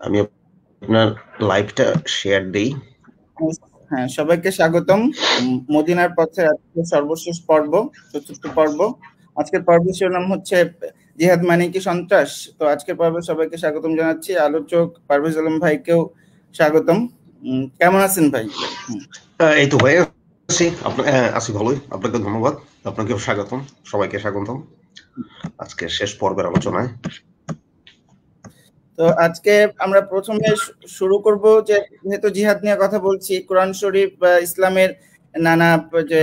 আমি আপনার লাইভটা শেয়ার দেই। হ্যাঁ, সবাইকে স্বাগতম। মদিনার পথে আজকে সর্বশেষ পর্ব, চতুর্থ পর্ব। আজকের পর্বের শিরোনাম হচ্ছে জিহাদ মানে কি সন্ত্রাস। তো আজকের পর্বে সবাইকে স্বাগতম জানাচ্ছি। আলোচক পারভেজ আলম ভাইকেও স্বাগতম। কেমন আছেন ভাই? এই তো ভাই আছি, আছি ভালোই। আপনাকে ধন্যবাদ, আপনাকেও স্বাগতম, সবাইকে স্বাগতম আজকে শেষ পর্বের আলোচনায়। তো আজকে আমরা প্রথমে শুরু করব যে যেহেতু জিহাদ নিয়ে কথা বলছি, কোরআন শরীফ বা ইসলামের নানা যে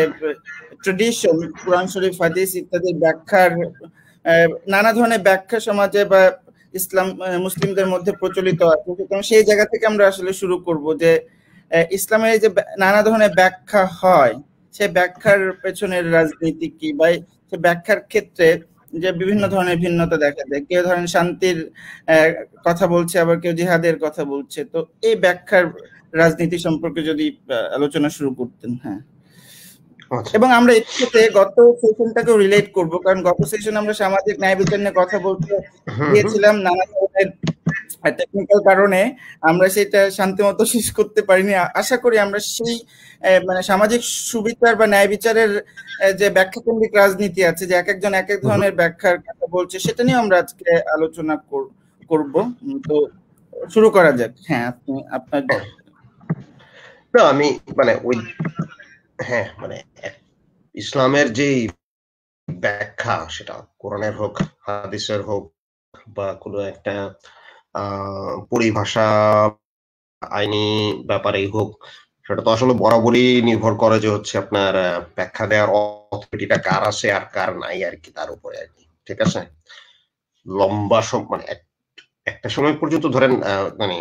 ট্রেডিশন, কোরআন শরীফ হাদিস ইত্যাদি ব্যাখ্যার নানা ধরনের ব্যাখ্যা সমাজে বা ইসলাম মুসলিমদের মধ্যে প্রচলিত আছে। সুতরাং সেই জায়গা থেকে আমরা আসলে শুরু করব যে ইসলামের যে নানা ধরনের ব্যাখ্যা হয়, সেই ব্যাখ্যার পেছনের রাজনীতি কি, বা সে ব্যাখ্যার ক্ষেত্রে যে বিভিন্ন ধরনের ভিন্নতা দেখা যায়। কেউ ধরেন শান্তির কথা বলছে, আবার কেউ জিহাদের কথা বলছে। তো এই ব্যাখ্যার রাজনীতি সম্পর্কে যদি আলোচনা শুরু করতেন। হ্যাঁ, এবং আমরা এর সাথে গত সেশনটাকে রিলেট করব, কারণ গত সেশনে আমরা সামাজিক ন্যায় বিচার নিয়ে কথা বলতে গিয়েছিলাম। নানা ধরনের টেকনিক্যাল কারণে আমরা সেটা শান্তিমতো শেষ করতে পারিনি। আশা করি আমরা সেই মানে সামাজিক সুবিচার বা ন্যায় বিচারের যে ব্যাখ্যাকেন্দ্রিক রাজনীতি আছে, যে এক একজন এক এক ধরনের ব্যাখ্যার কথা বলছে, সেটা নিয়ে আমরা আজকে আলোচনা করব। তো শুরু করা যাক। হ্যাঁ, আপনি আপনার না, আমি মানে ওই হ্যাঁ মানে ইসলামের যে ব্যাখ্যা, সেটা কোরআনের হোক, হাদিসের হোক, বা কোনো একটা পরিভাষা আইনি ব্যাপারেই হোক, সেটা তো আসলে বরাবরই নির্ভর করে যে হচ্ছে আপনার ব্যাখ্যা দেওয়ার অথরিটিটা কার আছে আর কার নাই আর কি, তার উপরে আর কি। ঠিক আছে, লম্বা মানে একটা সময় পর্যন্ত ধরেন মানে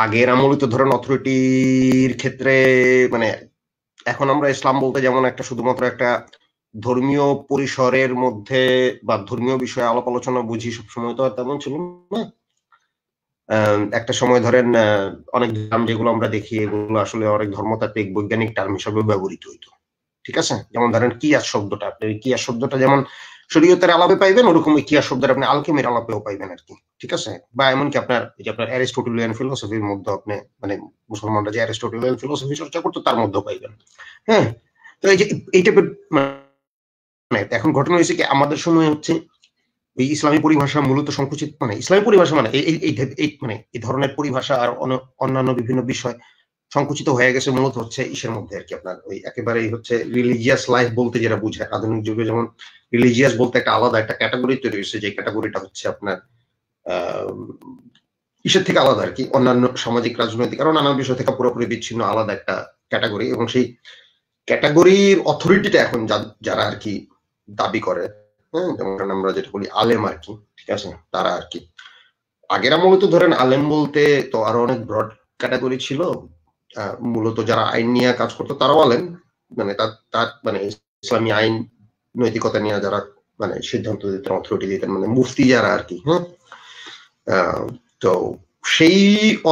আগের আমলে তো ধরেন অথরিটির ক্ষেত্রে মানে এখন আমরা ইসলাম বলতে যেমন একটা শুধুমাত্র একটা ধর্মীয় পরিসরের মধ্যে বা ধর্মীয় বিষয়ে আলাপ আলোচনা বুঝি, সবসময় তো আর তেমন ছিল না। একটা সময় ধরেন অনেক নাম যেগুলো আমরা দেখি, এগুলো আসলে অনেক ধর্মতাত্ত্বিক বৈজ্ঞানিক টার্ম হিসেবে ব্যবহৃত হইতো। ঠিক আছে, যেমন ধরেন কিয়াস শব্দটা, আপনি কিয়াস শব্দটা যেমন শরীয়তের আলাপে পাইবেন, ওরকম ওই কিয়াস শব্দটা আপনি আলকেমির আলাপেও পাইবেন আর কি। ঠিক আছে, বা এমনকি আপনার এই যে আপনার অ্যারিস্টোটেলিয়ান ফিলোসফির মধ্যে আপনি মানে মুসলমানরা যে অ্যারিস্টোটেলিয়ান ফিলোসফি চর্চা করতো তার মধ্যেও পাইবেন। হ্যাঁ, তো এই যে এই টাইপের মানে এখন ঘটনা হয়েছে কি, আমাদের সময় হচ্ছে এই ইসলামী পরিভাষা মূলত সংকুচিত, মানে ইসলামী পরিভাষা মানে এই মানে এই ধরনের পরিভাষা আর অন্যান্য বিভিন্ন বিষয় সংকুচিত হয়ে গেছে মূলত হচ্ছে ইসের মধ্যে আর কি, আপনার ওই একেবারেই হচ্ছে রিলিজিয়াস লাইফ বলতে যেটা বুঝায়। আধুনিক যুগে যেমন রিলিজিয়াস বলতে একটা আলাদা একটা ক্যাটাগরি তৈরি হয়েছে, যে ক্যাটাগরিটা হচ্ছে আপনার ইসের থেকে আলাদা আর কি, অন্যান্য সামাজিক রাজনৈতিক আরো নানা বিষয় থেকে পুরোপুরি বিচ্ছিন্ন আলাদা একটা ক্যাটাগরি। এবং সেই ক্যাটাগরির অথরিটিটা এখন যারা আর কি দাবি করে, হ্যাঁ, যেমন আমরা যেটা বলি আলেম আর কি, ঠিক আছে, তারা আর কি। আগের আমলে তো ধরেন আলেম বলতে তো আরো অনেক ব্রড ক্যাটাগরি ছিল। মূলত যারা আইন নিয়ে কাজ করতো তারাও আলেম, মানে তার মানে ইসলামী আইন নৈতিকতা নিয়ে যারা মানে সিদ্ধান্ত দিতেন, অথরিটি দিতেন, মানে মুফতি যারা আর কি। হ্যাঁ, তো সেই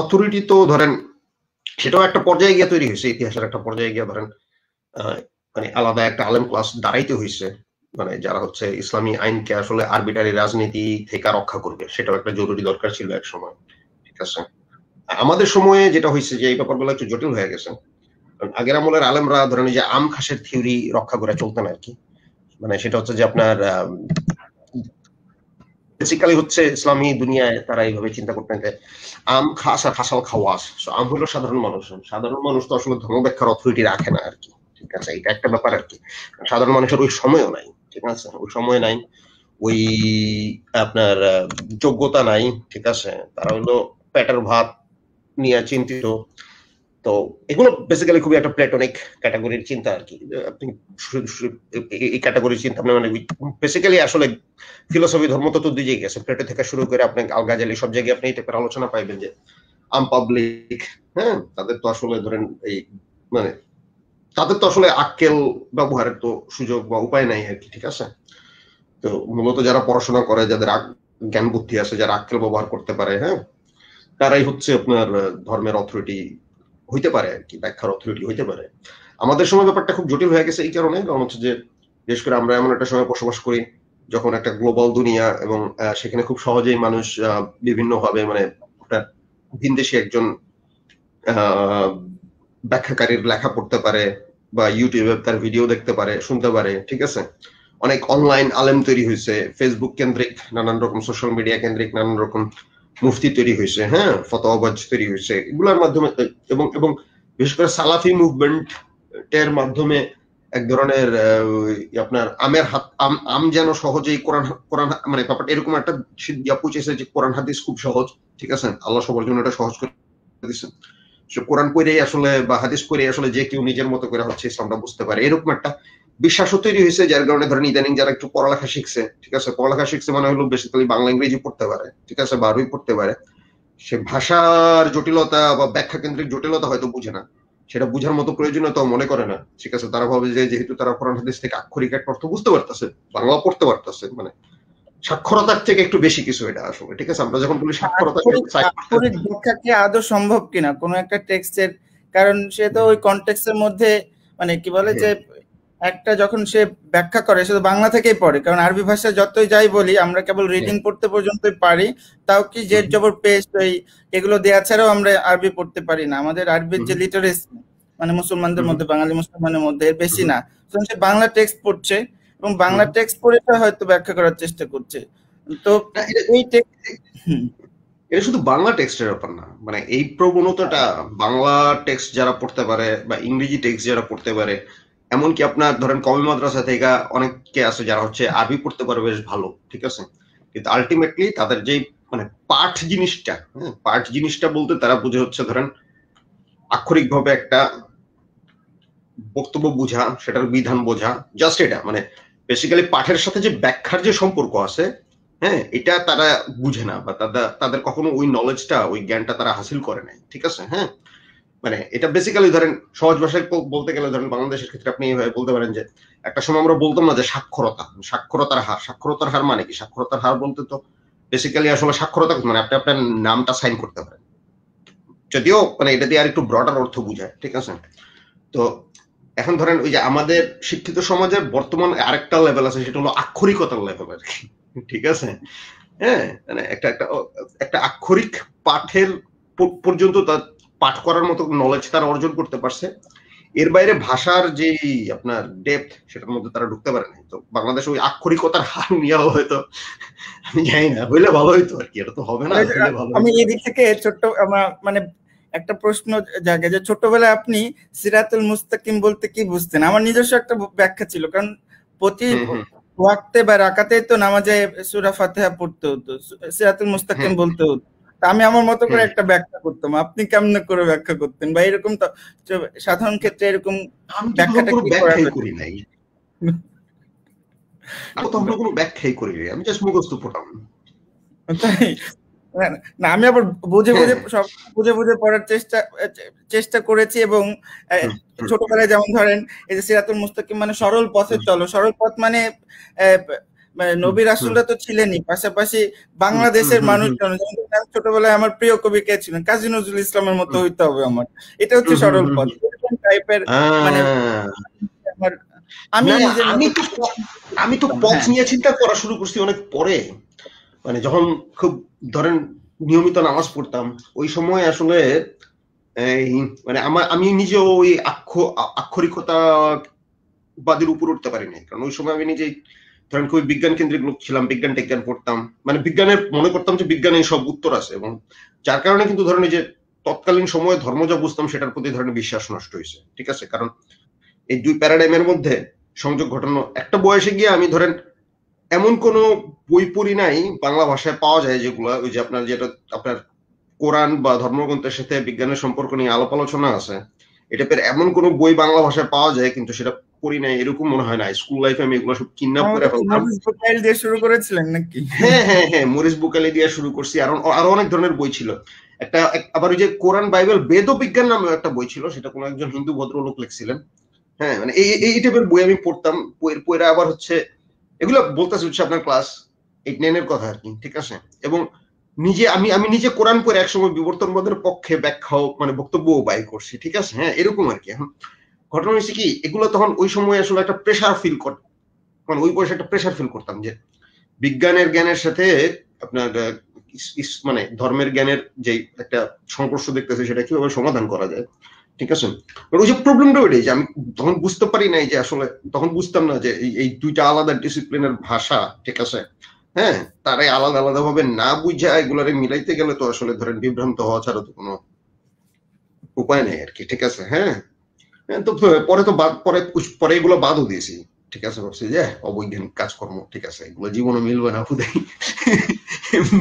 অথরিটি তো ধরেন সেটাও একটা পর্যায়ে গিয়ে তৈরি হয়েছে, ইতিহাসের একটা পর্যায়ে গিয়ে ধরেন মানে আলাদা একটা আলেম ক্লাস দাঁড়াইতে হয়েছে, মানে যারা হচ্ছে ইসলামী আইনকে আসলে আরবিটারি রাজনীতি থেকে রক্ষা করবে, সেটাও একটা জরুরি দরকার ছিল এক সময়। ঠিক আছে, আমাদের সময়ে যেটা হয়েছে যে এই ব্যাপারগুলো একটু জটিল হয়ে গেছে। আগের আমলের আলেমরা ধরেন যে আম খাসের থিওরি রক্ষা করে চলতেন আর কি। মানে সেটা হচ্ছে যে আপনার বেসিক্যালি হচ্ছে ইসলামী দুনিয়ায় তারা এইভাবে চিন্তা করতেন যে আম খাস আর হাসাল খাওয়াস। আম হলো সাধারণ মানুষ, সাধারণ মানুষ তো আসলে ধর্ম ব্যাখ্যার অথরিটি রাখে না আর কি। ঠিক আছে, এটা একটা ব্যাপার আর কি। সাধারণ মানুষের ওই সময়ও নাই, ঠিক আছে, ওই সময় নাই, ওই আপনার যোগ্যতা নাই। ঠিক আছে, তারা হলো পেটের ভাত নিয়ে চিন্তিত। তো এগুলো বেসিক্যালি খুবই একটা প্লেটনিক ক্যাটাগরির চিন্তা আর কি। আপনি এই ক্যাটাগরির চিন্তা আপনি মানে বেসিক্যালি আসলে ফিলোসফি ধর্মতত্ত্ব দুই জায়গায় আছে, প্লেটো থেকে শুরু করে আপনি আল গাজালি সব জায়গায় আপনি এই টাইপের আলোচনা পাইবেন যে আম পাবলিক, হ্যাঁ, তাদের তো আসলে ধরেন এই মানে তাদের তো আসলে আক্কেল ব্যবহারের তো সুযোগ বা উপায় নাই আর কি। ঠিক আছে, তো মূলত যারা পড়াশোনা করে, যাদের জ্ঞান বুদ্ধি আছে, যারা আক্কেল ব্যবহার করতে পারে, হ্যাঁ, তারাই হচ্ছে আপনার ধর্মের অথরিটি হইতে পারে আর কি, ব্যাখ্যার অথরিটি হইতে পারে। আমাদের সময় ব্যাপারটা খুব জটিল হয়ে গেছে এই কারণে, কারণ হচ্ছে যে বিশেষ করে আমরা এমন একটা সময় বসবাস করি যখন একটা গ্লোবাল দুনিয়া এবং সেখানে খুব সহজেই মানুষ বিভিন্ন ভাবে মানে আপনার ভিনদেশী একজন ব্যাখ্যাকারীর লেখা পড়তে পারে বা ইউটিউবে তার ভিডিও দেখতে পারে, শুনতে পারে, ঠিক আছে। অনেক অনলাইন আলেম তৈরি হয়েছে, ফেসবুক কেন্দ্রিক নানান রকম সোশ্যাল মিডিয়া কেন্দ্রিক নানান রকম মুফতি তৈরি হয়েছে, হ্যাঁ, ফতোয়াবাজ তৈরি হয়েছে এগুলোর মাধ্যমে। এবং এবং বিশেষ করে সালাফি মুভমেন্ট এর মাধ্যমে এক ধরনের আপনার আমের হাত আম যেন সহজেই কোরআন কোরআন মানে ব্যাপারটা এরকম একটা পৌঁছেছে যে কোরআন হাদিস খুব সহজ, ঠিক আছে, আল্লাহ সবার জন্য এটা সহজ করে দিয়েছেন। কোরআন পড়েই আসলে বা হাদিস পড়েই আসলে যে কেউ নিজের মতো করে হচ্ছে ইসলামটা বুঝতে পারে, এরকম একটা বিশ্বাসও তৈরি হয়েছে। যার কারণে ধরেন ইদানিং যারা একটু পড়ালেখা শিখছে, ঠিক আছে, পড়ালেখা শিখছে মানে হলো বেসিক্যালি বাংলা ইংরেজি পড়তে পারে, ঠিক আছে, বা আরবি পড়তে পারে, সে ভাষার জটিলতা বা ব্যাখ্যা কেন্দ্রিক জটিলতা হয়তো বুঝে না, সেটা বুঝার মতো প্রয়োজনীয়তা মনে করে না, ঠিক আছে। তারা ভাবে যে যেহেতু তারা কোরআন হাদিস থেকে আক্ষরিক একটা অর্থ বুঝতে পারতেছে, বাংলা পড়তে পারতেছে, মানে সাক্ষরতার থেকে একটু বেশি কিছু এটা আসলে, ঠিক আছে। আমরা যখন বলি সাক্ষরতা, আক্ষরিক ব্যাখ্যা কি আদৌ সম্ভব কিনা কোনো একটা টেক্সটের, কারণ সে তো ওই কনটেক্সটের মধ্যে মানে কি বলে যে একটা যখন সে ব্যাখ্যা করে সে তো বাংলা থেকেই পড়ে, কারণ আরবি ভাষা যতই যাই বলি আমরা কেবল রিডিং পড়তে পর্যন্তই পারি, তাও কি জেড জবর পেশ ওই এগুলো দেওয়া ছাড়াও আমরা আরবি পড়তে পারি না। আমাদের আরবির যে লিটারেসি মানে মুসলমানদের মধ্যে, বাঙালি মুসলমানের মধ্যে এর বেশি না, সে বাংলা টেক্সট পড়ছে এবং বাংলা টেক্সট পড়ে হয়তো ব্যাখ্যা করার চেষ্টা করছে। তো এই টেক্সট এটা শুধু বাংলা টেক্সটের ব্যাপার না, মানে এই প্রবণতাটা বাংলা টেক্সট যারা পড়তে পারে বা ইংরেজি টেক্সট যারা পড়তে পারে, এমনকি আপনার ধরেন কওমি মাদ্রাসা থেকে অনেকে আছে যারা হচ্ছে আরবি পড়তে পারে বেশ ভালো, ঠিক আছে, কিন্তু আলটিমেটলি তাদের যে মানে পাঠ জিনিসটা, পাঠ জিনিসটা বলতে তারা বুঝে হচ্ছে ধরেন আক্ষরিক ভাবে একটা বক্তব্য বোঝা, সেটার বিধান বোঝা, জাস্ট এটা মানে বেসিক্যালি পাঠের সাথে যে ব্যাখ্যার যে সম্পর্ক আছে, হ্যাঁ, এটা তারা বুঝে না বা তাদের কখনো ওই নলেজটা ওই জ্ঞানটা তারা হাসিল করে নাই, ঠিক আছে। হ্যাঁ, মানে এটা বেসিক্যালি ধরেন সহজ ভাষায় বলতে গেলে ধরেন বাংলাদেশের ক্ষেত্রে আপনি এইভাবে বলতে পারেন যে একটা সময় আমরা বলতাম না যে সাক্ষরতার হার মানে কি? সাক্ষরতার হার বলতে তো বেসিক্যালি আসলে সাক্ষরতা মানে আপনি আপনার নামটা সাইন করতে পারেন, যদিও মানে এটা দিয়ে আর একটু ব্রডার অর্থ বুঝায়, ঠিক আছে। তো এখন ধরেন ওই যে আমাদের শিক্ষিত সমাজের বর্তমান আরেকটা লেভেল আছে, সেটা হলো আক্ষরিকতার লেভেল আর কি, ঠিক আছে। হ্যাঁ, মানে একটা আক্ষরিক পাঠের পর্যন্ত তার পাঠ করার মতো নলেজ তারা অর্জন করতে পারছে, এর বাইরে ভাষার যে আপনার ডেপথ সেটার মধ্যে তারা ঢুকতে পারে নাই। তো বাংলাদেশ ওই আক্ষরিকতার হার নিয়েও হয়তো আমি জানি না, হইলে ভালো হইতো আর কি, এটা তো হবে না। আমি এই দিক থেকে ছোট্ট মানে একটা প্রশ্ন জাগে যে ছোটবেলায় আপনি সিরাতুল মুস্তাকিম বলতে কি বুঝতেন? আমার নিজস্ব একটা ব্যাখ্যা ছিল, কারণ প্রতি ওয়াক্তে বা রাকাতে তো নামাজে সূরা ফাতিহা পড়তে হতো, সিরাতুল মুস্তাকিম বলতে হতো। আমি আমার মতো করে একটা ব্যাখ্যা করতাম, আপনি কেমন করে ব্যাখ্যা করতেন? বা এরকম তো সাধারণ ক্ষেত্রে এরকম ব্যাখ্যাটা কি করি নাই, আমি তো কোনো ব্যাখ্যাই করি নাই, আমি জাস্ট মুখস্থ পড়তাম। না, আমি আবার বুঝে বুঝে সব বুঝে বুঝে পড়ার চেষ্টা করেছি। এবং ছোটবেলায় যেমন ধরেন এই যে সিরাতুল মুস্তাকিম মানে সরল পথে চলো, সরল পথ মানে নবী রাসূলরা তো ছিলেনই, পাশাপাশি বাংলাদেশের মানুষজন, যেমন ছোটবেলায় আমার প্রিয় কবি কে ছিলেন, কাজী নজরুল ইসলামের মতো হইতে হবে আমার, এটা হচ্ছে সরল পথ, এরকম টাইপের। মানে আমি তো পথ নিয়ে চিন্তা করা শুরু করছি অনেক পরে, মানে যখন খুব ধরেন নিয়মিত নামাজ পড়তাম ওই সময় আসলে মানে আমি নিজেও ওই আক্ষরিকতাবাদের উপর উঠতে পারিনি, কারণ ওই সময় আমি নিজেই ধরেন খুবই বিজ্ঞান কেন্দ্রিক লোক ছিলাম, বিজ্ঞান টেজ্ঞান পড়তাম, মানে বিজ্ঞানের মনে করতাম যে বিজ্ঞানে সব উত্তর আছে, এবং যার কারণে কিন্তু ধরেন এই যে তৎকালীন সময়ে ধর্ম যা বুঝতাম সেটার প্রতি ধরেন বিশ্বাস নষ্ট হয়েছে, ঠিক আছে। কারণ এই দুই প্যারাডাইমের মধ্যে সংযোগ ঘটানো একটা বয়সে গিয়ে আমি ধরেন এমন কোন বই পড়ি নাই বাংলা ভাষায় পাওয়া যায় যেগুলো ওই যে আপনার যেটা আপনার কোরআন বা ধর্মগ্রন্থের সাথে বিজ্ঞানের সম্পর্ক নিয়ে আলাপ আলোচনা আছে, এটা এমন কোন বই বাংলা ভাষায় পাওয়া যায় কিন্তু সেটা পড়ি নাই এরকম মনে হয় না। স্কুল লাইফে আমি এগুলো সব কিডন্যাপ করে ফেলতাম। মরিস বুকাইল দিয়ে শুরু করেছিলেন নাকি? হ্যাঁ হ্যাঁ হ্যাঁ, মরিস বুকাইল দিয়ে শুরু করছি, আরো অনেক ধরনের বই ছিল। আবার ওই যে কোরআন বাইবেল বেদ বিজ্ঞান নামে একটা বই ছিল, সেটা কোনো একজন হিন্দু ভদ্রলোক লিখছিলেন। হ্যাঁ, মানে এই টাইপের বই আমি পড়তাম, বইয়ের আবার হচ্ছে এগুলো বলতেছে হচ্ছে আপনার ক্লাস 8-9 এর কথা আর কি, ঠিক আছে। এবং আমি নিজে কোরআন পড়ে একসময় বিবর্তনবাদের পক্ষে ব্যাখ্যাও মানে বক্তব্যও বাই করছি, ঠিক আছে। হ্যাঁ, এরকম আর কি। এখন ঘটনা হয়েছে কি, এগুলো তখন ওই সময় আসলে একটা প্রেশার ফিল মানে ওই বয়সে একটা প্রেশার ফিল করতাম যে বিজ্ঞানের জ্ঞানের সাথে আপনার মানে ধর্মের জ্ঞানের যে একটা সংঘর্ষ দেখতেছে সেটা কিভাবে সমাধান করা যায়, ঠিক আছে। ওই যে প্রবলেমটা ওইটাই যে আমি তখন বুঝতে পারি নাই যে আসলে তখন বুঝতাম না যে এই দুইটা আলাদা ডিসিপ্লিনের ভাষা, ঠিক আছে, হ্যাঁ, তারাই আলাদা আলাদা ভাবে না বুঝা এগুলারে মিলাইতে গেলে তো আসলে ধরেন বিভ্রান্ত হওয়া ছাড়া তো কোনো উপায় নেই আর কি, ঠিক আছে। হ্যাঁ, তো পরে তো পরে এগুলো বাদও দিয়েছি, ঠিক আছে, ভাবছি যে অবৈজ্ঞানিক কাজকর্ম, ঠিক আছে, এগুলো জীবনে মিলবে না, খুদাই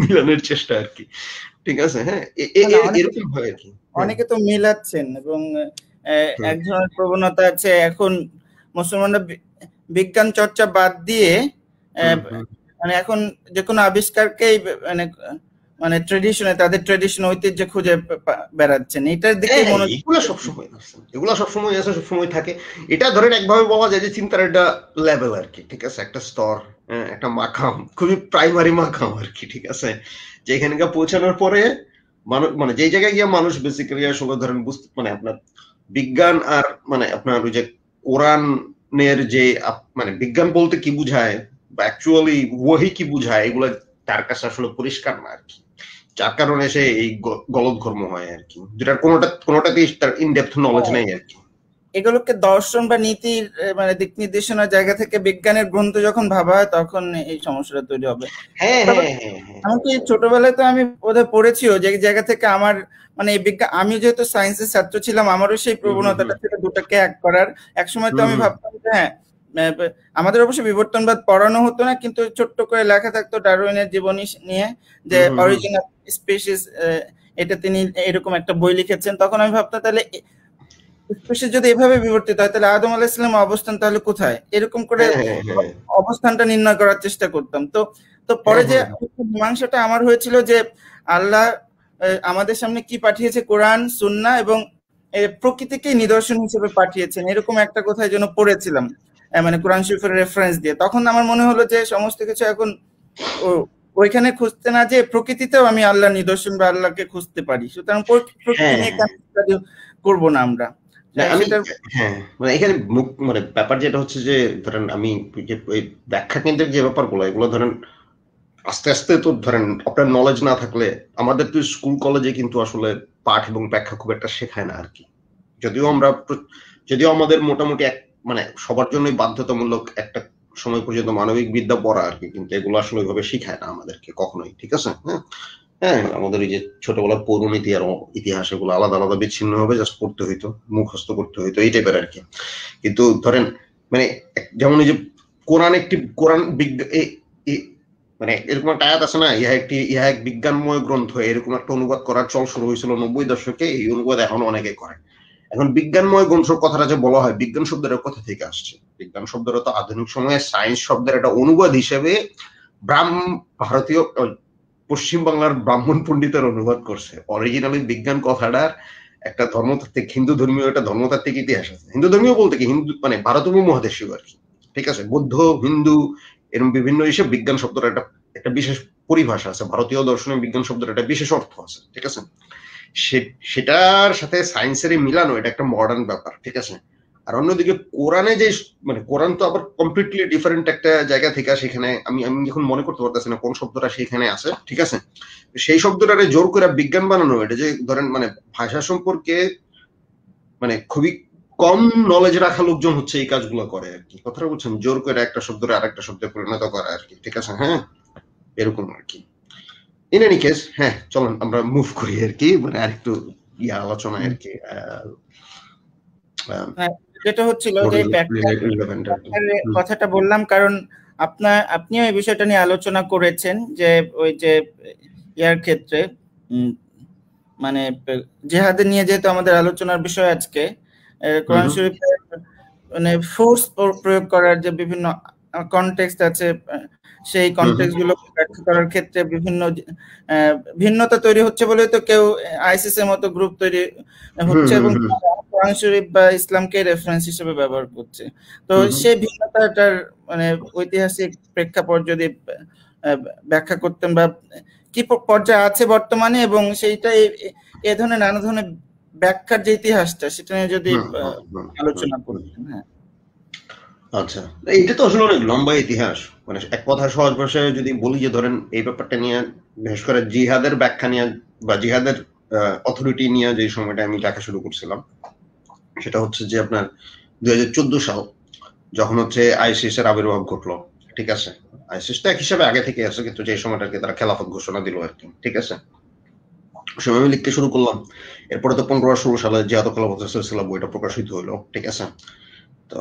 মিলানোর চেষ্টা আর কি, ঠিক আছে। হ্যাঁ, এরকম হয় আর কি। অনেকে তো মিলাচ্ছেন এবং এক ধরনের প্রবণতা আছে এখন মুসলমানরা বিজ্ঞান চর্চা বাদ দিয়ে মানে এখন যে কোনো আবিষ্কারকেই মানে মানে ট্রেডিশনে তাদের ট্রেডিশন ঐতিহ্য খুঁজে বেড়াচ্ছেন, এটার দিকে এগুলা সবসময় আছে, সবসময় থাকে। এটা ধরেন একভাবে বলা যায় যে চিন্তার একটা লেভেল আর কি, ঠিক আছে, একটা স্তর, একটা মাকাম, খুবই প্রাইমারি মাকাম আর কি, ঠিক আছে, যে এখানে পৌঁছানোর পরে মানুষ মানে যে জায়গায় গিয়ে মানুষ বেসিক্যালি আসলে ধরেন বুঝতে মানে আপনার বিজ্ঞান আর মানে আপনার ওই যে কোরআনের যে মানে বিজ্ঞান বলতে কি বুঝায় বা অ্যাকচুয়ালি ওয়াহি কি বুঝায় এগুলো তার কাছে আসলে পরিষ্কার না আর কি, যার কারণে সে এই গলদঘর্ম হয় আর কি, যেটার কোনোটাতেই তার ইনডেপথ নলেজ নেই আর কি। এগুলোকে দর্শন বা নীতির মানে দিক নির্দেশনার জায়গা থেকে বিজ্ঞানের গ্রন্থ যখন ভাবা হয় তখন এই সমস্যাটা তৈরি হবে। এমনকি ছোটবেলায় তো আমি বোধহয় পড়েছিও যে জায়গা থেকে আমার মানে এই বিজ্ঞান, আমি যেহেতু সায়েন্সের ছাত্র ছিলাম আমারও সেই প্রবণতাটা ছিল দুটাকে এক করার। একসময় তো আমি ভাবতাম যে হ্যাঁ আমাদের অবশ্য বিবর্তনবাদ পড়ানো হতো না, কিন্তু ছোট্ট করে লেখা থাকতো ডারউইনের জীবনী নিয়ে যে অরিজিন অফ স্পিসিস, এটা তিনি এরকম একটা বই লিখেছেন। তখন আমি ভাবতাম তাহলে স্পিসিস যদি এভাবে বিবর্তিত হয় তাহলে আদম আলাইহিস সালামের অবস্থান তাহলে কোথায়, এরকম করে অবস্থানটা নির্ণয় করার চেষ্টা করতাম। তো পরে যে মীমাংসাটা আমার হয়েছিল যে আল্লাহ আমাদের সামনে কি পাঠিয়েছে, কোরআন সুন্নাহ এবং প্রকৃতিকে নিদর্শন হিসেবে পাঠিয়েছেন, এরকম একটা কোথায় যেন পড়েছিলাম মানে কোরআন শরীফের রেফারেন্স দিয়ে। তখন আমার মনে হলো যে সমস্ত কিছু এখন ওইখানে খুঁজতে না যে প্রকৃতিতেও আমি আল্লাহর নিদর্শন বা আল্লাহকে খুঁজতে পারি, সুতরাং প্রকৃতি নিয়ে করবো না আমরা। হ্যাঁ, মানে এখানে মানে ব্যাপার যেটা হচ্ছে যে ধরেন আমি ব্যাখ্যা কেন্দ্রের যে ব্যাপারগুলো এগুলো ধরেন আস্তে আস্তে তো ধরেন আপনার নলেজ না থাকলে আমাদের তো স্কুল কলেজে কিন্তু আসলে পাঠ এবং ব্যাখ্যা খুব একটা শেখায় না আর কি, যদিও আমাদের মোটামুটি মানে সবার জন্যই বাধ্যতামূলক একটা সময় পর্যন্ত মানবিক বিদ্যা পড়া আর কি, কিন্তু এগুলো আসলে ওইভাবে শিখায় না আমাদেরকে কখনোই, ঠিক আছে। হ্যাঁ, আমাদের এই যে ছোটবেলার পৌরনীতি আর ইতিহাস এগুলো আলাদা আলাদা বিচ্ছিন্ন ভাবে জাস্ট পড়তে হইতো, মুখস্থ করতে হইতো, এই টাইপের আর কি। কিন্তু ধরেন মানে যেমন এই যে কোরআন মানে এরকম একটা আয়াত আছে না, ইহা এক বিজ্ঞানময় গ্রন্থ, এরকম একটা অনুবাদ করার চল শুরু হয়েছিল 90 দশকে, এই অনুবাদ এখনো অনেকে করে। এখন বিজ্ঞানময় গ্রন্থ কথাটা যে বলা হয়, বিজ্ঞান শব্দের কথা থেকে আসছে। বিজ্ঞান শব্দটা তো আধুনিক সময়ে সায়েন্স শব্দের একটা অনুবাদ হিসেবে ভারতীয় পশ্চিম বাংলার ব্রাহ্মণ পণ্ডিতের অনুবাদ করছে। অরিজিনালি বিজ্ঞান কথাটার একটা ধর্মতাত্ত্বিক হিন্দু ধর্মীয় একটা ধর্মতাত্ত্বিক ইতিহাস আছে। হিন্দু ধর্মীয় বলতে কি হিন্দু মানে ভারতীয় উপমহাদেশীয় আর কি, ঠিক আছে, বৌদ্ধ হিন্দু এরকম বিভিন্ন হিসেবে বিজ্ঞান শব্দের একটা বিশেষ পরিভাষা আছে, ভারতীয় দর্শনে বিজ্ঞান শব্দের একটা বিশেষ অর্থ আছে, ঠিক আছে। সেটার সাথে সায়েন্সের মিলানো এটা একটা মডার্ন ব্যাপার, ঠিক আছে। আর অন্যদিকে কোরআনে যে মানে কোরআন তো আবার কমপ্লিটলি ডিফারেন্ট একটা জায়গা থেকে, সেখানে আমি এখন মনে করতে পারতেছি না কোন শব্দটা সেখানে আছে, ঠিক আছে। সেই শব্দটারে জোর করে বিজ্ঞান বানানো, এটা যে ধরেন মানে ভাষা সম্পর্কে মানে খুবই কম নলেজ রাখা লোকজন হচ্ছে এই কাজগুলো করে আর কি, কথাটা বলছেন, জোর করে একটা শব্দরে আরেকটা শব্দে পরিণত করা আর কি, ঠিক আছে। হ্যাঁ, এরকম আর কি। ইন এনি কেস, হ্যাঁ চলেন আমরা মুভ করি আর কি, মানে আরেকটু আলোচনা আর কি। যেটা হচ্ছিল যে কথাটা বললাম কারণ আপনিও এই বিষয়টা নিয়ে আলোচনা করেছেন যে ওই যে ইয়ার ক্ষেত্রে মানে জিহাদের নিয়ে যেহেতু আমাদের আলোচনার বিষয় আজকে, কোরআন শরীফের মানে ফোর্স প্রয়োগ করার যে বিভিন্ন কনটেক্সট আছে, সেই কনটেক্সট গুলো ব্যাখ্যা করার ক্ষেত্রে বিভিন্ন ভিন্নতা তৈরি হচ্ছে বলে তো কেউ আইসিস এর মতো গ্রুপ তৈরি হচ্ছে এবং কোরআন শরীফ বা ইসলামকে রেফারেন্স হিসেবে ব্যবহার করছে। তো সেই ভিন্নতাটার মানে ঐতিহাসিক প্রেক্ষাপট যদি ব্যাখ্যা করতেন বা কি পর্যায়ে আছে বর্তমানে এবং সেইটা এই ধরনের নানা ধরনের ব্যাখ্যার যে ইতিহাসটা সেটা নিয়ে যদি আলোচনা করতেন। হ্যাঁ, আচ্ছা, এটা তো আসলে অনেক লম্বা ইতিহাস, মানে এক কথায় সহজ ভাষায় যদি বলি যে ধরেন এই ব্যাপারটা নিয়ে বিশেষ করে জিহাদের ব্যাখ্যা নিয়ে বা জিহাদের অথরিটি নিয়ে যে সময়টা আমি দেখা শুরু করছিলাম, সেটা হচ্ছে যে আপনার 2014 সাল যখন হচ্ছে আইসিস এর আবির্ভাব ঘটলো, ঠিক আছে। আইসিস তো এক হিসাবে আগে থেকে আছে, কিন্তু যে সময়টাকে তারা খেলাফত ঘোষণা দিল আর কি, ঠিক আছে। সময় আমি লিখতে শুরু করলাম, এরপরে তো 15-16 সালে জিহাদ ও খেলাফতের সিলসিলা বইটা প্রকাশিত হলো, ঠিক আছে। তো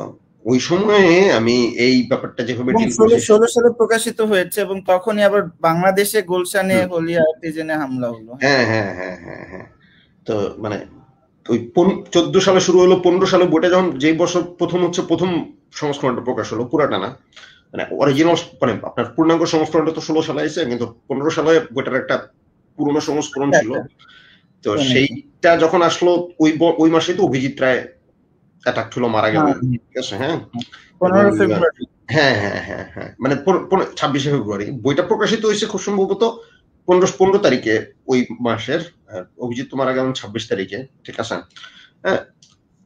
ওই সময়ে আমি এই ব্যাপারটা যেভাবে ডিল করছি 16 সালে প্রকাশিত হয়েছে এবং তখনই আবার বাংলাদেশে গুলশানে হলিয়া আর্টিজেনে হামলা হলো। হ্যাঁ হ্যাঁ হ্যাঁ হ্যাঁ হ্যাঁ। তো মানে ওই 14 সালে শুরু হলো, 15 সালে বইটা যখন যেই বছর প্রথম সংস্করণটা প্রকাশ হলো, পুরাটা না, মানে অরিজিনাল মানে আপনার পূর্ণাঙ্গ সংস্করণটা তো 16 সালে আছে, কিন্তু 15 সালে বইটার একটা পুরনো সংস্করণ ছিল। তো সেইটা যখন আসলো ওই মাসে তো অভিজিৎ রায় অ্যাটাক হলো, মারা গেল, ঠিক আছে। হ্যাঁ 15 ফেব্রুয়ারি, হ্যাঁ হ্যাঁ হ্যাঁ হ্যাঁ, মানে 26শে ফেব্রুয়ারি বইটা প্রকাশিত হয়েছে খুব সম্ভবত 15 তারিখে ওই মাসের। অভিজিৎ তো মারা গেলেন 26 তারিখে, ঠিক আছে। হ্যাঁ,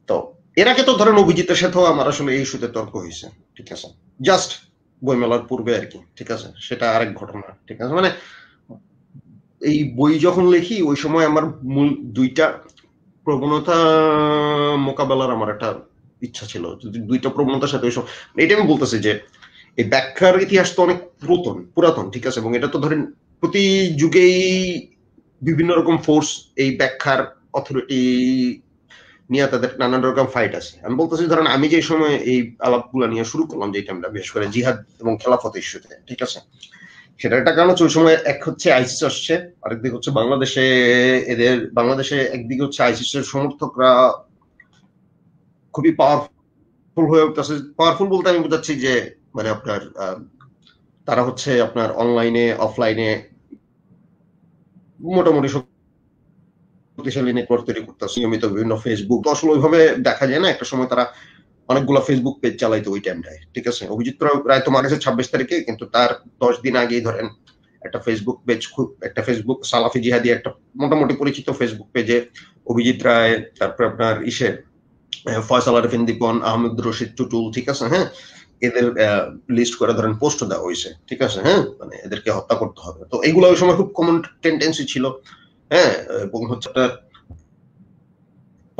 তো এর আগে তো ধরেন অভিজিতের সাথেও আমার আসলে এই ইস্যুতে তর্ক হয়েছে, ঠিক আছে, জাস্ট বইমেলার পূর্বে আর কি, ঠিক আছে। সেটা আরেক ঘটনা, ঠিক আছে। মানে এই বই যখন লিখি ওই সময় আমার মূল দুইটা প্রবণতা মোকাবেলার আমার একটা ইচ্ছা ছিল, দুইটা প্রবণতার সাথে ওই সময় এটা আমি বলতেছি যে এই ব্যাখ্যার ইতিহাস তো অনেক পুরাতন, ঠিক আছে, এবং এটা তো ধরেন প্রতি যুগেই বিভিন্ন রকম ফোর্স এই ব্যাখ্যার অথরিটি নিয়ে তাদের নানান রকম ফাইট আছে। আমি বলতেছি ধরেন আমি যে সময় এই আলাপগুলা নিয়ে শুরু করলাম, যে টাইমটা বিশেষ করে জিহাদ এবং খেলাফত ইস্যুতে, ঠিক আছে, সেটা একটা কারণ হচ্ছে ওই সময় এক হচ্ছে আইসিস আসছে, আরেকদিকে হচ্ছে বাংলাদেশে একদিকে হচ্ছে আইসিস এর সমর্থকরা খুবই পাওয়ারফুল হয়ে উঠতেছে। পাওয়ারফুল বলতে আমি বোঝাচ্ছি যে মানে আপনার তারা হচ্ছে আপনার অনলাইনে অফলাইনে মোটামুটি শক্তিশালী নেটওয়ার্ক তৈরি করতেছে, নিয়মিত বিভিন্ন ফেসবুক, আসলে ওইভাবে দেখা যায় না, একটা সময় তারা অনেকগুলো ফেসবুক পেজ চালাইতো ওই টাইমটায়, ঠিক আছে। অভিজিৎ রায় তো মারা গেছে 26 তারিখে, কিন্তু তার 10 দিন আগেই ধরেন একটা ফেসবুক সালাফি জিহাদি একটা মোটামুটি পরিচিত ফেসবুক পেজে অভিজিৎ রায়, তারপর আপনার ফয়সাল আরিফিন দীপন, আহমেদ রশিদ টুটুল, ঠিক আছে, হ্যাঁ, এদের লিস্ট করে ধরেন পোস্ট দেওয়া হয়েছে, ঠিক আছে। হ্যাঁ, মানে এদেরকে হত্যা করতে হবে। তো এইগুলো ওই সময় খুব কমন টেন্ডেন্সি ছিল। হ্যাঁ, এবং হচ্ছে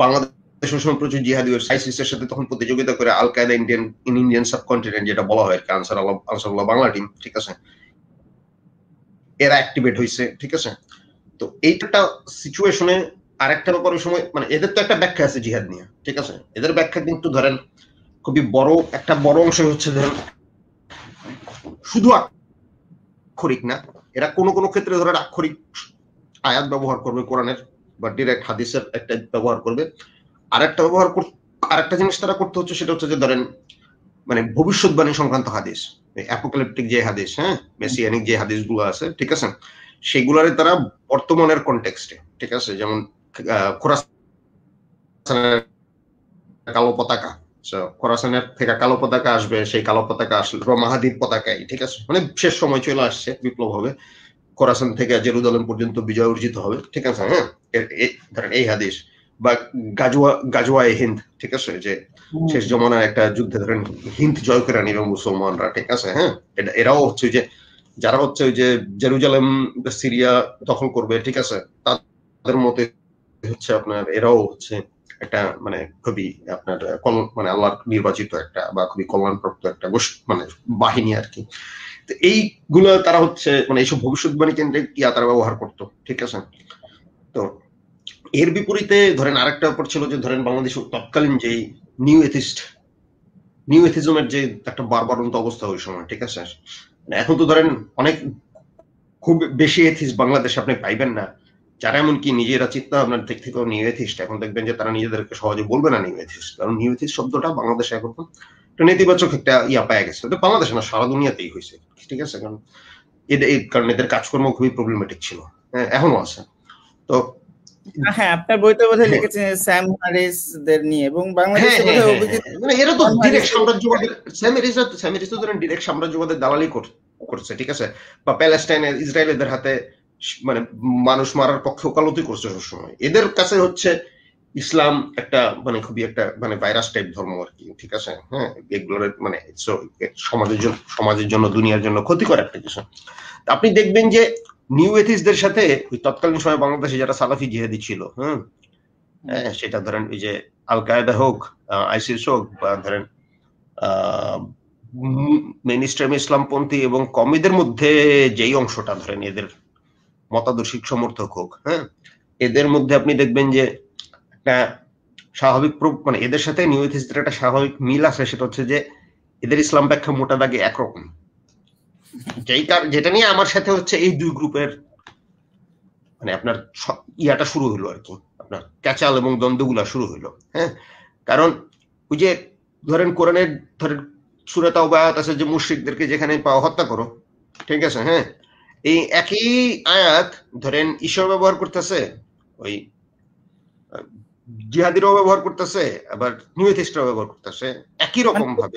বাংলাদেশ ওই সময় প্রচুর জিহাদি আইসিসের সাথে তখন প্রতিযোগিতা করে আল কায়দা ইন্ডিয়ান সাবকন্টিনেন্ট যেটা বলা হয় আনসারুল্লাহ বাংলা টিম, ঠিক আছে, এরা অ্যাক্টিভেট হয়েছে, ঠিক আছে। তো এইটা সিচুয়েশনে আরেকটা ব্যাপার ওই সময়, মানে এদের তো একটা ব্যাখ্যা আছে জিহাদ নিয়ে, ঠিক আছে। এদের ব্যাখ্যা কিন্তু ধরেন খুবই বড় অংশ হচ্ছে ধরেন শুধু আক্ষরিক না, এরা কোনো ক্ষেত্রে ধরেন আক্ষরিক আয়াত ব্যবহার করবে কোরআনের বা ডিরেক্ট হাদিসের একটা ব্যবহার করবে। আরেকটা জিনিস তারা করতে হচ্ছে, সেটা হচ্ছে যে ধরেন মানে ভবিষ্যৎবাণী সংক্রান্ত হাদিস, অ্যাপোক্যালিপটিক যে হাদিস, হ্যাঁ, মেসিয়ানিক যে হাদিসগুলো আছে, ঠিক আছে, সেগুলারে তারা বর্তমানের কনটেক্সটে, ঠিক আছে, যেমন খোরাসানের কালো পতাকা, খোরাসানের থেকে কালো পতাকা আসবে, সেই কালো পতাকা আসলে মাহাদির পতাকাই, ঠিক আছে, মানে শেষ সময় চলে আসছে, বিপ্লব হবে, খোরাসান থেকে জেরুজালেম পর্যন্ত বিজয় অর্জিত হবে, ঠিক আছে। হ্যাঁ, ধরেন এই হাদিস বা গাজওয়া হিন্দ, ঠিক আছে, যে শেষ জমানার একটা যুদ্ধে ধরেন হিন্দ জয় করে নিবে মুসলমানরা, ঠিক আছে। হ্যাঁ, এরাও হচ্ছে যে যারা হচ্ছে ওই যে জেরুজালেম সিরিয়া দখল করবে, ঠিক আছে, তাদের মতে হচ্ছে আপনার এরাও হচ্ছে একটা মানে খুবই আপনার মানে আল্লাহর নির্বাচিত একটা বা খুবই কল্যাণপ্রাপ্ত একটা মানে বাহিনী আর কি। এইগুলো তারা হচ্ছে মানে এইসব ভবিষ্যৎবাণী কেন্দ্রে তারা ব্যবহার করতো, ঠিক আছে। তো এর বিপরীতে ধরেন আরেকটা ব্যাপার ছিল যে ধরেন বাংলাদেশ তৎকালীন যে নিউ এথিজমের যে একটা বারবারন্ত অবস্থা ওই সময়, ঠিক আছে। এখন তো ধরেন অনেক খুব বেশি এথিস্ট বাংলাদেশে আপনি পাইবেন না, যারা এমনকি নিজেরা চিন্তা ভাবনার দিক থেকেও নিউ এথিস্ট। এখন দেখবেন যে তারা নিজেদেরকে সহজে বলবে না নিউ এথিস্ট, কারণ নিউ এথিস্ট শব্দটা বাংলাদেশে এখন নেতিবাচক একটা পাওয়া গেছে। বাংলাদেশে না, সারা দুনিয়াতেই হয়েছে, ঠিক আছে, কারণ এদের কাজকর্ম খুবই প্রবলেমেটিক ছিল, হ্যাঁ, এখনো আছে। তো হ্যাঁ, আপনার বইতে বোধহয় লিখেছেন স্যাম হ্যারিস দের নিয়ে, এবং বাংলাদেশে বোধহয় অভিজিৎ, মানে এরা তো ডিরেক্ট সাম্রাজ্যবাদের, স্যাম হ্যারিস তো ধরেন ডিরেক্ট সাম্রাজ্যবাদের দালালি করছে, ঠিক আছে, বা প্যালেস্টাইনের ইসরায়েলের হাতে মানে মানুষ মারার পক্ষে ওকালতি করছে সবসময়। এদের কাছে হচ্ছে ইসলাম একটা মানে খুবই একটা মানে ভাইরাস টাইপ ধর্ম আর কি, ঠিক আছে? হ্যাঁ, এগুলোর মানে সমাজের জন্য দুনিয়ার জন্য ক্ষতিকর একটা কিছু। আপনি দেখবেন যে নিউ এথিস্টদের সাথে ওই তৎকালীন সময় বাংলাদেশে যারা সালাফি জিহাদি ছিল, হ্যাঁ, সেটা ধরেন ওই যে আল কায়দা হোক, আইসিস হোক, বা ধরেন মেইন স্ট্রিম ইসলামপন্থী এবং কমিদের মধ্যে যেই অংশটা ধরেন এদের মতাদর্শিক সমর্থক হোক, হ্যাঁ, এদের মধ্যে আপনি দেখবেন যে একটা স্বাভাবিক মানে এদের সাথে নিউ এথিস্টদের একটা স্বাভাবিক মিল আছে, সেটা হচ্ছে যে এদের ইসলাম ব্যাখ্যা মোটা দাগে একরকম। যেটা নিয়ে আমার সাথে হচ্ছে এই দুই গ্রুপের মানে আপনার ইয়াটা শুরু হলো আর কি, আপনার ক্যাচাল এবং দ্বন্দ্বগুলা শুরু হলো। হ্যাঁ, কারণ ওই যে ধরেন কোরআনের ধরেন সূরা তাওবা আয়াত আছে যে মুশরিকদেরকে যেখানে পাও হত্যা করো, ঠিক আছে? হ্যাঁ, এই একই আয়াত ধরেন ঈশ্বর ব্যবহার করতেছে, ওই জিহাদিরাও ব্যবহার করতেছে, আবার নিউ এথিস্টরাও ব্যবহার করতেছে একই রকম ভাবে।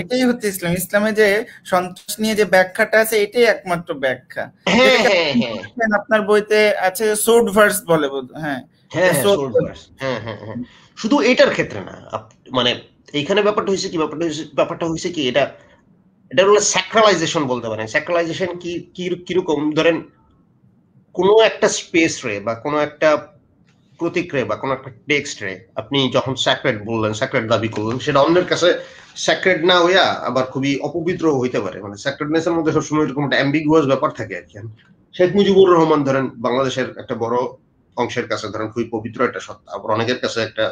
এটাই হচ্ছে ইসলাম। ইসলামে যে সন্ত্রাস নিয়ে যে ব্যাখ্যাটা আছে এটাই একমাত্র ব্যাখ্যা। আপনার বইতে আছে সোর্ড ভার্স বলে বোধ। হ্যাঁ, শুধু এটার ক্ষেত্রে না, মানে এইখানে ব্যাপারটা হয়েছে কি, ব্যাপারটা হয়েছে কি, এটা হলো স্যাক্রালাইজেশন বলতে পারেন। স্যাক্রালাইজেশন কি কিরকম, ধরেন কোনো একটা স্পেস রে বা কোনো একটা প্রতীক রে বা কোনো একটা টেক্সট রে আপনি যখন স্যাক্রেড বললেন, স্যাক্রেড দাবি করলেন, সেটা অন্যের কাছে স্যাক্রেড না হইয়া আবার খুবই অপবিত্র হইতে পারে। মানে স্যাক্রেডনেস এর মধ্যে সবসময় এরকম একটা অ্যাম্বিগুয়াস ব্যাপার থাকে আর কি। শেখ মুজিবুর রহমান ধরেন বাংলাদেশের একটা বড় অংশের কাছে ধরেন খুবই পবিত্র একটা সত্তা, আবার অনেকের কাছে একটা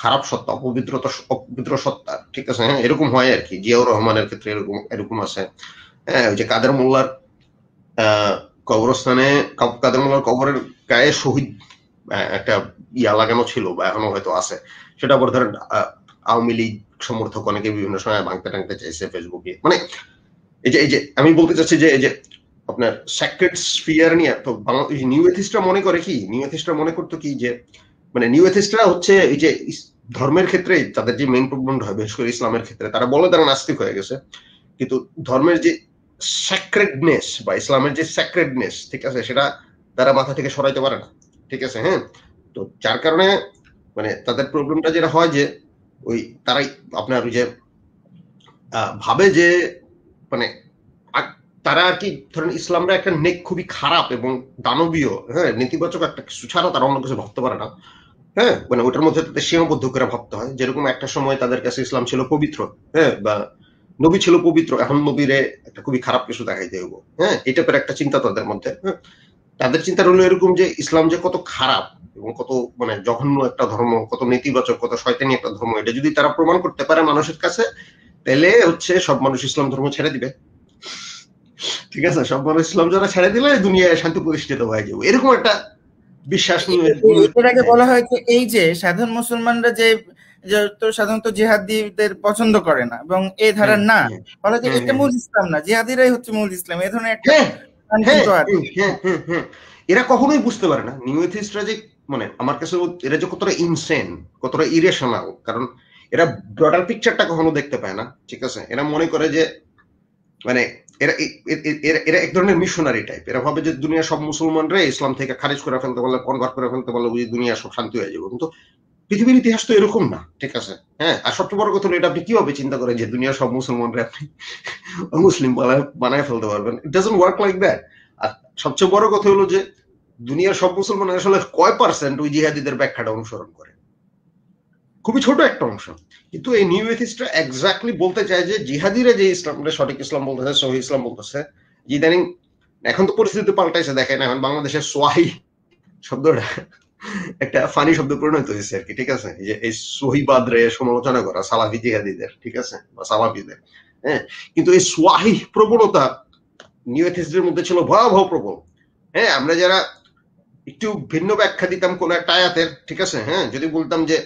খারাপ সত্তা, অপবিত্র সত্তা, ঠিক আছে? হ্যাঁ, এরকম হয় আর কি। জিয়াউর রহমানের ক্ষেত্রে এরকম আছে। হ্যাঁ, ওই যে কাদের মোল্লার কবরস্থানে, কাদের মোল্লার কবরের গায়ে শহীদ একটা ইয়া লাগানো ছিল বা এখনো হয়তো আছে, সেটা আবার ধরেন আওয়ামী লীগ সমর্থক অনেকে বিভিন্ন সময় ভাঙতে টাঙতে চাইছে ফেসবুকে। মানে এই যে আমি বলতে চাচ্ছি যে এই যে আপনার স্যাক্রেড স্ফিয়ার নিয়ে তো নিউ এথিস্টরা মনে করে কি, নিউ এথিস্টরা মনে করতো কি যে মানে নিউ এথিস্টরা হচ্ছে এই যে ধর্মের ক্ষেত্রে তাদের যে মেইন প্রবলেমটা হয়, বিশেষ করে ইসলামের ক্ষেত্রে, তারা বলে তারা নাস্তিক হয়ে গেছে, কিন্তু ধর্মের যে স্যাক্রেডনেস বা ইসলামের যে স্যাক্রেডনেস, ঠিক আছে, সেটা তারা মাথা থেকে সরাইতে পারে না, ঠিক আছে? হ্যাঁ, তো যার কারণে মানে তাদের প্রবলেমটা যেটা হয় যে ওই তারাই আপনার ওই যে ভাবে যে মানে তারা আর কি ধরেন ইসলামরা একটা নেক খুবই খারাপ এবং দানবীয়, হ্যাঁ, নেতিবাচক একটা কিছু ছাড়া তারা অন্য কিছু ভাবতে পারে না। হ্যাঁ, মানে ওটার মধ্যে তাদের সীমাবদ্ধ করে ভাবতে হয়। যেরকম একটা সময় তাদের কাছে ইসলাম ছিল পবিত্র, হ্যাঁ, বা নবী ছিল পবিত্র, এখন নবীরে একটা খুবই খারাপ কিছু দেখাইতে হইব, হ্যাঁ, এই টাইপের একটা চিন্তা তাদের মধ্যে। হ্যাঁ, তাদের চিন্তা হলো এরকম যে ইসলাম যে কত খারাপ এবং কত মানে জঘন্য একটা ধর্ম, কত নেতিবাচক, কত শয়তানি একটা ধর্ম, এটা যদি তারা প্রমাণ করতে পারে মানুষের কাছে, তাহলে হচ্ছে সব মানুষ ইসলাম ধর্ম ছেড়ে দিবে, ঠিক আছে? সব মানুষ ইসলাম যারা ছেড়ে দিলে দুনিয়ায় শান্তি প্রতিষ্ঠিত হয়ে যাবে, এরকম একটা বিশ্বাস নিয়ে এর আগে বলা হয় যে এই যে সাধারণ মুসলমানরা যে তো সাধারণত জিহাদিদের পছন্দ করে না এবং এই ধারার না, বলা যে এটা মূল ইসলাম না, জিহাদিরাই হচ্ছে মূল ইসলাম, এই ধরনের একটা এরা কখনোই বুঝতে পারে না নিউ এথিস্টরা যে মানে আমার কাছে এরা যে কতটা ইনসেন, কতটা ইরেশনাল, কারণ এরা ব্রডার পিকচারটা কখনো দেখতে পায় না, ঠিক আছে? এরা মনে করে যে মানে এরা এরা এক ধরনের মিশনারি টাইপ। এরা ভাবে যে দুনিয়ার সব মুসলমানরা ইসলাম থেকে খারিজ করে ফেলতে পারলে, কনভার্ট করে ফেলতে পারলে ওই দুনিয়া সব শান্তি হয়ে যাবে, কিন্তু পৃথিবীর ইতিহাস তো এরকম না, ঠিক আছে? হ্যাঁ, আর সবচেয়ে বড় কথা হলো এটা আপনি কিভাবে চিন্তা করেন যে দুনিয়ার সব মুসলমানরা আপনি মুসলিম বানায় ফেলতে পারবেন? It doesn't work like that. আর সবচেয়ে বড় কথা হলো যে দুনিয়ার সব মুসলমান আসলে কয় পার্সেন্ট ওই জিহাদিদের ব্যাখ্যাটা অনুসরণ করে? খুবই ছোট একটা অংশ। কিন্তু এই নিউ এথিস্টরা এক্স্যাক্টলি বলতে চায় যে জিহাদিরা যে ইসলামটা সঠিক ইসলাম বলতেছে, সহি ইসলাম বলতেছে, ইদানিং এখন তো পরিস্থিতি পাল্টাইছে, দেখেন এখন বাংলাদেশের সোয়াহি শব্দটা একটা ফানি শব্দ পরিণত হয়েছে আর কি, ঠিক আছে? যে এই সহিবাদরে সমালোচনা করা সালাফি জিহাদিদের, ঠিক আছে, বা সালাফিদের। হ্যাঁ, কিন্তু এই সোয়াহি প্রবণতা নিউ এথিস্টদের মধ্যে ছিল ভয়াবহ প্রবল। হ্যাঁ, আমরা যারা একটু ভিন্ন ব্যাখ্যা দিতাম কোন একটা আয়াতের, ঠিক আছে, হ্যাঁ, যদি বলতাম যে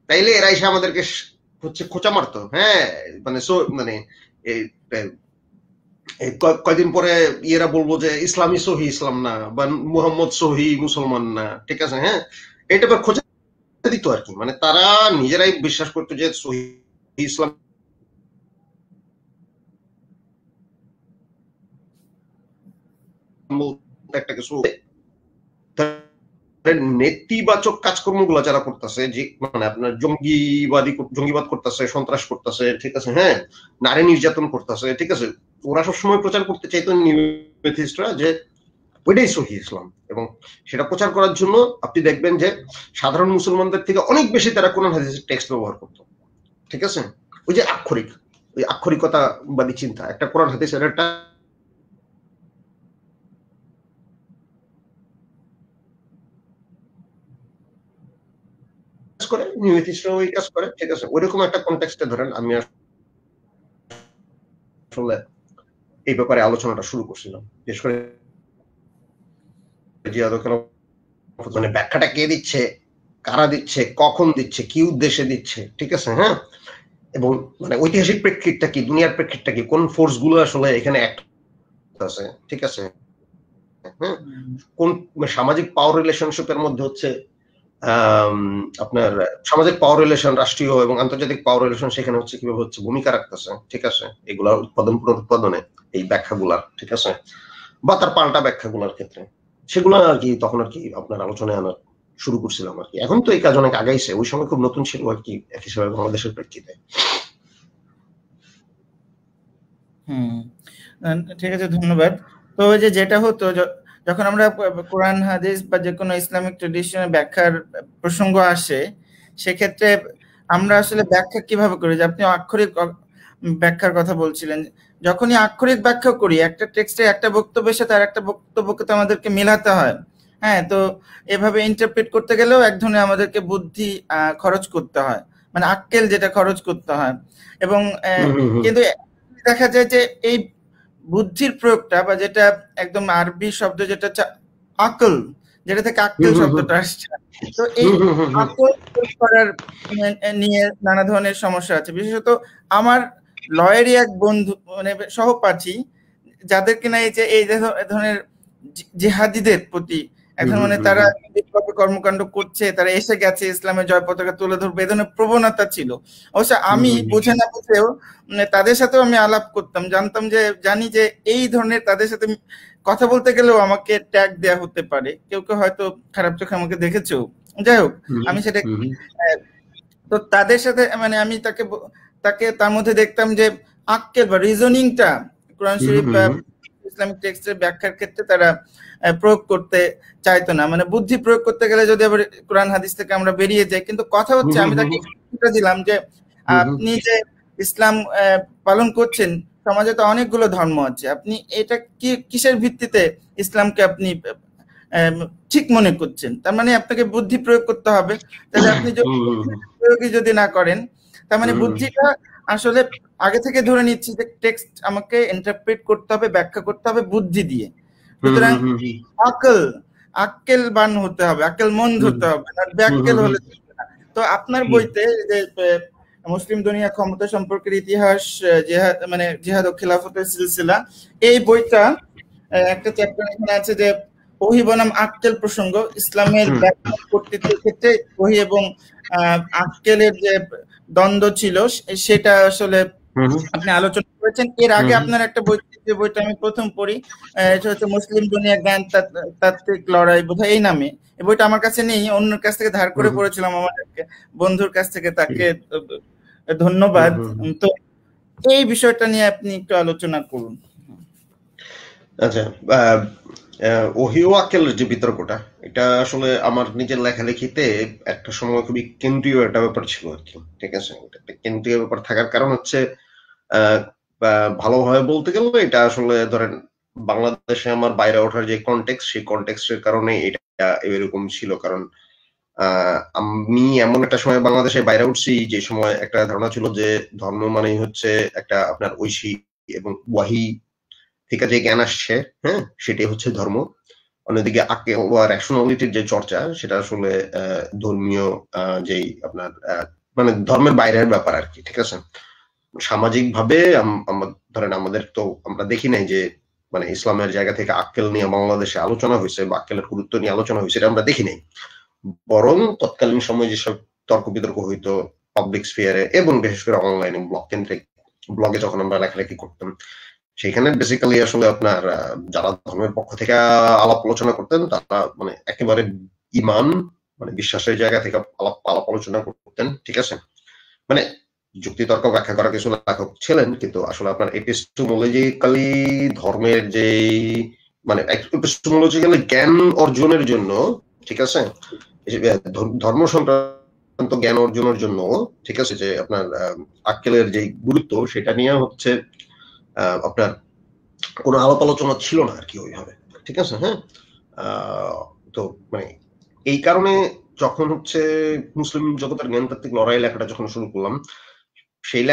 তাইলে এরা এসে আমাদেরকে হচ্ছে খোঁচা মারতো, হ্যাঁ, মানে মানে কয়দিন পরে ইয়েরা বলবো যে ইসলামী সহি ইসলাম না, বা মুহাম্মদ সহি মুসলমান না, ঠিক আছে? হ্যাঁ, এটা খোঁজা দিত আর কি। মানে তারা নিজেরাই বিশ্বাস করতো যে সহি ইসলাম একটা কিছু নেতিবাচক কাজকর্মগুলো যারা করতেছে, যে মানে আপনার জঙ্গিবাদ করতেছে, সন্ত্রাস করতেছে, ঠিক আছে, হ্যাঁ, নারী নির্যাতন করতেছে, ঠিক আছে, ওরা সবসময় প্রচার করতে চাইতো নিউ এথিস্টরা যে ওইটাই সহি ইসলাম, এবং সেটা প্রচার করার জন্য আপনি দেখবেন যে সাধারণ মুসলমানদের থেকে অনেক বেশি তারা কোরআন হাদিসের টেক্সট ব্যবহার করতো, ঠিক আছে, ওই যে ওই আক্ষরিকতাবাদী চিন্তা, একটা কোরআন হাদিসের একটা করে, নিউ এথিস্টরা ওই কাজ করে, ঠিক আছে, ওইরকম একটা কনটেক্সটে ধরেন আমি আসলে এই ব্যাপারে আলোচনাটা শুরু করছিলাম, বিশেষ করে মানে ব্যাখ্যাটা কে দিচ্ছে, কারা দিচ্ছে, কখন দিচ্ছে, কি উদ্দেশ্যে দিচ্ছে, ঠিক আছে, হ্যাঁ, এবং মানে ঐতিহাসিক প্রেক্ষিতটা কি, দুনিয়ার প্রেক্ষিতটা কি, কোন ফোর্স গুলো আসলে এখানে আছে, ঠিক আছে, হ্যাঁ, কোন সামাজিক পাওয়ার রিলেশনশিপের মধ্যে হচ্ছে আপনার সামাজিক পাওয়ার রিলেশন, রাষ্ট্রীয় এবং আন্তর্জাতিক পাওয়ার রিলেশন সেখানে হচ্ছে কিভাবে হচ্ছে ভূমিকা রাখতেছে, ঠিক আছে, এগুলা উৎপাদন পুনরুৎপাদনে এই ব্যাখ্যাগুলার, ঠিক আছে, বা তার পাল্টা ব্যাখ্যাগুলার ক্ষেত্রে, সেগুলো আর কি তখন আর কি আপনার আলোচনায় আনা শুরু করছিলাম আর কি। এখন তো এই কাজ অনেক আগাইছে, ওই সময় খুব নতুন ছিল আর কি এক হিসেবে বাংলাদেশের প্রেক্ষিতে। ঠিক আছে, ধন্যবাদ। তো ওই যে যেটা হতো যখন আমরা কোরআন হাদিস বা যে কোনো ইসলামিক ট্রেডিশনের ব্যাখ্যার প্রসঙ্গ আসে, সেক্ষেত্রে আমরা আসলে ব্যাখ্যা কিভাবে করি, যে আপনি আক্ষরিক ব্যাখ্যার কথা বলছিলেন, যখনই আক্ষরিক ব্যাখ্যা করি একটা টেক্সটে একটা বক্তব্যের সাথে আর একটা বক্তব্যকে তো আমাদেরকে মেলাতে হয়, হ্যাঁ, তো এভাবে ইন্টারপ্রেট করতে গেলেও এক ধরনের আমাদেরকে বুদ্ধি খরচ করতে হয়, মানে আক্কেল যেটা খরচ করতে হয়, এবং কিন্তু দেখা যায় যে এই বুদ্ধির প্রয়োগটা, বা যেটা একদম আরবি শব্দ যেটা হচ্ছে আকল, যেটা থেকে আক্কেল শব্দটা আসছে, তো এই আকল করার নিয়ে নানা ধরনের সমস্যা আছে। বিশেষত আমার লয়েরই এক বন্ধু, মানে সহপাঠী, যাদের কিনা এই ধরনের জিহাদিদের প্রতি এখন মানে তারা বিপ্লবী কর্মকাণ্ড করছে, তারা এসে গেছে, ইসলামের জয় পতাকা তুলে ধরবে, এ ধরনের প্রবণতা ছিল। অবশ্য আমি বুঝে না বুঝেও তাদের সাথেও আমি আলাপ করতাম, জানতাম যে জানি যে এই ধরনের তাদের সাথে কথা বলতে গেলেও আমাকে ট্যাগ দেয়া হতে পারে, কেউ কেউ হয়তো খারাপ চোখে আমাকে দেখেছো, যাই হোক আমি সেটা, তো তাদের সাথে মানে আমি তাকে তার মধ্যে দেখতাম যে আক্কেল বা রিজনিংটা কোরআন শরীফ বা ইসলামিক টেক্সটের ব্যাখ্যার ক্ষেত্রে তারা প্রয়োগ করতে চাইতো না, মানে বুদ্ধি প্রয়োগ করতে গেলে যদি আবার কোরআন হাদিস থেকে আমরা বেরিয়ে যাই, কিন্তু কথা হচ্ছে আমি তাকে দিলাম যে আপনি যে ইসলাম পালন করছেন, সমাজে তো অনেকগুলো ধর্ম আছে, আপনি এটা কিসের ভিত্তিতে ইসলামকে আপনি ঠিক মনে করছেন, তার মানে আপনাকে বুদ্ধি প্রয়োগ করতে হবে, তাহলে আপনি প্রয়োগই যদি না করেন, তার মানে বুদ্ধিটা আসলে আগে থেকে ধরে নিচ্ছি যে টেক্সট আমাকে ইন্টারপ্রেট করতে হবে, ব্যাখ্যা করতে হবে বুদ্ধি দিয়ে, সুতরাং আক্কেলবান হতে হবে, আক্কেল মন হতে হবে, আর ব্যাক্কেল হলে তো আপনার বইতে যে মুসলিম দুনিয়া ক্ষমতা সম্পর্কের ইতিহাস, মানে জিহাদ ও খিলাফতের সিলসিলা, এই বইটা একটা চ্যাপ্টার এখানে আছে যে ওহী বনাম আক্কেল প্রসঙ্গ, ইসলামের ব্যাখ্যা কর্তৃত্বের ক্ষেত্রে ওহী এবং আক্কেলের যে দ্বন্দ্ব ছিল সেটা আসলে আপনি আলোচনা করেছেন। এর আগে আপনার একটা বই, যে বইটা আমি প্রথম পড়ি, এটা হচ্ছে মুসলিম দুনিয়া জ্ঞান তাত্ত্বিক লড়াই বোধহয় এই নামে, এই বইটা আমার কাছে নেই, অন্যের কাছ থেকে ধার করে পড়েছিলাম আমার বন্ধুর কাছ থেকে, তাকে ধন্যবাদ। তো এই বিষয়টা নিয়ে আপনি একটু আলোচনা করুন। আচ্ছা, ওহী ও আক্কেলের যে বিতর্কটা, এটা আসলে আমার নিজের লেখালেখিতে একটা সময় খুবই কেন্দ্রীয় একটা ব্যাপার ছিল আর কি, ঠিক আছে, একটা কেন্দ্রীয় ব্যাপার থাকার কারণ হচ্ছে ভালোভাবে বলতে গেলে এটা আসলে ধরেন বাংলাদেশে আমার বাইরে ওঠার যে কনটেক্সট, সেই কনটেক্সটের কারণে এটা এরকম ছিল, কারণ আমি এমন একটা সময় বাংলাদেশে বাইরে উঠছি যে সময় একটা ধারণা ছিল যে ধর্ম মানেই হচ্ছে একটা আপনার ঐশী এবং ওয়াহি থেকে যে জ্ঞান আসছে, হ্যাঁ, সেটাই হচ্ছে ধর্ম। অন্যদিকে আক্কেল বা র্যাশনালিটির যে চর্চা, সেটা আসলে ধর্মীয় যেই আপনার মানে ধর্মের বাইরের ব্যাপার আর কি, ঠিক আছে। সামাজিক ভাবে ধরেন আমাদের তো আমরা দেখি নাই যে মানে ইসলামের জায়গা থেকে আক্কেল নিয়ে বাংলাদেশে আলোচনা হয়েছে বা আক্কেলের গুরুত্ব নিয়ে আলোচনা হয়েছে, এটা আমরা দেখি নাই। বরং তৎকালীন সময়ে যেসব তর্ক বিতর্ক হইতো পাবলিক স্ফিয়ারে এবং বিশেষ করে অনলাইনে ব্লগ কেন্দ্রিক, ব্লগে যখন আমরা লেখালেখি করতাম, সেখানে বেসিক্যালি আসলে আপনার যারা ধর্মের পক্ষ থেকে আলাপ আলোচনা করতেন, তারা মানে একেবারে ইমান মানে বিশ্বাসের জায়গা থেকে আলাপ আলোচনা করতেন, ঠিক আছে। মানে যুক্তিতর্ক ব্যাখ্যা করা কিছু লেখক ছিলেন, কিন্তু আসলে আপনার এপিস্টেমোলজিক্যালি ধর্মের যে মানে এপিস্টেমোলজিক্যালি জ্ঞান অর্জনের জন্য, ঠিক আছে, ধর্ম সংক্রান্ত জ্ঞান অর্জনের জন্য, ঠিক আছে, যে আপনার আক্কেলের যে গুরুত্ব সেটা নিয়ে হচ্ছে আপনার কোনো আলাপ আলোচনা ছিল না আর কি ওইভাবে, ঠিক আছে। হ্যাঁ, তো মানে এই কারণে যখন হচ্ছে মুসলিম জগতের জ্ঞানতাত্ত্বিক লড়াই লেখাটা যখন শুরু করলাম, সেই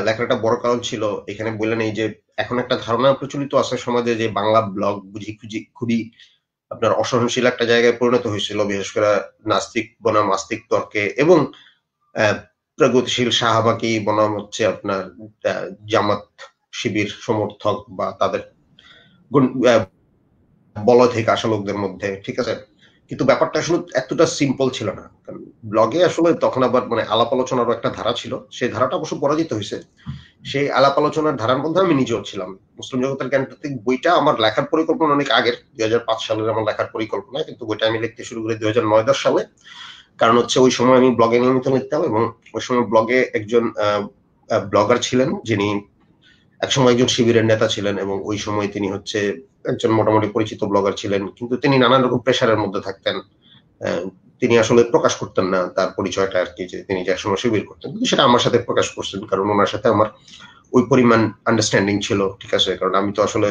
লেখাটা বড় কারণ ছিল এখানে বললেন এই যে এখন একটা ধারণা প্রচলিত আছে সমাজে যে বাংলা ব্লগ বুঝি খুবই আপনার অসহনশীল একটা জায়গায় পরিণত হয়েছিল, বিশেষ করে নাস্তিক বনাম আস্তিক তর্কে এবং প্রগতিশীল শাহবাগী বনাম হচ্ছে আপনার জামাত শিবির সমর্থক বা তাদের বলয় থেকে আসা লোকদের মধ্যে, ঠিক আছে। কিন্তু ব্যাপারটা আসলে এতটা সিম্পল ছিল না, কারণ ব্লগে আসলে তখন আবার মানে আলাপ আলোচনারও একটা ধারা ছিল, সেই ধারাটা অবশ্য পরাজিত হয়েছে। সেই আলাপ আলোচনার ধারার মধ্যে আমি নিজেও ছিলাম। মুসলিম জগতের জ্ঞানতাত্ত্বিক বইটা আমার লেখার পরিকল্পনা অনেক আগের, 2005 সালের আমার লেখার পরিকল্পনা, কিন্তু বইটা আমি লিখতে শুরু করি 2009-10 সালে। কারণ হচ্ছে ওই সময় আমি ব্লগে নিয়মিত লিখতাম এবং ওই সময় ব্লগে একজন ব্লগার ছিলেন যিনি একসময় একজন শিবিরের নেতা ছিলেন এবং ওই সময় তিনি হচ্ছে একজন মোটামুটি পরিচিত ব্লগার ছিলেন, কিন্তু তিনি নানান রকম প্রেশারের মধ্যে থাকতেন। তিনি আসলে প্রকাশ করতেন না তার পরিচয়টা আর কি, যে তিনি যে একসময় শিবির করতেন, কিন্তু সেটা আমার সাথে প্রকাশ করছেন কারণ ওনার সাথে আমার ওই পরিমাণ আন্ডারস্ট্যান্ডিং ছিল, ঠিক আছে। কারণ আমি তো আসলে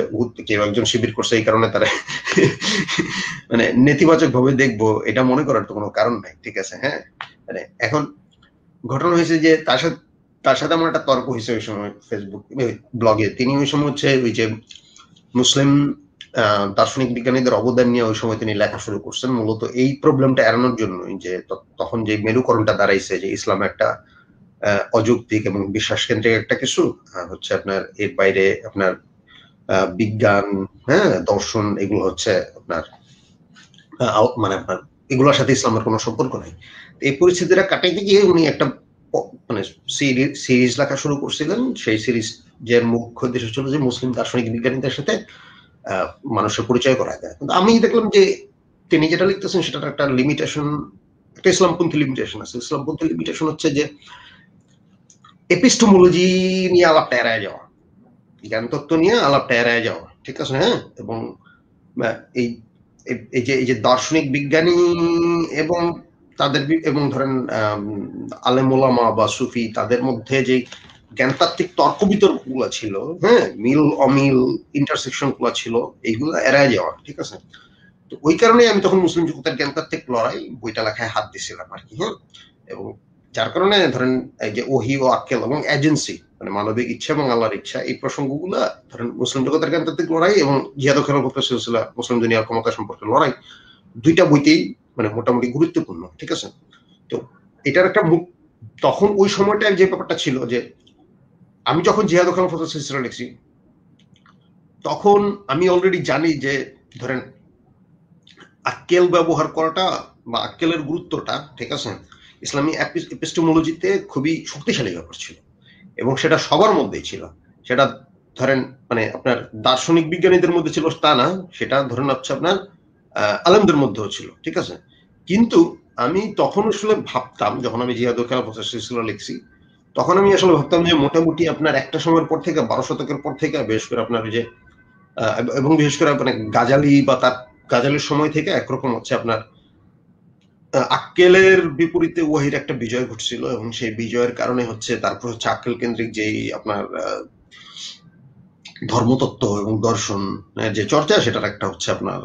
কেউ একজন শিবির করছে এই কারণে তারা মানে নেতিবাচক ভাবে দেখবো এটা মনে করার তো কোনো কারণ নাই, ঠিক আছে। হ্যাঁ, মানে এখন ঘটনা হয়েছে যে তার সাথে আমার একটা তর্ক হয়েছে ওই সময় ফেসবুক ব্লগে। তিনি ওই সময় হচ্ছে ওই যে মুসলিম দার্শনিক বিজ্ঞানীদের অবদান নিয়ে ওই সময় তিনি লেখা শুরু করছেন, মূলত এই প্রবলেমটা এড়ানোর জন্যই যে তখন যে মেরুকরণটা দাঁড়াইছে যে ইসলাম একটা অযৌক্তিক এবং বিশ্বাস কেন্দ্রিক একটা কিছু, হচ্ছে আপনার এর বাইরে আপনার বিজ্ঞান, হ্যাঁ, দর্শন, এগুলো হচ্ছে আপনার মানে আপনার এগুলোর সাথে ইসলামের কোনো সম্পর্ক নাই। এই পরিস্থিতিটা কাটাইতে গিয়ে উনি একটা মানে সিরিজ লেখা শুরু করছিলেন। সেই সিরিজ যে মুখ্য উদ্দেশ্য ছিল যে মুসলিম দার্শনিক বিজ্ঞানীদের সাথে মানুষের পরিচয় করা যায়। কিন্তু আমি দেখলাম যে তিনি যেটা লিখতেছেন সেটার একটা লিমিটেশন, একটা ইসলামপন্থী লিমিটেশন আছে। ইসলামপন্থী লিমিটেশন হচ্ছে যে এপিস্টেমোলজি নিয়ে আলাপটা এড়ায় যাওয়া, জ্ঞান তত্ত্ব নিয়ে আলাপটা এড়ায় যাওয়া, ঠিক আছে। হ্যাঁ, এবং এই যে দার্শনিক বিজ্ঞানী এবং তাদের এবং ধরেন আলেম ওলামা বা সুফি তাদের মধ্যে যে জ্ঞানতাত্ত্বিক তর্ক বিতর্ক গুলা ছিল, হ্যাঁ, মিল অমিল ইন্টারসেকশন গুলা ছিল, এইগুলো এড়ায় যাওয়া, ঠিক আছে। তো ওই কারণে আমি তখন মুসলিম জগতের জ্ঞানতাত্ত্বিক লড়াই বইটা লেখায় হাত দিছিলাম আর কি। হ্যাঁ, এবং যার কারণে ধরেন এই যে ওহি ও আক্কেল এবং এজেন্সি মানে মানবিক ইচ্ছা এবং আল্লাহর ইচ্ছা, এই প্রসঙ্গগুলা ধরেন মুসলিম জগতের জ্ঞানতাত্ত্বিক লড়াই এবং জিহাদ ও খেলাফত সিলসিলা মুসলিম দুনিয়ার ক্ষমতা সম্পর্কে লড়াই, দুইটা বইতেই মানে মোটামুটি গুরুত্বপূর্ণ, ঠিক আছে। তো এটার একটা তখন ওই সময়টায় যে ব্যাপারটা ছিল যে আমি যখন জিহাদ ও খেলাফত সিলসিলা লিখছি তখন আমি অলরেডি জানি যে ধরেন আক্কেল ব্যবহার করাটা বা আক্কেলের গুরুত্বটা, ঠিক আছে, ইসলামী এপিস্টেমোলজিতে খুবই শক্তিশালী ব্যাপার ছিল এবং সেটা সবার মধ্যেই ছিল। সেটা ধরেন মানে আপনার দার্শনিক বিজ্ঞানীদের মধ্যে ছিল তা না, সেটা ধরেন হচ্ছে আপনার আলেমদের মধ্যেও ছিল, ঠিক আছে। কিন্তু আমি তখন আসলে ভাবতাম, যখন আমি জিহাদ ও খেলাফত সিলসিলা লিখছি তখন আমি আসলে ভাবতাম যে মোটামুটি আপনার একটা সময়ের পর থেকে 12 শতকের পর থেকে বিশেষ করে আপনার যে এবং বিশেষ করে মানে গাজালি বা তার গাজালির সময় থেকে একরকম হচ্ছে আপনার আক্কেলের বিপরীতে ওয়াহির একটা বিজয় ঘটছিল এবং সেই বিজয়ের কারণে হচ্ছে তারপর হচ্ছে আক্কেল কেন্দ্রিক যেই আপনার ধর্মতত্ত্ব এবং দর্শন যে চর্চা সেটার একটা হচ্ছে আপনার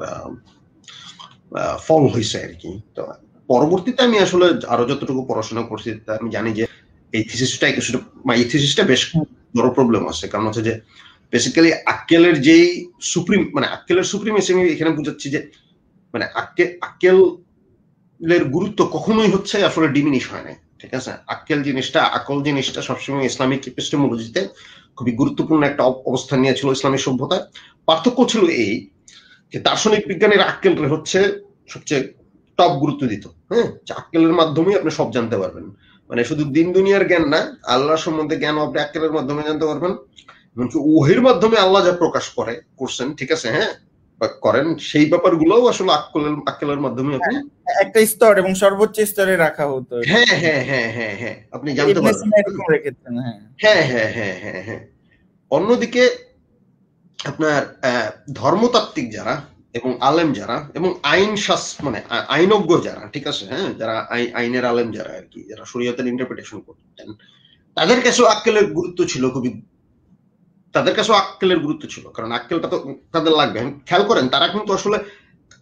ফল হয়েছে আর কি। তো পরবর্তীতে আমি আসলে আরো যতটুকু পড়াশোনা করছি আমি জানি যে এই থিসিসটাই কিছুটা এই থিসিসটা বেশ বড় প্রবলেম আছে, কারণ হচ্ছে যে বেসিক্যালি আক্কেলের যেই সুপ্রিম মানে আক্কেলের সুপ্রিমেসি আমি এখানে বুঝাচ্ছি যে মানে আক্কেলের গুরুত্ব কখনোই হচ্ছে আসলে ডিমিনিশ হয় না, ঠিক আছে। আক্কেল জিনিসটা আকল জিনিসটা সবসময় ইসলামিক এপিস্টেমোলজিতে খুবই গুরুত্বপূর্ণ একটা অবস্থান নিয়েছিল ইসলামী সভ্যতায়। পার্থক্য ছিল এই যে দার্শনিক বিজ্ঞানীর আক্কেলরে হচ্ছে সবচেয়ে টপ গুরুত্ব দিত, হ্যাঁ, আক্কেলের মাধ্যমে আপনি সব জানতে পারবেন, মানে শুধু দিন দুনিয়ার জ্ঞান না, আল্লাহ সম্বন্ধে জ্ঞান আপনি আক্কেলের মাধ্যমে জানতে পারবেন, এমনকি ওহির মাধ্যমে আল্লাহ যা প্রকাশ করছেন, ঠিক আছে। হ্যাঁ, করেন সেই ব্যাপারগুলোও আসলে আক্কেলের মাধ্যমে আপনি একটা স্তর এবং সর্বোচ্চ স্তরে রাখা হতো। হ্যাঁ হ্যাঁ হ্যাঁ হ্যাঁ হ্যাঁ আপনি জানতে ইবনে পারবেন। সিনা এরকম রেখেছেন। হ্যাঁ হ্যাঁ হ্যাঁ হ্যাঁ হ্যাঁ অন্যদিকে আপনার ধর্মতাত্ত্বিক যারা এবং আলেম যারা এবং মানে আইনজ্ঞ যারা, ঠিক আছে, হ্যাঁ, যারা আইনের আলেম যারা আর কি, যারা শরীয়তের ইন্টারপ্রিটেশন করতেন, তাদের কাছেও আক্কেলের গুরুত্ব ছিল খুবই। তাদের কাছেও আক্কেলের গুরুত্ব ছিল, কারণ আক্কেলটা তো তাদের লাগবে। খেয়াল করেন, তারা কিন্তু আসলে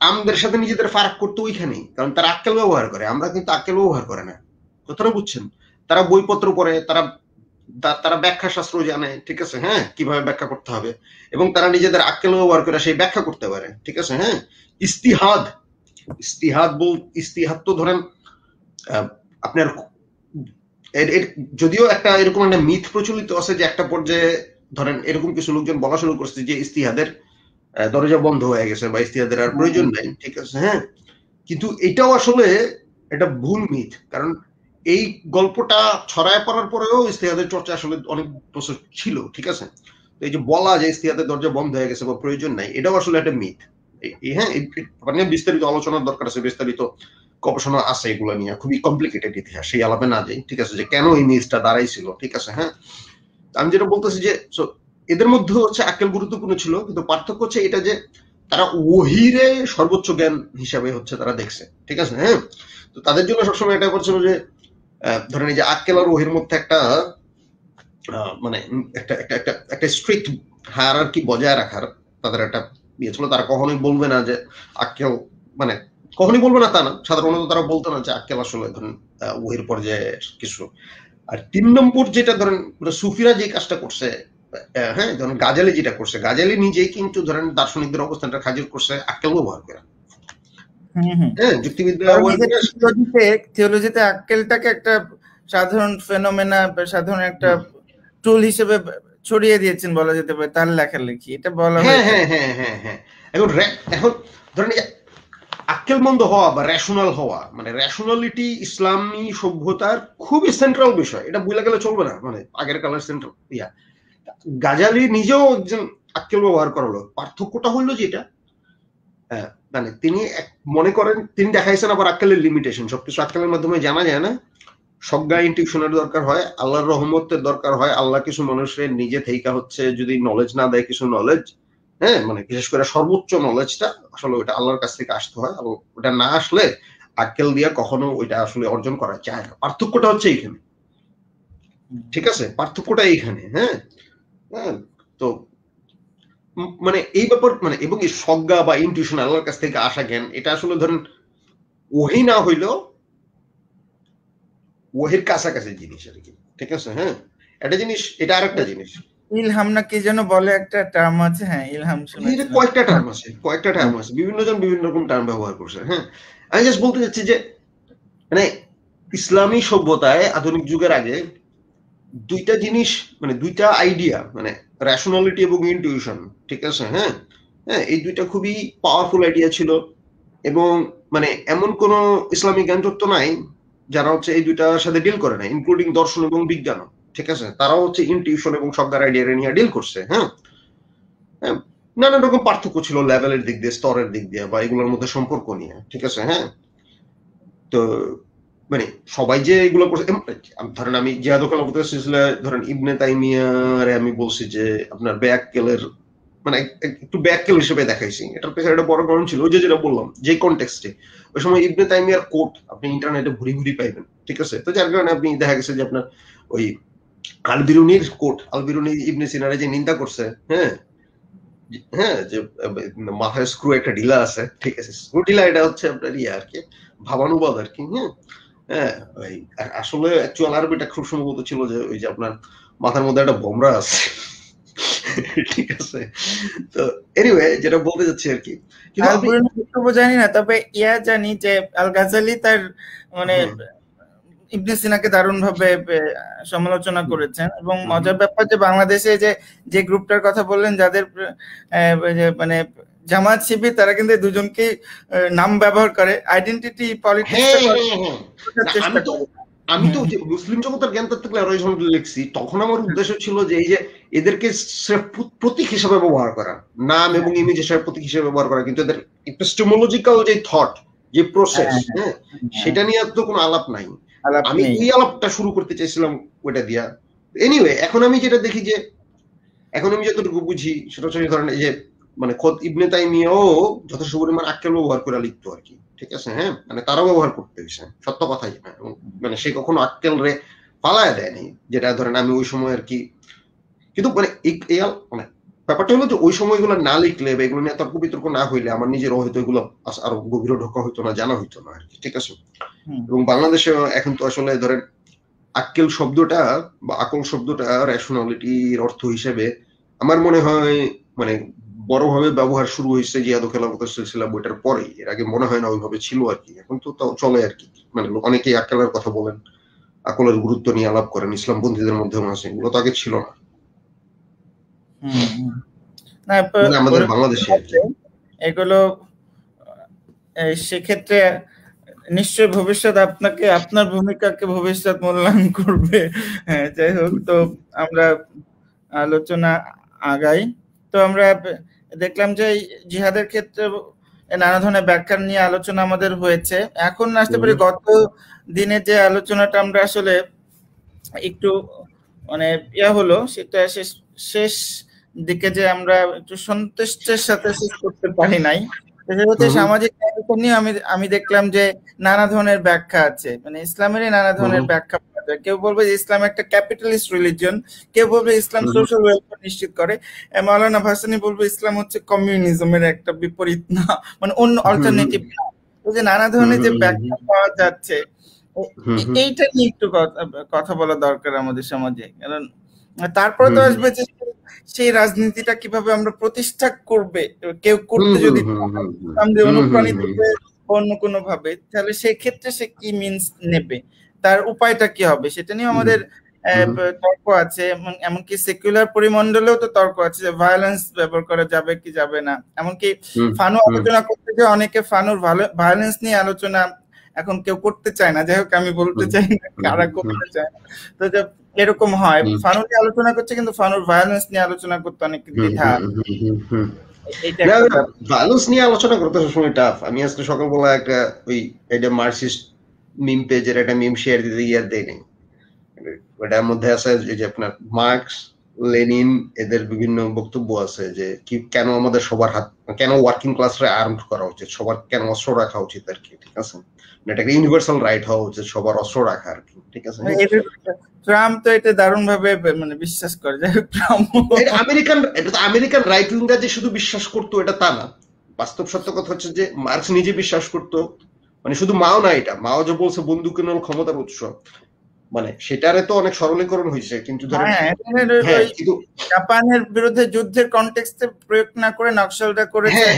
আমাদের সাথে নিজেদের ফারাক করতে ওইখানেই, কারণ তারা আক্কেল ব্যবহার করে, আমরা কিন্তু আক্কেল ব্যবহার করে না। কথাটা বুঝছেন? তারা বইপত্র পড়ে, তারা ব্যাখ্যা শাস্ত্র জানে, ঠিক আছে, হ্যাঁ, কিভাবে ব্যাখ্যা করতে হবে, এবং তারা নিজেদের আক্কেল ব্যবহার করে সেই ব্যাখ্যা করতে পারে, ঠিক আছে, হ্যাঁ। ইস্তিহাদ তো ধরেন আপনার যদিও একটা এরকম একটা মিথ প্রচলিত আছে যে একটা পর্যায়ে ধরেন এরকম কিছু লোকজন বলা শুরু করছে যে ইস্তিহাদের দরজা বন্ধ হয়ে গেছে বা ইস্তিহাদের আর প্রয়োজন নাই, ঠিক আছে, হ্যাঁ। কিন্তু এটাও আসলে একটা ভুল মিথ, কারণ এই গল্পটা ছড়ায় পড়ার পরেও ইস্তিহাদের চর্চা আসলে অনেক বছর ছিল, ঠিক আছে। তো এই যে বলা যে ইস্তিহাদের দরজা বন্ধ হয়ে গেছে বা প্রয়োজন নাই, এটাও আসলে একটা মিথ। হ্যাঁ, মানে বিস্তারিত আলোচনার দরকার আছে, বিস্তারিত গবেষণা আছে এগুলো নিয়ে, খুবই কমপ্লিকেটেড ইতিহাস, সেই আলাপে না যাই, ঠিক আছে, যে কেন এই মিথটা দাঁড়াইছিল, ঠিক আছে, হ্যাঁ। আমি যেটা বলতেছি যে এদের মধ্যে হচ্ছে আক্কেল গুরুত্বপূর্ণ ছিল, কিন্তু পার্থক্য হচ্ছে এটা যে তারা ওহিরে সর্বোচ্চ জ্ঞান হিসাবে হচ্ছে তারা দেখছে, ঠিক আছে, হ্যাঁ। তো তাদের জন্য সবসময় এটা করছিল যে ধরেন এই যে আক্কেল আর ওহির মধ্যে একটা মানে একটা স্ট্রিক্ট হায়ারার্কি বজায় রাখার তাদের একটা ইয়ে ছিল। তারা কখনোই বলবে না যে আক্কেল, মানে কখনোই বলবে না তা না, সাধারণত তারা বলতো না যে আক্কেল আসলে ধরেন ওহির পর্যায়ে কিছু। আর 3 নম্বর যেটা ধরেন সুফিরা যে কাজটা করছে, হ্যাঁ, ধরেন গাজালি যেটা করছে, গাজালি নিজেই কিন্তু ধরেন দার্শনিকদের অবস্থানটা হাজির করছে আক্কেল ব্যবহার করে। হ্যাঁ, যুক্তিবিদ্যা থিওলজিতে আক্কেলটাকে একটা সাধারণ ফেনোমেনা, সাধারণ একটা টুল হিসেবে ছড়িয়ে দিয়েছেন বলা যেতে পারে তার লেখালেখি, এটা বলা হয়। হ্যাঁ হ্যাঁ হ্যাঁ হ্যাঁ এখন ধরেন আক্কেল মন্দ হওয়া বা রেশনাল হওয়া, মানে রেশনালিটি ইসলামী সভ্যতার খুবই সেন্ট্রাল বিষয়, এটা বুঝলে গেলে চলবে না, মানে আগের কালের সেন্ট্রাল ইয়া। গাজালি নিজেও একজন আক্কেল ব্যবহার করালো, পার্থক্যটা হইলো যেটা মানে তিনি মনে করেন, তিনি দেখাইছেন আবার আক্কেলের লিমিটেশন, সবকিছু আক্কেলের মাধ্যমে জানা যায় না, সজ্ঞা ইনটিউশনের দরকার হয়, আল্লাহর রহমতের দরকার হয়, আল্লাহ কিছু মানুষের নিজে থেকে হচ্ছে যদি নলেজ না দেয়, কিছু নলেজ, হ্যাঁ, মানে বিশেষ করে সর্বোচ্চ নলেজটা আসলে ওইটা আল্লাহর কাছ থেকে আসতে হয়, আর ওটা না আসলে আক্কেল দিয়ে কখনো ওইটা আসলে অর্জন করা যায় না। পার্থক্যটা হচ্ছে এইখানে, ঠিক আছে, পার্থক্যটা এইখানে, হ্যাঁ। তো মানে এই ব্যাপার, মানে এবং এই সজ্ঞা বা ইনটিউশন, আল্লাহর কাছ থেকে আসা জ্ঞান, এটা আসলে ধরেন ওহী না হইলেও ওহির কাছাকাছি জিনিস আর কি, ঠিক আছে, হ্যাঁ। একটা জিনিস, এটা আরেকটা জিনিস, ইলহাম না কি যেন বলে একটা টার্ম আছে, হ্যাঁ, ইলহাম শুনেছি, কয়েকটা টার্ম আছে, বিভিন্ন জন বিভিন্ন রকম টার্ম ব্যবহার করছে, হ্যাঁ। আমি জাস্ট বলতে চাচ্ছি যে মানে ইসলামী সভ্যতায় আধুনিক যুগের আগে দুইটা জিনিস, মানে দুইটা আইডিয়া, মানে রেশনালিটি এবং ইনটিউশন, ঠিক আছে, হ্যাঁ, হ্যাঁ, এই দুইটা খুবই পাওয়ারফুল আইডিয়া ছিল, এবং মানে এমন কোন ইসলামিক জ্ঞানতত্ত্ব নাই যারা হচ্ছে এই দুইটার সাথে ডিল করে না, ইনক্লুডিং দর্শন এবং বিজ্ঞান, ঠিক আছে, তারাও হচ্ছে ইনটিউশন এবং সজ্ঞার আইডিয়া নিয়ে ডিল করছে, হ্যাঁ। নানান রকম পার্থক্য ছিল লেভেলের দিক দিয়ে, স্তরের দিক দিয়ে, বা এগুলোর মধ্যে সম্পর্ক নিয়ে, ঠিক আছে, হ্যাঁ। তো মানে সবাই যে এগুলো করছে, ধরেন আমি জিহাদুল সিলসিলায় ধরেন ইবনে তাইমিয়ারে আমি বলছি যে আপনার বেআক্কেলের, মানে একটু বেআক্কেল হিসেবে দেখাইছি, এটার পেছনে একটা বড় কারণ ছিল, ওই যে যেটা বললাম, যে কনটেক্সটে ওই সময় ইবনে তাইমিয়ার কোট আপনি ইন্টারনেটে ভুরি ভুরি পাইবেন, ঠিক আছে। তো যার কারণে আপনি দেখা গেছে যে আপনার ওই আল বিরুনির কোট, আল বিরুনি ইবনে সিনারে যে নিন্দা করছে, হ্যাঁ, হ্যাঁ, যে মাথায় স্ক্রু একটা ঢিলা আছে, ঠিক আছে, স্ক্রু ঢিলা, এটা হচ্ছে আপনার ইয়ে আর কি, ভাবানুবাদ আর কি, হ্যাঁ। হ্যাঁ, আসলে অ্যাকচুয়াল আরবিটা খুব সম্ভবত ছিল যে ওই যে আপনার মাথার মধ্যে একটা বোমরা আছে, ঠিক আছে। তো এনিওয়ে, যেটা বলতে যাচ্ছি আর কি, কিন্তু জানি না, তবে ইয়া জানি যে আল গাজালি তার মানে ইবনে সিনাকে দারুণ ভাবে সমালোচনা করেছেন, এবং মজার ব্যাপার যে বাংলাদেশে যে গ্রুপটার কথা বললেন, যাদের মানে জামাত শিবির, তারা কিন্তু দুজনকে নাম ব্যবহার করে, আইডেন্টিটি পলিটিক্স চেষ্টা করে। আমি তো মুসলিম জগতের জ্ঞান থাকলে আরো লিখছি, তখন আমার উদ্দেশ্য ছিল যে এই যে এদেরকে প্রতীক হিসেবে ব্যবহার করা, নাম এবং ইমেজ হিসেবে প্রতীক হিসেবে ব্যবহার করা, কিন্তু এদের এপিস্টেমোলজিক্যাল যে থট, যে প্রসেস, হ্যাঁ, সেটা নিয়ে তো কোনো আলাপ নাই। আমি ওই আলাপটা শুরু করতে চাইছিলাম ওইটা দিয়া। এনিওয়ে, এখন আমি যেটা দেখি যে, এখন আমি যতটুকু বুঝি সেটা হচ্ছে ধরেন এই যে মানে খোদ ইবনে তাইমিয়াও যথেষ্ট পরিমাণ আক্কেল ব্যবহার করে লিখতো আর কি, ঠিক আছে, হ্যাঁ, মানে তারাও ব্যবহার করতে হয়েছে, সত্য কথাই, মানে সে কখনো আক্কেল রে পালায় দেয়নি, যেটা ধরেন আমি ওই সময় আর কি। কিন্তু মানে মানে ব্যাপারটা হলো যে ওই সময়গুলো না লিখলে বা এগুলো নিয়ে তর্ক বিতর্ক না হইলে আমার নিজের হয়তো এগুলো আরো গভীরে ঢোকা হইতো না, জানা হইতো না আর কি, ঠিক আছে। এবং বাংলাদেশে এখন তো আসলে ধরেন আক্কেল শব্দটা বা আকল শব্দটা রেশনালিটির অর্থ হিসেবে আমার মনে হয় মানে বড়ভাবে ব্যবহার শুরু হয়েছে জিয়াদ ও খেলাফতের সিলসিলা বইটার পরে। এর আগে মনে হয় না ওইভাবে ছিল আর কি। এখন তো তাও চলে আর কি, মানে অনেকেই আক্কেলের কথা বলেন, আকলের গুরুত্ব নিয়ে আলাপ করেন, ইসলাম বন্ধুদের মধ্যেও আছে, এগুলো তো আগে ছিল না আমাদের বাংলাদেশে। এগুলো সেক্ষেত্রে নিশ্চয় ভবিষ্যৎ আপনাকে, আপনার ভূমিকাকে ভবিষ্যৎ মূল্যায়ন করবে। হ্যাঁ, যাই হোক, তো আমরা আলোচনা আগাই। তো আমরা দেখলাম যে জিহাদের ক্ষেত্রে নানা ধরনের ব্যাখ্যা নিয়ে আলোচনা আমাদের হয়েছে। এখন আসতে পারি গত দিনের যে আলোচনাটা আমরা আসলে একটু মানে হলো, সেটা শেষ দিকে যে আমরা একটু সন্তুষ্টের সাথে শেষ করতে পারি নাই। সামাজিক ন্যায়বিচার নিয়ে আমি দেখলাম যে নানা ধরনের ব্যাখ্যা আছে, মানে ইসলামেরই নানা ধরনের ব্যাখ্যা পাওয়া যায়। কেউ বলবে যে ইসলাম একটা ক্যাপিটালিস্ট রিলিজিয়ন, কেউ বলবে ইসলাম সোশ্যাল ওয়েলফেয়ার নিশ্চিত করে, মাওলানা ভাসানী বলবে ইসলাম হচ্ছে কমিউনিজমের একটা বিপরীত, না মানে অন্য অল্টারনেটিভ। যে নানা ধরনের যে ব্যাখ্যা পাওয়া যাচ্ছে, এইটা নিয়ে একটু কথা বলা দরকার আমাদের সমাজে। কারণ তারপরে তো আসবে যে সেই রাজনীতিটা কিভাবে আমরা প্রতিষ্ঠা করবে, কেউ করতে যদি অনুপ্রাণিত অন্য কোনো ভাবে, তাহলে সেই ক্ষেত্রে সে কি মিনস নেবে, তার উপায়টা কি হবে, সেটা নিয়ে আমাদের তর্ক আছে। এমনকি সেকুলার পরিমণ্ডলেও তো তর্ক আছে যে ভায়োলেন্স ব্যবহার করা যাবে কি যাবে না। এমনকি ফানু আলোচনা করতে যে অনেকে ফানুর ভায়োলেন্স নিয়ে আলোচনা এখন কেউ করতে চায় না। যাই হোক, আমি বলতে চাই না কারা করতে চায় না। তো এরকম হয়, ফানু নিয়ে আলোচনা করছে কিন্তু ফানুর ভায়োলেন্স নিয়ে আলোচনা করতে অনেক দ্বিধা। ভায়োলেন্স নিয়ে আলোচনা করতে সবসময় টাফ। আমি আজকে সকালবেলা একটা ওই এটা মার্কসিস্ট মিম পেজের একটা মিম শেয়ার দিতে গিয়ে দেই নাই। ওটার মধ্যে আছে যে আপনার মার্কস, লেনিন, এদের বিভিন্ন বক্তব্য আছে যে কি কেন আমাদের সবার হাত, কেন ওয়ার্কিং ক্লাসরে আর্মড করা উচিত, সবার কেন অস্ত্র রাখা উচিত আর কি, ঠিক আছে। এটা একটা ইউনিভার্সাল রাইট হওয়া উচিত সবার অস্ত্র রাখা আর কি, ঠিক আছে। ট্রাম্প তো এটা দারুণ ভাবে মানে বিশ্বাস করে। এটা তো আমেরিকান রাইট উইংরা যে শুধু বিশ্বাস করতো এটা তা না। বাস্তব সত্য কথা হচ্ছে যে মার্কস নিজে বিশ্বাস করতো, মানে শুধু মাও না, এটা মাও যে বলছে বন্দুকের নল ক্ষমতার উৎস, মানে সেটারে তো অনেক সরলীকরণ হয়েছে। কিন্তু জাপানের বিরুদ্ধে যুদ্ধের কনটেক্সটে প্রয়োগ না করে নকশালটা করেছে।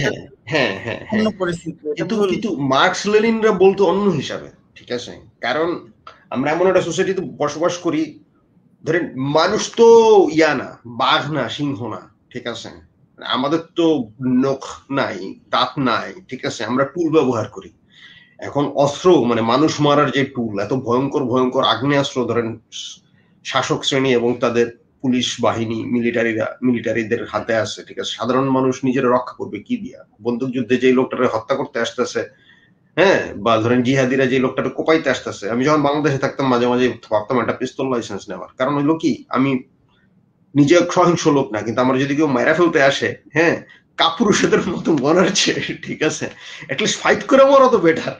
কিন্তু মার্কস লেনিনরা বলতো অন্য হিসাবে, ঠিক আছে। কারণ আমরা এমন একটা সোসাইটিতে বসবাস করি, ধরেন মানুষ তো না, বাঘ না, সিংহ না, ঠিক আছে। আমাদের তো নখ নাই, দাঁত নাই, ঠিক আছে। আমরা টুল ব্যবহার করি। এখন অস্ত্র মানে মানুষ মারার যে টুল, এত ভয়ঙ্কর ভয়ঙ্কর আগ্নেয়াস্ত্র ধরেন শাসক শ্রেণী এবং তাদের পুলিশ বাহিনী, মিলিটারিদের হাতে আছে, ঠিক আছে। সাধারণ মানুষ নিজেরা রক্ষা করবে কি দিয়া? বন্দুক যুদ্ধে যে লোকটারে হত্যা করতে আসতেছে, হ্যাঁ, বা ধরেন জিহাদিরা যে লোকটাকে কোপাইতে আসতেছে, আমি যখন বাংলাদেশে থাকতাম মাঝে মাঝে ভাবতাম একটা পিস্তল লাইসেন্স নেওয়ার। কারণ হইলো কি, আমি নিজে সহিংস লোক না, কিন্তু আমার যদি কেউ মারা ফেলতে আসে, হ্যাঁ, কাপুরুষদের মতো মরার চেয়ে, ঠিক আছে, এটলিস্ট ফাইট করে মরা তো বেটার।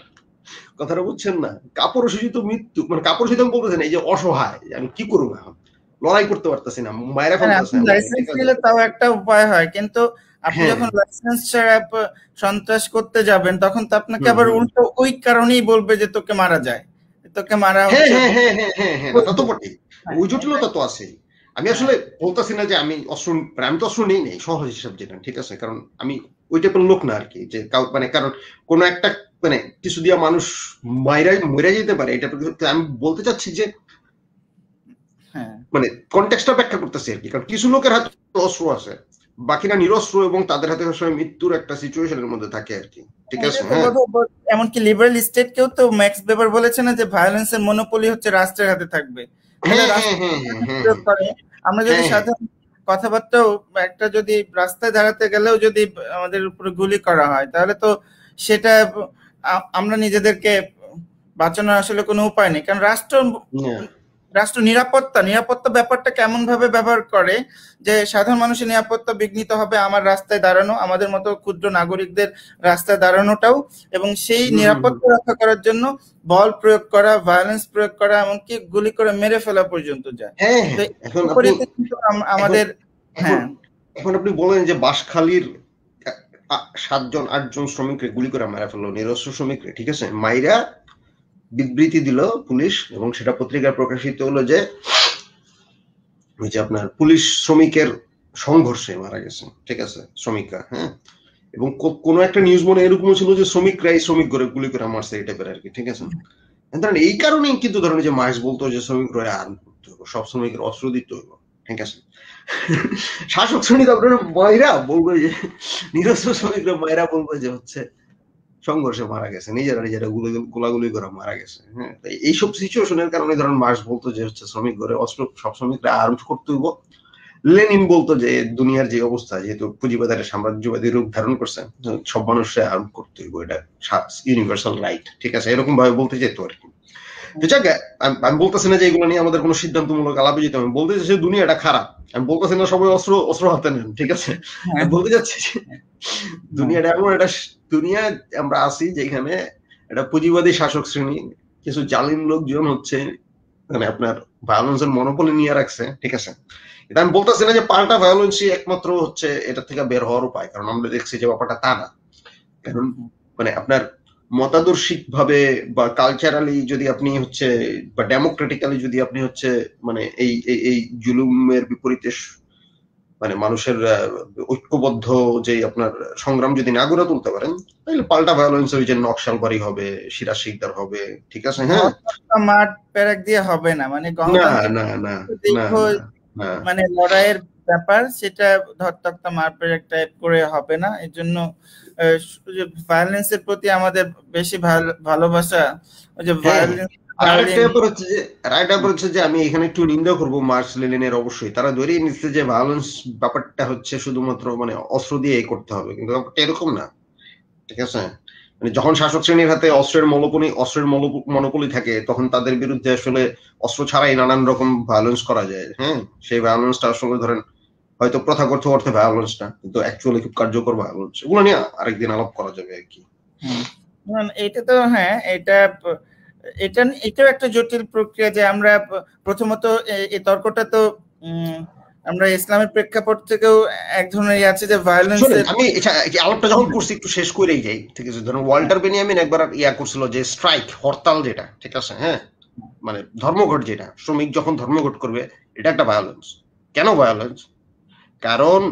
কথাটা বুঝছেন না? কাপুরুষিত মৃত্যু, মানে কাপুরুষিত আমি বলতেছেন এই যে অসহায়, আমি কি করবো এখন, লড়াই করতে পারতেছি না, মায়েরা ফেলতেছে। লাইসেন্স দিলে তাও একটা উপায় হয়, কিন্তু আপনি যখন লাইসেন্স ছাড়া সন্ত্রাস করতে যাবেন তখন তো আপনাকে আবার উল্টো ওই কারণেই বলবে যে তোকে মারা যায়, তোকে মারা হচ্ছে। হ্যাঁ, তা তো বটেই, ওই জটিলতা তো আছেই। আমি আসলে বলতেছি না যে আমি তো অস্ত্র নেই নেই সহজ হিসাব যেটা, ঠিক আছে। কারণ আমি ওই টাইপের লোক না আর কি, যে মানে কারণ কোন একটা মানে কিছু দিয়া মানুষ মরে যেতে পারে, এটা আমি বলতে চাচ্ছি যে মানে কনটেক্সটটা ব্যাখ্যা করতেছি আর কি। কারণ কিছু লোকের হাতে অস্ত্র আছে, বাকিরা নিরস্ত্র এবং তাদের হাতে সবসময় মৃত্যুর একটা সিচুয়েশনের মধ্যে থাকে আর কি, ঠিক আছে। এমনকি লিবারেল স্টেট কেও তো ম্যাক্স ওয়েবার বলেছেন যে ভায়োলেন্সের মনোপলি হচ্ছে রাষ্ট্রের হাতে থাকবে। আমরা যদি সাধারণ কথাবার্তাও একটা যদি রাস্তায় দাঁড়াতে গেলেও যদি আমাদের উপরে গুলি করা হয় তাহলে তো সেটা আমরা নিজেদেরকে বাঁচানোর আসলে কোনো উপায় নেই, কারণ রাষ্ট্র নিরাপত্তা ব্যাপারটা কেমন ভাবে ব্যবহার করে যে সাধারণ মানুষের নিরাপত্তা বিঘ্নিত হবে আমার রাস্তায় দাঁড়ানো, আমাদের মতো ক্ষুদ্র নাগরিকদের রাস্তায় দাঁড়ানোটাও, এবং সেই নিরাপত্তা রক্ষা করার জন্য বল প্রয়োগ করা, ভায়োলেন্স প্রয়োগ করা, এমনকি গুলি করে মেরে ফেলা পর্যন্ত যায়। আমাদের এখন আপনি বলেন যে বাঁশখালীর 7জন 8জন শ্রমিককে গুলি করে মারা ফেললো, নিরস্ত্র শ্রমিকরে, ঠিক আছে, মাইরা বিবৃতি দিল পুলিশ, এবং সেটা পত্রিকায় প্রকাশিত হলো যে ওই যে আপনার পুলিশ শ্রমিকের সংঘর্ষে মারা গেছে, ঠিক আছে, শ্রমিকরা। হ্যাঁ, এবং কোন একটা নিউজ মনে এরকম ছিল যে শ্রমিকরাই শ্রমিক করে গুলি করে মারছে, এই টাইপের আর কি, ঠিক আছে। এই কারণেই কিন্তু ধরেন যে মাস বলতো যে শ্রমিক রয়ে আর্ম করতে হবে, সব শ্রমিকের অস্ত্র দিতে হবে, ঠিক আছে। শাসক শ্রেণী তারপরে মায়েরা বলবে যে নিরস্ত্র শ্রমিকরা মায়েরা বলবে যে হচ্ছে সংঘর্ষে মারা গেছে, নিজেরা গোলাগুলি করে মারা গেছে। হ্যাঁ, এইসব সিচুয়েশনের কারণে ধরেন মার্স বলতো যে হচ্ছে শ্রমিক ঘরে অস্ত্র সব শ্রমিকরা আর্ম করতে হইব। লেনিন বলতো যে দুনিয়ার যে অবস্থা, যেহেতু পুঁজিবাজারের সাম্রাজ্যবাদী রূপ ধারণ করছে, সব মানুষের আর্ম করতে হইব, এটা ইউনিভার্সাল রাইট, ঠিক আছে, এরকম ভাবে বলতে যেত আর কি। আমি বলতেছি না যে এগুলো নিয়ে আমাদের কোনো সিদ্ধান্তমূলক আলাপে যেতে, আমি বলতে চাচ্ছি দুনিয়াটা খারাপ, আমি বলতেছি না সবাই অস্ত্র হাতে নেন, ঠিক আছে। আমি বলতে চাচ্ছি দুনিয়াটা এমন একটা দুনিয়া আমরা আছি যেখানে একটা পুঁজিবাদী শাসক শ্রেণী, কিছু জালিম লোকজন হচ্ছে মানে আপনার ভায়োলেন্সের মনোপলি নিয়ে রাখছে, ঠিক আছে। এটা আমি বলতেছি না যে পাল্টা ভায়োলেন্সই একমাত্র হচ্ছে এটা থেকে বের হওয়ার উপায়, কারণ আমরা দেখছি যে ব্যাপারটা তা না। কারণ মানে আপনার মতাদর্শিক ভাবে বা কালচারালি যদি আপনি হচ্ছে বা ডেমোক্রেটিক্যালি যদি আপনি হচ্ছে মানে এই জুলুমের বিপরীতে মানে মানুষের ঐক্যবদ্ধ যে আপনার সংগ্রাম যদি না গড়ে তুলতে পারেন, তাহলে পাল্টা ভায়োলেন্স ওই যে নকশালবাড়ি হবে, সিরাজ শিকদার হবে, ঠিক আছে। হ্যাঁ, মাঠ পেরেক দিয়ে হবে না, মানে মানে লড়াইয়ের ব্যাপার, সেটা ধরতক্তা মাঠ পেরেক টাইপ করে হবে না। এর জন্য ভায়োলেন্সের প্রতি আমাদের বেশি ভালোবাসা, ওই যে ভায়োলেন্স হচ্ছে যে আমি এখানে একটু নিন্দা করবো মার্কস লেনিনের, অবশ্যই তারা ধরেই নিচ্ছে যে ভায়োলেন্স ব্যাপারটা হচ্ছে শুধুমাত্র মানে অস্ত্র দিয়ে করতে হবে, কিন্তু ব্যাপারটা এরকম না, ঠিক আছে। মানে যখন শাসক শ্রেণীর হাতে অস্ত্রের মনোপলি থাকে, তখন তাদের বিরুদ্ধে আসলে অস্ত্র ছাড়াই নানান রকম ভায়োলেন্স করা যায়। হ্যাঁ, সেই ভায়োলেন্সটা আসলে ধরেন হয়তো প্রথাগত অর্থে ভায়োলেন্স না, কিন্তু অ্যাকচুয়ালি খুব কার্যকর ভায়োলেন্স। এগুলো নিয়ে আরেকদিন আলাপ করা যাবে আর কি। এটা তো হ্যাঁ, এটাও একটা জটিল প্রক্রিয়া যে আমরা প্রথমত এই তর্কটা তো আমরা ইসলামের প্রেক্ষাপট থেকেও এক ধরনের আছে যে ভায়োলেন্স। আমি আলাপটা যখন করছি একটু শেষ করেই যাই, ঠিক আছে। ধরুন ওয়াল্টার বেনিয়ামিন একবার করছিল যে স্ট্রাইক, হরতাল যেটা, ঠিক আছে, হ্যাঁ, মানে ধর্মঘট যেটা, শ্রমিক যখন ধর্মঘট করবে, এটা একটা ভায়োলেন্স। কেন ভায়োলেন্স? কারণ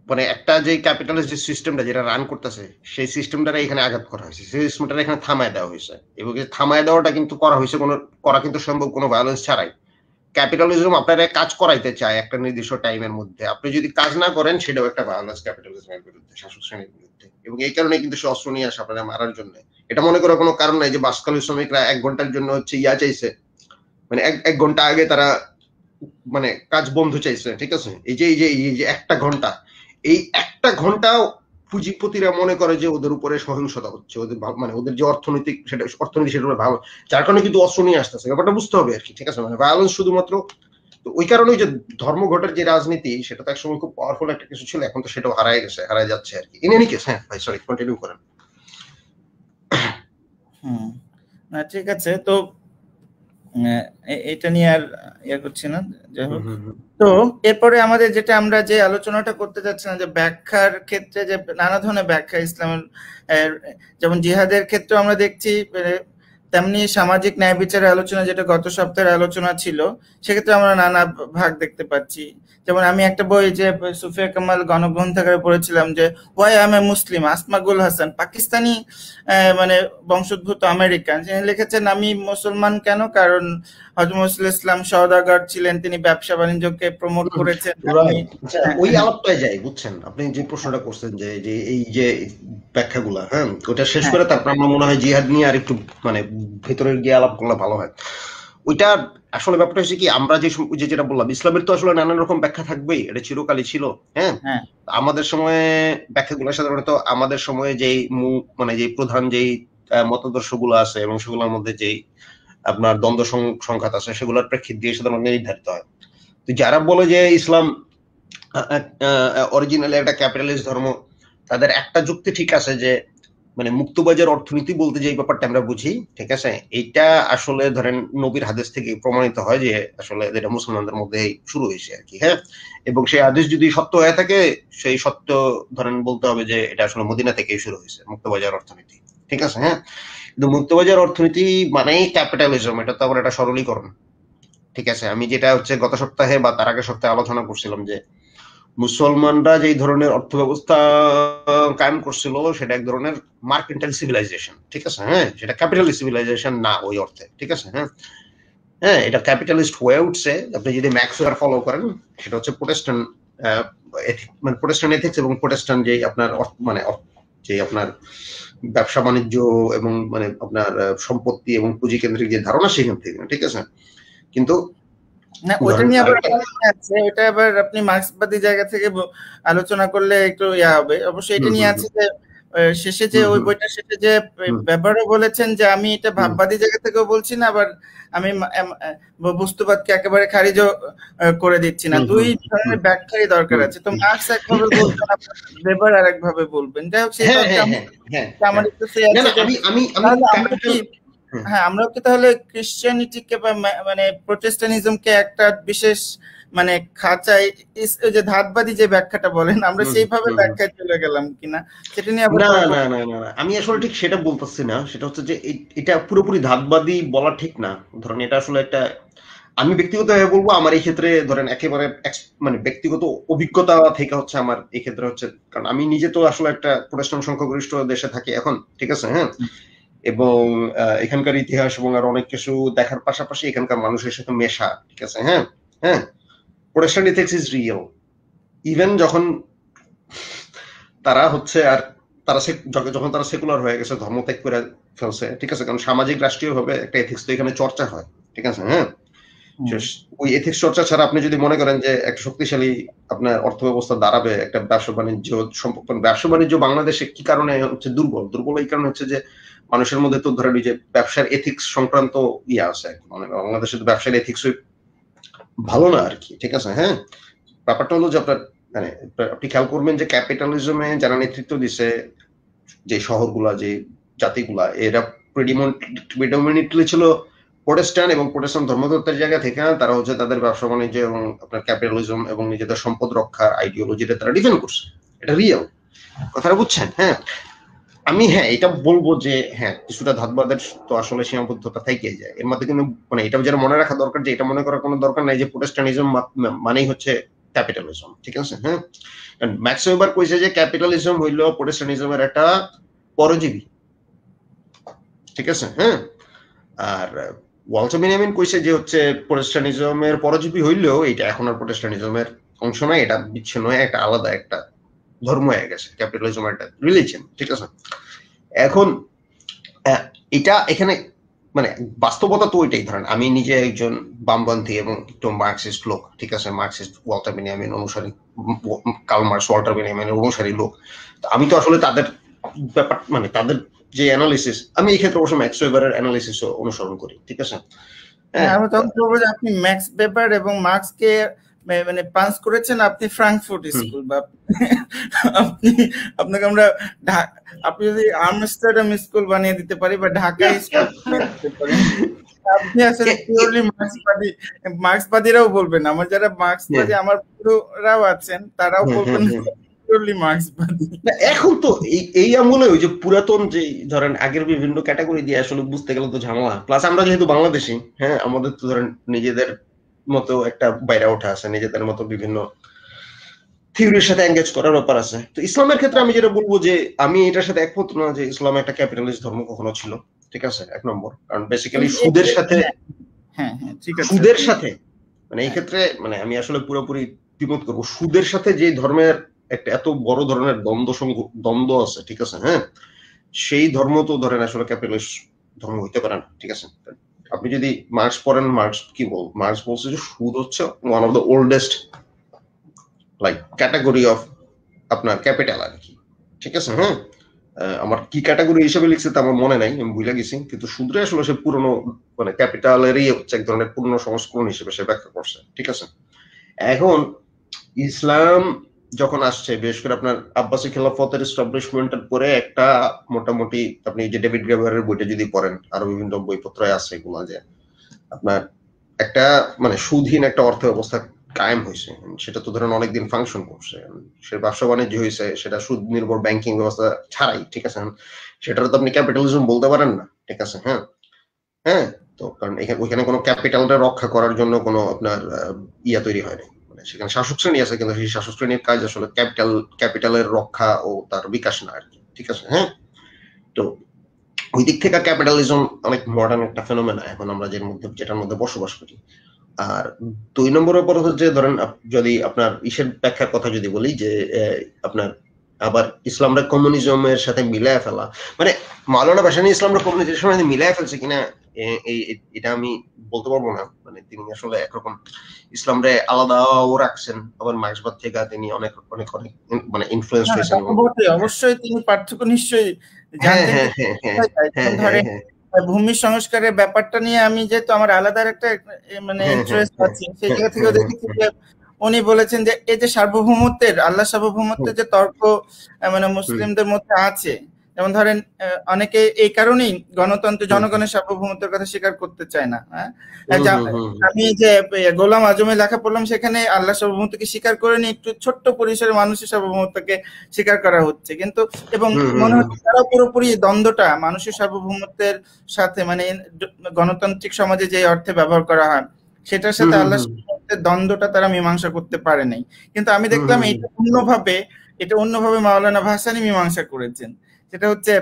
মানে একটা যে ক্যাপিটালিস্ট যে সিস্টেমটা যেটা রান করতেছে, সেই সিস্টেমটারে এখানে আঘাত করা হয়েছে, সেই সিস্টেমটা এখানে থামায় দেওয়া হয়েছে, এবং থামায় দেওয়াটা কিন্তু করা কিন্তু সম্ভব কোনো ভায়োলেন্স ছাড়াই। ক্যাপিটালিজম আপনারা কাজ করাইতে চায় একটা নির্দিষ্ট টাইমের মধ্যে, আপনি যদি কাজ না করেন সেটাও একটা ভায়োলেন্স ক্যাপিটালিজমের বিরুদ্ধে, শাসক শ্রেণীর বিরুদ্ধে, এবং এই কারণে কিন্তু সে অস্ত্র নিয়ে আসে আপনারা মারার জন্য। এটা মনে করার কোনো কারণ নাই যে বাসখালী শ্রমিকরা 1 ঘন্টার জন্য হচ্ছে চাইছে, মানে 1 ঘন্টা আগে তারা মানে কাজ বন্ধ চাইছে, ঠিক আছে। এই যে 1টা ঘন্টা, এই 1টা ঘন্টা পুঁজিপতিরা মনে করে যে ওদের উপরে সহিংসতা হচ্ছে, ওদের মানে ওদের যে অর্থনীতি সেটা ভালো, যার কারণে কিন্তু অস্ত্র নিয়ে আসতেছে। ব্যাপারটা বুঝতে হবে আর কি, ঠিক আছে। মানে ভায়োলেন্স শুধুমাত্র ওই কারণে যে ধর্মঘটের যে রাজনীতি, সেটা তো একসময় খুব পাওয়ারফুল একটা কিছু ছিল, এখন তো সেটাও হারায় যাচ্ছে আর কি। ইন এনি কেস, হ্যাঁ ভাই, সরি, কন্টিনিউ করেন। ঠিক আছে, তো এটা নিয়ে আর করছি না, যাই হোক। তো এরপরে আমাদের যেটা আমরা যে আলোচনাটা করতে যাচ্ছিলাম যে ব্যাখ্যার ক্ষেত্রে যে নানা ধরনের ব্যাখ্যা ইসলামের, যেমন জিহাদের ক্ষেত্রে আমরা দেখছি তেমনি সামাজিক ন্যায় বিচারের আলোচনা, যেটা গত সপ্তাহের আলোচনা ছিল, সেক্ষেত্রে আমরা নানা ভাগ দেখতে পাচ্ছি। যেমন আমি একটা বই যে সুফিয়া কামাল গণগ্রন্থাগারে পড়েছিলাম, যে ওয়াই আই এম এ মুসলিম, আসমা গুল হাসান, পাকিস্তানি মানে বংশোদ্ভূত আমেরিকান, তিনি লিখেছেন আমি মুসলমান কেন, কারণ হযরত মুহাম্মদ ইসলাম সওদাগর ছিলেন, তিনি ব্যবসা বাণিজ্যকে প্রমোট করেছেন। ওই আলাপটায় যাই, বুঝছেন আপনি যে প্রশ্নটা করছেন যে এই যে ব্যাখ্যাগুলা, হ্যাঁ ওটা শেষ করে তারপর আমরা মনে হয় জিহাদ নিয়ে আর একটু মানে ভেতরে গিয়ে আলাপ করলে ভালো হয়। ওইটা আসলে ব্যাপারটা হচ্ছে কি, আমরা যে যেটা বললাম, ইসলামের তো আসলে নানান রকম ব্যাখ্যা থাকবেই, এটা চিরকালই ছিল। হ্যাঁ, আমাদের সময়ে ব্যাখ্যাগুলো সাধারণত আমাদের সময়ে যেই মানে যে প্রধান যেই মতাদর্শ গুলো আছে এবং সেগুলোর মধ্যে যেই আপনার দ্বন্দ্ব সংঘাত আছে সেগুলোর প্রেক্ষিত দিয়ে সাধারণত নির্ধারিত হয়। তো যারা বলে যে ইসলাম অরিজিনালি একটা ক্যাপিটালিস্ট ধর্ম, তাদের একটা যুক্তি ঠিক আছে যে মানে মুক্তবাজার অর্থনীতি বলতে যে ব্যাপারটা আমরা বুঝি, ঠিক আছে, এইটা আসলে ধরেন নবীর হাদিস থেকে প্রমাণিত হয় যে আসলে এটা মুসলমানদের মধ্যে শুরু হয়েছে আর কি। হ্যাঁ, এবং সেই হাদিস যদি সত্য হয়ে থাকে, সেই সত্য ধরেন বলতে হবে যে এটা আসলে মদিনা থেকেই শুরু হয়েছে মুক্তবাজার অর্থনীতি, ঠিক আছে। হ্যাঁ, কিন্তু মুক্তবাজার অর্থনীতি মানেই ক্যাপিটালিজম, এটা তো আবার একটা সরলীকরণ, ঠিক আছে। আমি যেটা হচ্ছে গত সপ্তাহে বা তার আগের সপ্তাহে আলোচনা করছিলাম যে মুসলমানরা যেই ধরনের অর্থ ব্যবস্থা কায়েম করছিল সেটা এক ধরনের মার্কেন্টাইল সিভিলাইজেশন, ঠিক আছে। হ্যাঁ, সেটা ক্যাপিটালিস্ট সিভিলাইজেশন না ওই অর্থে, ঠিক আছে। হ্যাঁ, হ্যাঁ, এটা ক্যাপিটালিস্ট হয়ে উঠছে। আপনি যদি ম্যাক্সওয়েল ফলো করেন, সেটা হচ্ছে প্রোটেস্ট্যান্ট মানে প্রোটেস্ট্যান্ট এথিক্স এবং প্রোটেস্ট্যান্ট যেই আপনার মানে যে আপনার ব্যবসা বাণিজ্য এবং মানে আপনার সম্পত্তি এবং পুঁজি কেন্দ্রিক যে ধারণা সেখান থেকে, ঠিক আছে। কিন্তু না, ওটা নিয়ে আবার আছে, ওটা আবার আপনি মার্ক্সবাদী জায়গা থেকে আলোচনা করলে একটু ইয়া হবে। অবশ্যই এটা নিয়ে আছে যে শেষে যে ওই বইটা শেষে যে ব্যাপারও বলেছেন যে আমি এটা ভাববাদী জায়গা থেকেও বলছি না, আবার আমি বস্তুবাদকে একেবারে খারিজ করে দিচ্ছি না। দুই ধরনের ব্যাখ্যাই দরকার আছে। তো মার্ক্স একভাবে বলবেন, বেবার আরেকভাবে বলবেন। যাই হোক, সেই আমার একটু হ্যাঁ, আমরাও কি তাহলে ক্রিশ্চিয়ানিটিকে বা মানে প্রোটেস্টানিজমকে একটা বিশেষ মানে খাঁচায় যে ধাতবাদী যে ব্যাখ্যাটা বলেন, আমরা সেইভাবে ব্যাখ্যায় চলে গেলাম কিনা সেটা নিয়ে না না না না আমি আসলে ঠিক সেটা বলতেছি না। সেটা হচ্ছে যে এটা পুরোপুরি ধাতবাদী বলা ঠিক না। ধরেন এটা আসলে একটা, আমি ব্যক্তিগতভাবে বলবো আমার এই ক্ষেত্রে ধরেন একেবারে মানে ব্যক্তিগত অভিজ্ঞতা থেকে হচ্ছে আমার এই ক্ষেত্রে হচ্ছে, কারণ আমি নিজে তো আসলে একটা প্রোটেস্ট্যান্ট সংখ্যাগরিষ্ঠ দেশে থাকি এখন, ঠিক আছে। হ্যাঁ, এবং এখানকার ইতিহাস এবং আর অনেক কিছু দেখার পাশাপাশি এখানকার মানুষের সাথে মেশা, ঠিক আছে। হ্যাঁ, হ্যাঁ, Protestant ethics is real. Even যখন তারা হচ্ছে আর তারা যখন তারা সেকুলার হয়ে গেছে, ধর্ম ত্যাগ করে ফেলছে, ঠিক আছে, কারণ সামাজিক রাষ্ট্রীয় ভাবে একটা এথিক্স তো এখানে চর্চা হয়, ঠিক আছে। হ্যাঁ, ওই এথিক্স চর্চা ছাড়া আপনি যদি মনে করেন যে একটা শক্তিশালী আপনার অর্থ ব্যবস্থা দাঁড়াবে, একটা ব্যবসা বাণিজ্য ব্যবসা বাণিজ্য বাংলাদেশে কি কারণে হচ্ছে দুর্বল এই কারণে হচ্ছে যে মানুষের মধ্যে তো ধরেন যে ব্যবসার এথিক্স সংক্রান্ত ইয়ে আছে, মানে বাংলাদেশে তো ব্যবসার এথিক্স ভালো না আর কি, ঠিক আছে। হ্যাঁ, ব্যাপারটা হলো যে আপনার মানে আপনি খেয়াল করবেন যে ক্যাপিটালিজমে যারা নেতৃত্ব দিছে, যে শহরগুলা যে জাতিগুলা, এরা প্রিডমিনেন্টলি ছিল প্রোটেস্ট্যান্ট এবং প্রোটেস্ট্যান্ট ধর্মতত্ত্বের জায়গা থেকে তারা হচ্ছে তাদের ব্যবসা বাণিজ্য এবং আপনার ক্যাপিটালিজম এবং নিজেদের সম্পদ রক্ষার আইডিওলজিটা তারা ডিফেন্ড করছে। এটা রিয়েল, কথাটা বুঝছেন। হ্যাঁ, আমি হ্যাঁ এটা বলবো যে হ্যাঁ কিছুটা ধাতবাদের তো আসলে সীমাবদ্ধতা থেকে যায় এর মধ্যে, কিন্তু মানে এটা যেন মনে রাখা দরকার যে এটা মনে করার কোনো দরকার নাই যে প্রোটেস্ট্যান্টিজম মানেই হচ্ছে ক্যাপিটালিজম, ঠিক আছে। হ্যাঁ, ম্যাক্স ওয়েবার কইছে যে ক্যাপিটালিজম হইল প্রোটেস্ট্যান্টিজমের একটা পরজীবী, ঠিক আছে। হ্যাঁ, আর ওয়াল্টার বেনিয়ামিন কইছে যে হচ্ছে প্রোটেস্ট্যান্টিজমের পরজীবী হইলেও এটা এখন আর প্রোটেস্ট্যান্টিজমের অংশ নয়, এটা বিচ্ছিন্ন হয়ে একটা আলাদা একটা ধর্ম হয়ে গেছে, ক্যাপিটালিজম একটা রিলিজিয়ন, ঠিক আছে। এখন এটা এখানে মানে বাস্তবতা তো ওইটাই। ধরেন আমি নিজে একজন বামপন্থী এবং একটু মার্কসিস্ট লোক, ঠিক আছে, মার্কসিস্ট ওয়াল্টার বেনিয়ামিন অনুসারী, কার্ল মার্কস ওয়াল্টার বেনিয়ামিনের অনুসারী লোক। তো আমি তো আসলে তাদের ব্যাপার মানে তাদের যে অ্যানালিসিস, আমি এই ক্ষেত্রে অবশ্য ম্যাক্স ওয়েবারের অ্যানালিসিস অনুসরণ করি, ঠিক আছে। আমি তখন বলবো যে আপনি ম্যাক্স ওয়েবার এবং মার্কসকে মানে পাঞ্চ করেছেন আপনি ফ্রাঙ্কফুর্ট স্কুল, বা আপনি আপনাকে আমরা আপনি যদি আমস্টারডাম স্কুল বানিয়ে দিতে পারি বা ঢাকা স্কুল বানিয়ে দিতে পারি, আপনি আসলে পিওরলি মার্ক্সবাদীরাও বলবেন, আমার যারা মার্ক্সবাদী আমার পুরোরাও আছেন তারাও বলবেন পিওরলি মার্ক্সবাদী। এখন তো এই আমলে ওই যে পুরাতন যে ধরেন আগের বিভিন্ন ক্যাটাগরি দিয়ে আসলে বুঝতে গেলে তো ঝামেলা, প্লাস আমরা যেহেতু বাংলাদেশি, হ্যাঁ, আমাদের তো ধরেন নিজেদের মতো একটা বাইরে ওঠা আছে, নিজেদের মতো বিভিন্ন থিওরির সাথে এঙ্গেজ করার ব্যাপার আছে। তো ইসলামের ক্ষেত্রে আমি যেটা বলবো যে আমি এটার সাথে একমত না যে ইসলাম একটা ক্যাপিটালিস্ট ধর্ম কখনো ছিল, ঠিক আছে, এক নম্বর। কারণ বেসিক্যালি সুদের সাথে হ্যাঁ হ্যাঁ ঠিক আছে। সুদের সাথে মানে এই ক্ষেত্রে মানে আমি আসলে পুরোপুরি দ্বিমত করবো। সুদের সাথে যে ধর্মের একটা এত বড় ধরনের দ্বন্দ্ব আছে, ঠিক আছে, হ্যাঁ, সেই ধর্ম তো ধরেন আসলে ক্যাপিটালিস্ট ধর্ম হইতে পারে না, ঠিক আছে। আপনি যদি মার্কস পড়েন, মার্কস কি মার্কস বলছে যে সুদ হচ্ছে one of the oldest like category of আপনার ক্যাপিটাল আর কি, ঠিক আছে, হ্যাঁ। আমার কি ক্যাটাগরি হিসেবে লিখছে তা আমার মনে নাই, আমি ভুলে গেছি, কিন্তু সুদরে আসলে সে পুরনো মানে ক্যাপিটালেরই হচ্ছে এক ধরনের পূর্ণ সংস্করণ হিসেবে সে ব্যাখ্যা করছে, ঠিক আছে। এখন ইসলাম যখন আসছে, বিশেষ করে আপনার আব্বাসী খেলাফতের এস্টাবলিশমেন্টের পরে একটা মোটামুটি আপনি যে ডেভিড গ্রেবারের বইটা যদি পড়েন, আরো বিভিন্ন বইপত্র আছে এগুলো, যে আপনার একটা মানে সুদহীন একটা অর্থ ব্যবস্থা কায়েম হয়েছে, সেটা তো ধরেন অনেকদিন ফাংশন করছে, সে ব্যবসা বাণিজ্য হয়েছে সেটা সুদ নির্ভর ব্যাংকিং ব্যবস্থা ছাড়াই, ঠিক আছে। সেটা তো আপনি ক্যাপিটালিজম বলতে পারেন না, ঠিক আছে, হ্যাঁ। হ্যাঁ, তো কারণ ওইখানে কোনো ক্যাপিটালটা রক্ষা করার জন্য কোনো আপনার ইয়া তৈরি হয়নি, মানে সেখানে শাসক শ্রেণী আছে, কিন্তু সেই শাসক শ্রেণীর কাজ আসলে ক্যাপিটালের রক্ষা ও তার বিকাশ না আর কি, ঠিক আছে, হ্যাঁ। তো ওই দিক থেকে ক্যাপিটালিজম অনেক মডার্ন একটা ফেনোমেনা এখন আমরা যেটার মধ্যে বসবাস করি। আর 2 নম্বরের উপর হচ্ছে ধরেন যদি আপনার ইসের ব্যাখ্যার কথা যদি বলি যে আপনার আবার ইসলামরা কমিউনিজমের সাথে মিলায় ফেলা, মানে মাওলানা ভাসানী ইসলামরা কমিউনিজমের সাথে মিলায় ফেলছে কিনা এটা আমি বলতে পারবো না। মানে তিনি আসলে একরকম ইসলামরে আলাদাও রাখছেন, আবার মার্ক্সবাদ থেকে তিনি অনেক অনেক অনেক মানে ইনফ্লুয়েন্স হয়েছেন। অবশ্যই তিনি পার্থক্য নিশ্চয়ই হ্যাঁ জানতেন। হ্যাঁ হ্যাঁ হ্যাঁ ধরেন হ্যাঁ ভূমি সংস্কারের ব্যাপারটা নিয়ে আমি যেহেতু আমার আলাদা একটা মানে ইন্টারেস্ট আছে, সেই জায়গা থেকে দেখেছি যে উনি বলেছেন যে এই যে সার্বভৌমত্বের, আল্লাহ সার্বভৌমত্বের যে তর্ক মানে মুসলিমদের মধ্যে আছে, যেমন ধরেন অনেকে এই কারণেই গণতন্ত্র জনগণের সার্বভৌমত্বের কথা স্বীকার করতে চায় না। আমি যে গোলাম আজমে লেখা পড়লাম সেখানে আল্লাহ সার্বভৌমত্বকে স্বীকার করে নি, একটু ছোট্ট পরিসরে মানুষের সার্বভৌমত্বকে স্বীকার করা হচ্ছে, কিন্তু এবং মনে হচ্ছে তারা পুরোপুরি দ্বন্দ্বটা মানুষের সার্বভৌমত্বের সাথে মানে গণতান্ত্রিক সমাজে যে অর্থে ব্যবহার করা হয় সেটার সাথে আল্লাহ সার্বভৌমত্বের দ্বন্দ্বটা তারা মীমাংসা করতে পারে নাই। কিন্তু আমি দেখলাম এটা অন্যভাবে মাওলানা ভাসানী মীমাংসা করেছেন। সেটা হচ্ছে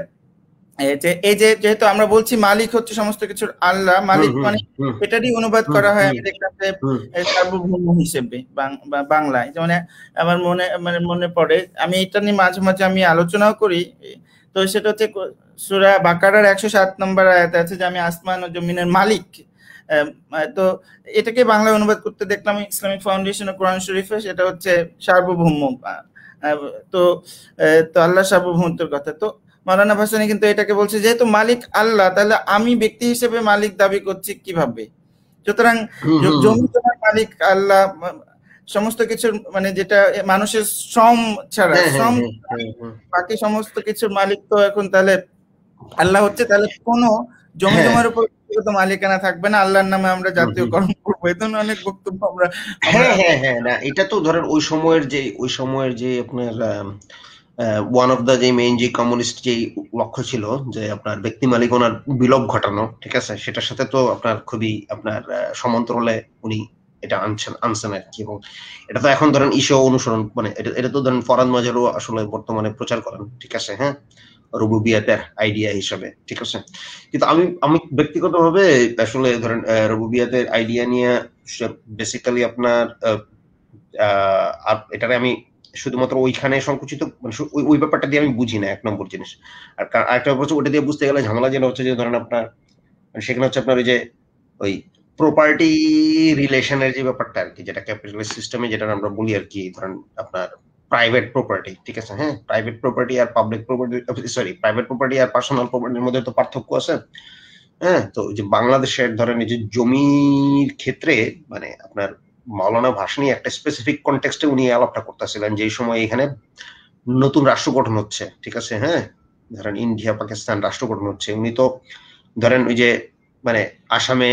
এই যে যেহেতু আমরা বলছি মালিক হচ্ছে সমস্ত কিছুর আল্লাহ, মালিক মানে এটারই অনুবাদ করা হয় আমি দেখলাম যে সার্বভৌম হিসেবে বাংলায়। যেমন আমার মনে পড়ে, আমি এটা নিয়ে মাঝে মাঝে আমি আলোচনাও করি, তো সেটা হচ্ছে সূরা বাকারার 107 নম্বর আয়াতে আছে যে আমি আসমান ও জমিনের মালিক। তো এটাকে বাংলায় অনুবাদ করতে দেখলাম ইসলামিক ফাউন্ডেশন ও কোরআন শরীফে, সেটা হচ্ছে সার্বভৌম। তো আল্লাহ সার্বভৌমত্বের কথা। তো মাওলানা ভাসানী কিন্তু এটাকে বলছে যেহেতু মালিক আল্লাহ, তাহলে আমি ব্যক্তি হিসেবে মালিক দাবি করছি কিভাবে? সুতরাং জমি জমার মালিক আল্লাহ, সমস্ত কিছুর মানে যেটা মানুষের শ্রম ছাড়া বাকি সমস্ত কিছুর মালিক তো এখন তাহলে আল্লাহ হচ্ছে, তাহলে কোনো জমি জমার উপর মালিকানা থাকবে না, আল্লাহর নামে আমরা জাতীয়করণ করবো। এই ধরনের অনেক বক্তব্য আমরা না, এটা তো ধরেন ওই সময়ের যে আপনার ওয়ান অফ দ্য যে মেইন যে কমিউনিস্ট যে লক্ষ্য ছিল যে আপনার ব্যক্তি মালিকানার বিলোপ ঘটানো, ঠিক আছে, সেটার সাথে তো আপনার খুবই আপনার সমান্তরালে উনি এটা আনছেন আর কি। এবং এটা তো এখন ধরেন ইস্যু অনুসরণ মানে এটা তো ধরেন ফরাদ মাজারও আসলে বর্তমানে প্রচার করেন, ঠিক আছে, হ্যাঁ, রুবুবিয়াতের আইডিয়া হিসাবে, ঠিক আছে। কিন্তু আমি ব্যক্তিগতভাবে আসলে ধরেন রুবুবিয়াতের আইডিয়া নিয়ে বেসিক্যালি আপনার এটারে আমি শুধুমাত্র ওইখানে সংকুচিত মানে ওই ব্যাপারটা দিয়ে আমি বুঝি না, এক নম্বর জিনিস। আর আরেকটা ব্যাপার ওটা দিয়ে বুঝতে গেলে ঝামেলা যেটা হচ্ছে যে ধরেন আপনার সেখানে হচ্ছে আপনার ওই যে ওই প্রপার্টি রিলেশনের যে ব্যাপারটা আর কি, যেটা ক্যাপিটালিস্ট সিস্টেমে যেটা আমরা বলি আর কি, ধরেন আপনার প্রাইভেট প্রপার্টি, ঠিক আছে, হ্যাঁ, প্রাইভেট প্রপার্টি আর public property, sorry, private property আর পার্সোনাল প্রপার্টির মধ্যে তো পার্থক্য আছে, হ্যাঁ। তো যে বাংলাদেশের ধরেন এই যে জমির ক্ষেত্রে মানে আপনার মাওলানা ভাসানী একটা স্পেসিফিক কনটেক্সটে উনি আলাপটা করতেছিলেন, যে সময় এখানে নতুন রাষ্ট্র গঠন হচ্ছে, ঠিক আছে, হ্যাঁ, ধরেন ইন্ডিয়া পাকিস্তান রাষ্ট্র গঠন হচ্ছে। উনি তো ধরেন ওই যে মানে আসামে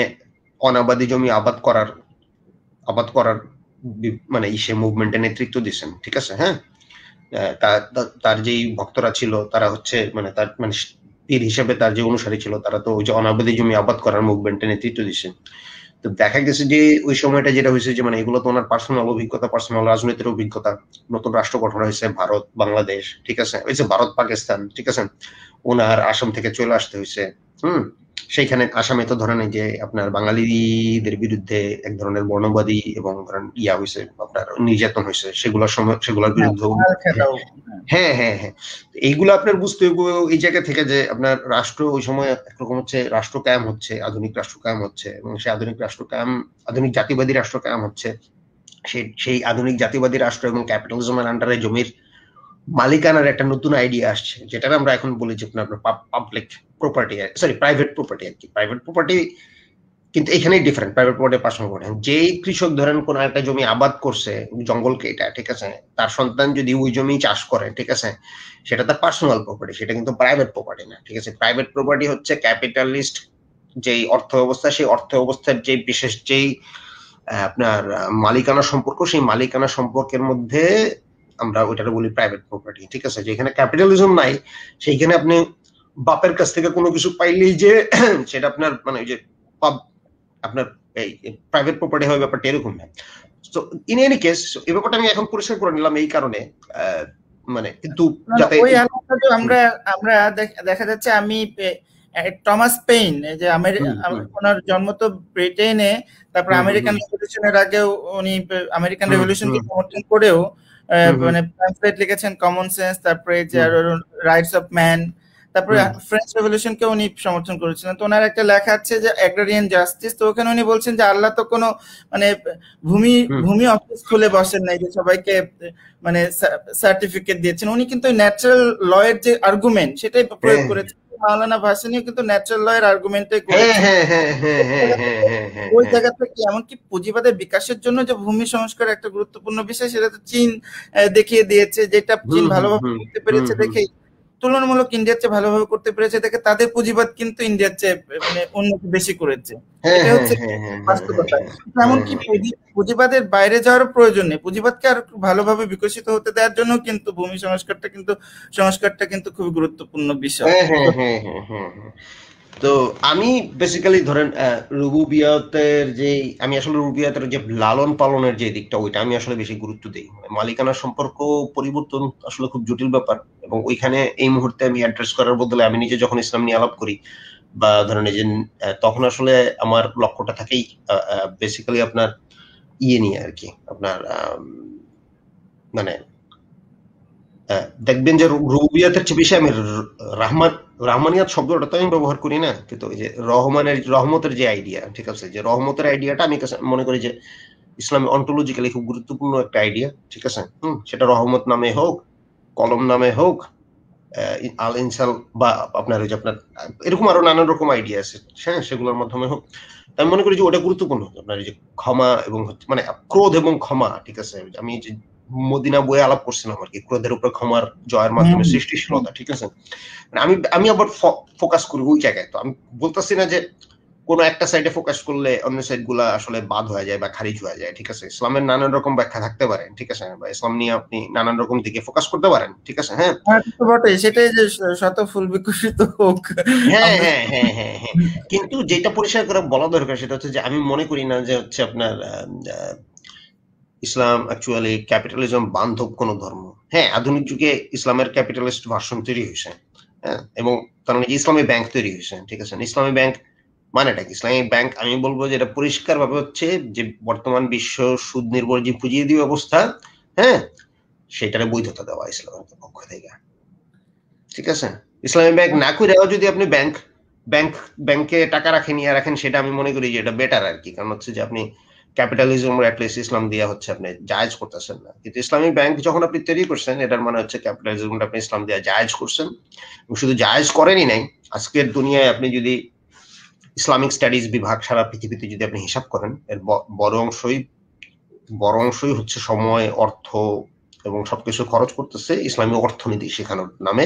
অনাবাদী জমি আবাদ করার মানে ইসে মুভমেন্টে নেতৃত্ব দিচ্ছেন, ঠিক আছে, হ্যাঁ। তার যেই ভক্তরা ছিল তারা হচ্ছে মানে তার মানে পীর হিসেবে তার যে অনুসারী ছিল তারা তো ওই যে অনাবাদি জমি আবাদ করার মুভমেন্টে নেতৃত্ব দিচ্ছে। তো দেখা গেছে যে ওই সময়টা যেটা হয়েছে যে মানে এগুলো তো ওনার পার্সোনাল অভিজ্ঞতা, পার্সোনাল রাজনীতির অভিজ্ঞতা। নতুন রাষ্ট্র গঠন হয়েছে ভারত বাংলাদেশ, ঠিক আছে, হয়েছে ভারত পাকিস্তান, ঠিক আছে, ওনার আসাম থেকে চলে আসতে হয়েছে। সেইখানে আসামে তো ধরেন যে আপনার বাঙালিদের বিরুদ্ধে এক ধরনের বর্ণবাদী এবং ধরেন ইয়া হয়েছে, আপনার নির্যাতন হয়েছে, সেগুলোর সময় সেগুলোর বিরুদ্ধে। হ্যাঁ হ্যাঁ হ্যাঁ, এইগুলো আপনার বুঝতে হবে এই জায়গা থেকে যে আপনার রাষ্ট্র ওই সময় একরকম হচ্ছে রাষ্ট্র কায়েম হচ্ছে, আধুনিক রাষ্ট্র কায়েম হচ্ছে, এবং সেই আধুনিক রাষ্ট্র কায়েম, আধুনিক জাতিবাদী রাষ্ট্র কায়েম হচ্ছে। সেই আধুনিক জাতিবাদী রাষ্ট্র এবং ক্যাপিটালিজমের আন্ডারে জমির মালিকানার একটা নতুন আইডিয়া আসছে, যেটা আমরা এখন বলি যে আপনার public property, sorry private property আর কি। প্রাইভেট প্রপার্টি কিন্তু এখানেই different, private property personal property. যেই কৃষক ধরেন কোন একটা জমি আবাদ করছে, জঙ্গলকে এটা, ঠিক আছে, তার সন্তান যদি ওই জমি চাষ করে, ঠিক আছে, সেটা তার পার্সোনাল প্রপার্টি, সেটা কিন্তু প্রাইভেট প্রপার্টি না, ঠিক আছে। প্রাইভেট প্রপার্টি হচ্ছে ক্যাপিটালিস্ট যেই অর্থ ব্যবস্থা, সেই অর্থ ব্যবস্থার যে বিশেষ যেই আপনার মালিকানা সম্পর্ক, সেই মালিকানা সম্পর্কের মধ্যে আমরা ওইটাকে বলি প্রাইভেট প্রপার্টি, ঠিক আছে। যেখানে ক্যাপিটালিজম নাই, সেইখানে আপনি বাপের কাছ থেকে কোনো কিছু পাইলেই যে সেটা আপনার মানে ওই যে আপনার এই প্রাইভেট প্রপার্টি হয়, ব্যাপারটা এরকম না। তো ইন এনি কেস এই ব্যাপারটা আমি এখন পরিষ্কার করে নিলাম এই কারণে, মানে কিন্তু যাতে ওই আলোচনা আমরা আমরা দেখা যাচ্ছে আমি টমাস পেইন, যে ওনার জন্ম তো ব্রিটেনে, তারপর আমেরিকান রেভলিউশনের আগেও উনি আমেরিকান রেভলিউশনকে সমর্থন করেও মানে প্যাম্ফলেট লিখেছেন, কমন সেন্স, তারপরে যে রাইটস অফ ম্যান, তারপরে ফ্রেঞ্চ রেভলিউশনকে উনি সমর্থন করেছিলেন। তো ওনার একটা লেখা আছে যে অ্যাগ্রারিয়ান জাস্টিস, তো ওখানে উনি বলছেন যে আল্লাহ তো কোনো মানে ভূমি অফিস খুলে বসেন নাই যে সবাইকে মানে সার্টিফিকেট দিয়েছেন। উনি কিন্তু ন্যাচারাল ল এর যে আর্গুমেন্ট সেটাই প্রয়োগ করেছেন। মাওলানা ভাসানীও কিন্তু ন্যাচারাল ল এর আর্গুমেন্টটাই করেছেন। ওই জায়গা থেকে এমনকি পুঁজিবাদের বিকাশের জন্য যে ভূমি সংস্কার একটা গুরুত্বপূর্ণ বিষয়, সেটা তো চীন দেখিয়ে দিয়েছে, যেটা চীন ভালোভাবে করতে পেরেছে দেখেই, তুলনামূলক ইন্ডিয়ার চেয়ে ভালোভাবে করতে পেরেছে দেখে তাদের পুঁজিবাদ কিন্তু ইন্ডিয়ার চেয়ে মানে উন্নতি বেশি করেছে। এটা হচ্ছে বাস্তবতা। এমনকি পুঁজিবাদের বাইরে যাওয়ার প্রয়োজন নেই, পুঁজিবাদকে আর ভালোভাবে বিকশিত হতে দেওয়ার জন্য কিন্তু ভূমি সংস্কারটা কিন্তু খুবই গুরুত্বপূর্ণ বিষয়। তো আমি বেসিক্যালি ধরেন রুবুবিয়াতের যে আমি আসলে রুবুবিয়াতের যে লালন পালনের যে দিকটা, ওইটা আমি আসলে বেশি গুরুত্ব দিই। মালিকানার সম্পর্ক পরিবর্তন আসলে খুব জটিল ব্যাপার, এবং ওইখানে এই মুহূর্তে আমি অ্যাড্রেস করার বদলে আমি নিজে যখন ইসলাম নিয়ে আলাপ করি বা ধরেন এই যে তখন আসলে আমার লক্ষ্যটা থাকেই বেসিক্যালি আপনার ইয়ে নিয়ে আর কি, আপনার মানে দেখবেন যে রুবুবিয়াতের চেয়ে বেশি আমি রাহমানিয়াত শব্দটা তো আমি ব্যবহার করি না, কিন্তু ওই যে রহমতের যে আইডিয়া, ঠিক আছে, যে রহমতের আইডিয়াটা আমি মনে করি যে ইসলামে অন্টোলজিক্যালি খুব গুরুত্বপূর্ণ একটা আইডিয়া, ঠিক আছে। সেটা রহমত নামে হোক, কলম নামে হোক, আল ইনসাল, বা আপনার ওই যে আপনার এরকম আরো নানান রকম আইডিয়া আছে, হ্যাঁ, সেগুলোর মাধ্যমে হোক। আমি মনে করি যে ওটা গুরুত্বপূর্ণ, আপনার এই যে ক্ষমা এবং মানে ক্রোধ এবং ক্ষমা, ঠিক আছে। আমি যে মদিনা বইয়ে আলাপ করছিলাম আর কি, ক্রোধের উপর ক্ষমার জয়ের মাধ্যমে সৃষ্টিশীলতা, ঠিক আছে। আমি আবার ফোকাস করি ওই জায়গায়। তো আমি বলতেছি না যে কোনো একটা সাইডে ফোকাস করলে অন্য সাইড গুলা আসলে বাদ হয়ে যায় বা খারিজ হয়ে যায়, ঠিক আছে। ইসলামের নানান রকম ব্যাখ্যা থাকতে পারে, ঠিক আছে, বা ইসলাম নিয়ে আপনি নানান রকম দিকে ফোকাস করতে পারেন, ঠিক আছে। হ্যাঁ, সেটাই যে শত ফুল বিকশিত হোক। হ্যাঁ হ্যাঁ হ্যাঁ হ্যাঁ হ্যাঁ, কিন্তু যেটা পরিষ্কার করে বলা দরকার সেটা হচ্ছে যে আমি মনে করি না যে হচ্ছে আপনার ইসলাম অ্যাকচুয়ালি ক্যাপিটালিজম বান্ধব কোনো ধর্ম। হ্যাঁ, আধুনিক যুগে ইসলামের ক্যাপিটালিস্ট ভার্সন তৈরি হয়েছে, হ্যাঁ, এবং তার মানে ইসলামী ব্যাংক তৈরি হয়েছে, ঠিক আছে। ইসলামী ব্যাংক মানেটা কি? ইসলামী ব্যাংক আমি বলবো যে এটা পরিষ্কার ভাবে হচ্ছে যে বর্তমান বিশ্ব সুদ নির্ভর যে পুঁজিবাদী ব্যবস্থা, হ্যাঁ, সেটারে বৈধতা দেওয়া ইসলামের পক্ষ থেকে, ঠিক আছে। ইসলামী ব্যাংক না করেও যদি আপনি ব্যাংকে টাকা রাখেন, ইয়া রাখেন, সেটা আমি মনে করি যে এটা বেটার আর কি। কারণ হচ্ছে যে আপনি ক্যাপিটালিজম অ্যাটলিস্ট ইসলাম দিয়া হচ্ছে আপনি জায়েজ করতেছেন না, কিন্তু ইসলামী ব্যাংক যখন আপনি তৈরি করছেন, এটার মানে হচ্ছে ক্যাপিটালিজমটা আপনি ইসলাম দিয়া জায়েজ করছেন। এবং শুধু জায়েজ করেনই নাই, আজকের দুনিয়ায় আপনি যদি ইসলামিক স্টাডিজ বিভাগ সারা পৃথিবীতে যদি আপনি হিসাব করেন, এর বড় অংশই হচ্ছে সময়, অর্থ এবং সবকিছু খরচ করতেছে ইসলামী অর্থনীতি শেখানোর নামে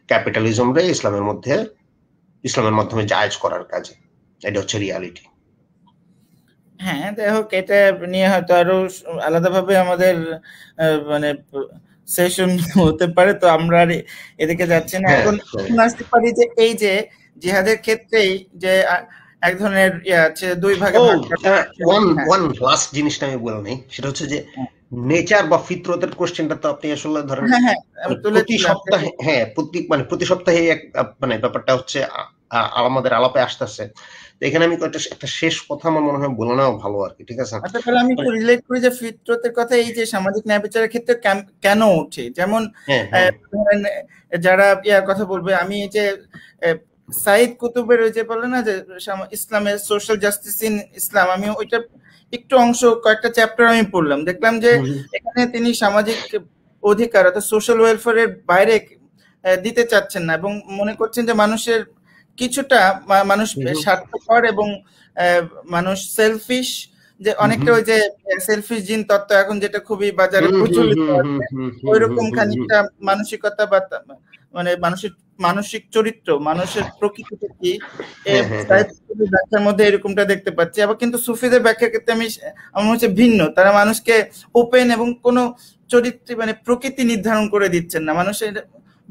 ক্যাপিটালিজমরে ইসলামের মাধ্যমে জায়েজ করার কাজে। এটা হচ্ছে রিয়ালিটি। হ্যাঁ, যাই হোক, এটা নিয়ে হয়তো আরো আলাদাভাবে আমাদের মানে সেশন হতে পারে, তো আমরা আর এদিকে যাচ্ছি না। এখন আসতে পারি যে এই যে জিহাদের ক্ষেত্রেই যে এক ধরনের আছে, দুই ভাগে ভাগ করা। ওয়ান লাস্ট জিনিসটা আমি বলে নেই, সেটা হচ্ছে যে নেচার বা ফিতরতের কোশ্চেনটা তো আপনি আসলে ধরেন প্রতি সপ্তাহে, প্রতি সপ্তাহে মানে ব্যাপারটা হচ্ছে আমাদের আলাপে আসতেছে। এখানে আমি একটা শেষ কথা আমার মনে হয় বলে নেওয়া ভালো আর কি, ঠিক আছে? আচ্ছা, তাহলে আমি একটু রিলেট করি যে ফিতরতের কথা এই যে সামাজিক ন্যায় বিচারের ক্ষেত্রে কেন ওঠে। যেমন যারা কথা বলবে, আমি এই যে সাইদ কুতুবের ওই যে বলে না যে ইসলামের সোশ্যাল জাস্টিস ইন ইসলাম, আমি ওইটা একটু অংশ কয়েকটা চ্যাপ্টার আমি পড়লাম, দেখলাম যে এখানে তিনি সামাজিক অধিকার অর্থাৎ সোশ্যাল ওয়েলফেয়ারের বাইরে দিতে চাচ্ছেন না, এবং মনে করছেন যে মানুষের কিছুটা মানুষ স্বার্থপর এবং মানুষ সেলফিশ, যে অনেকটা ওই যে সেলফিশ জিন তত্ত্ব এখন যেটা খুবই বাজারে প্রচলিত আছে, ওইরকম খানিকটা মানসিকতা বা মানে মানসিক চরিত্র, মানুষের প্রকৃতিটা কি ব্যাখ্যার মধ্যে এরকমটা দেখতে পাচ্ছি। আবার কিন্তু সুফিদের ব্যাখ্যার ক্ষেত্রে আমার হচ্ছে ভিন্ন, তারা মানুষকে ওপেন এবং কোনো চরিত্র মানে প্রকৃতি নির্ধারণ করে দিচ্ছেন না, মানুষের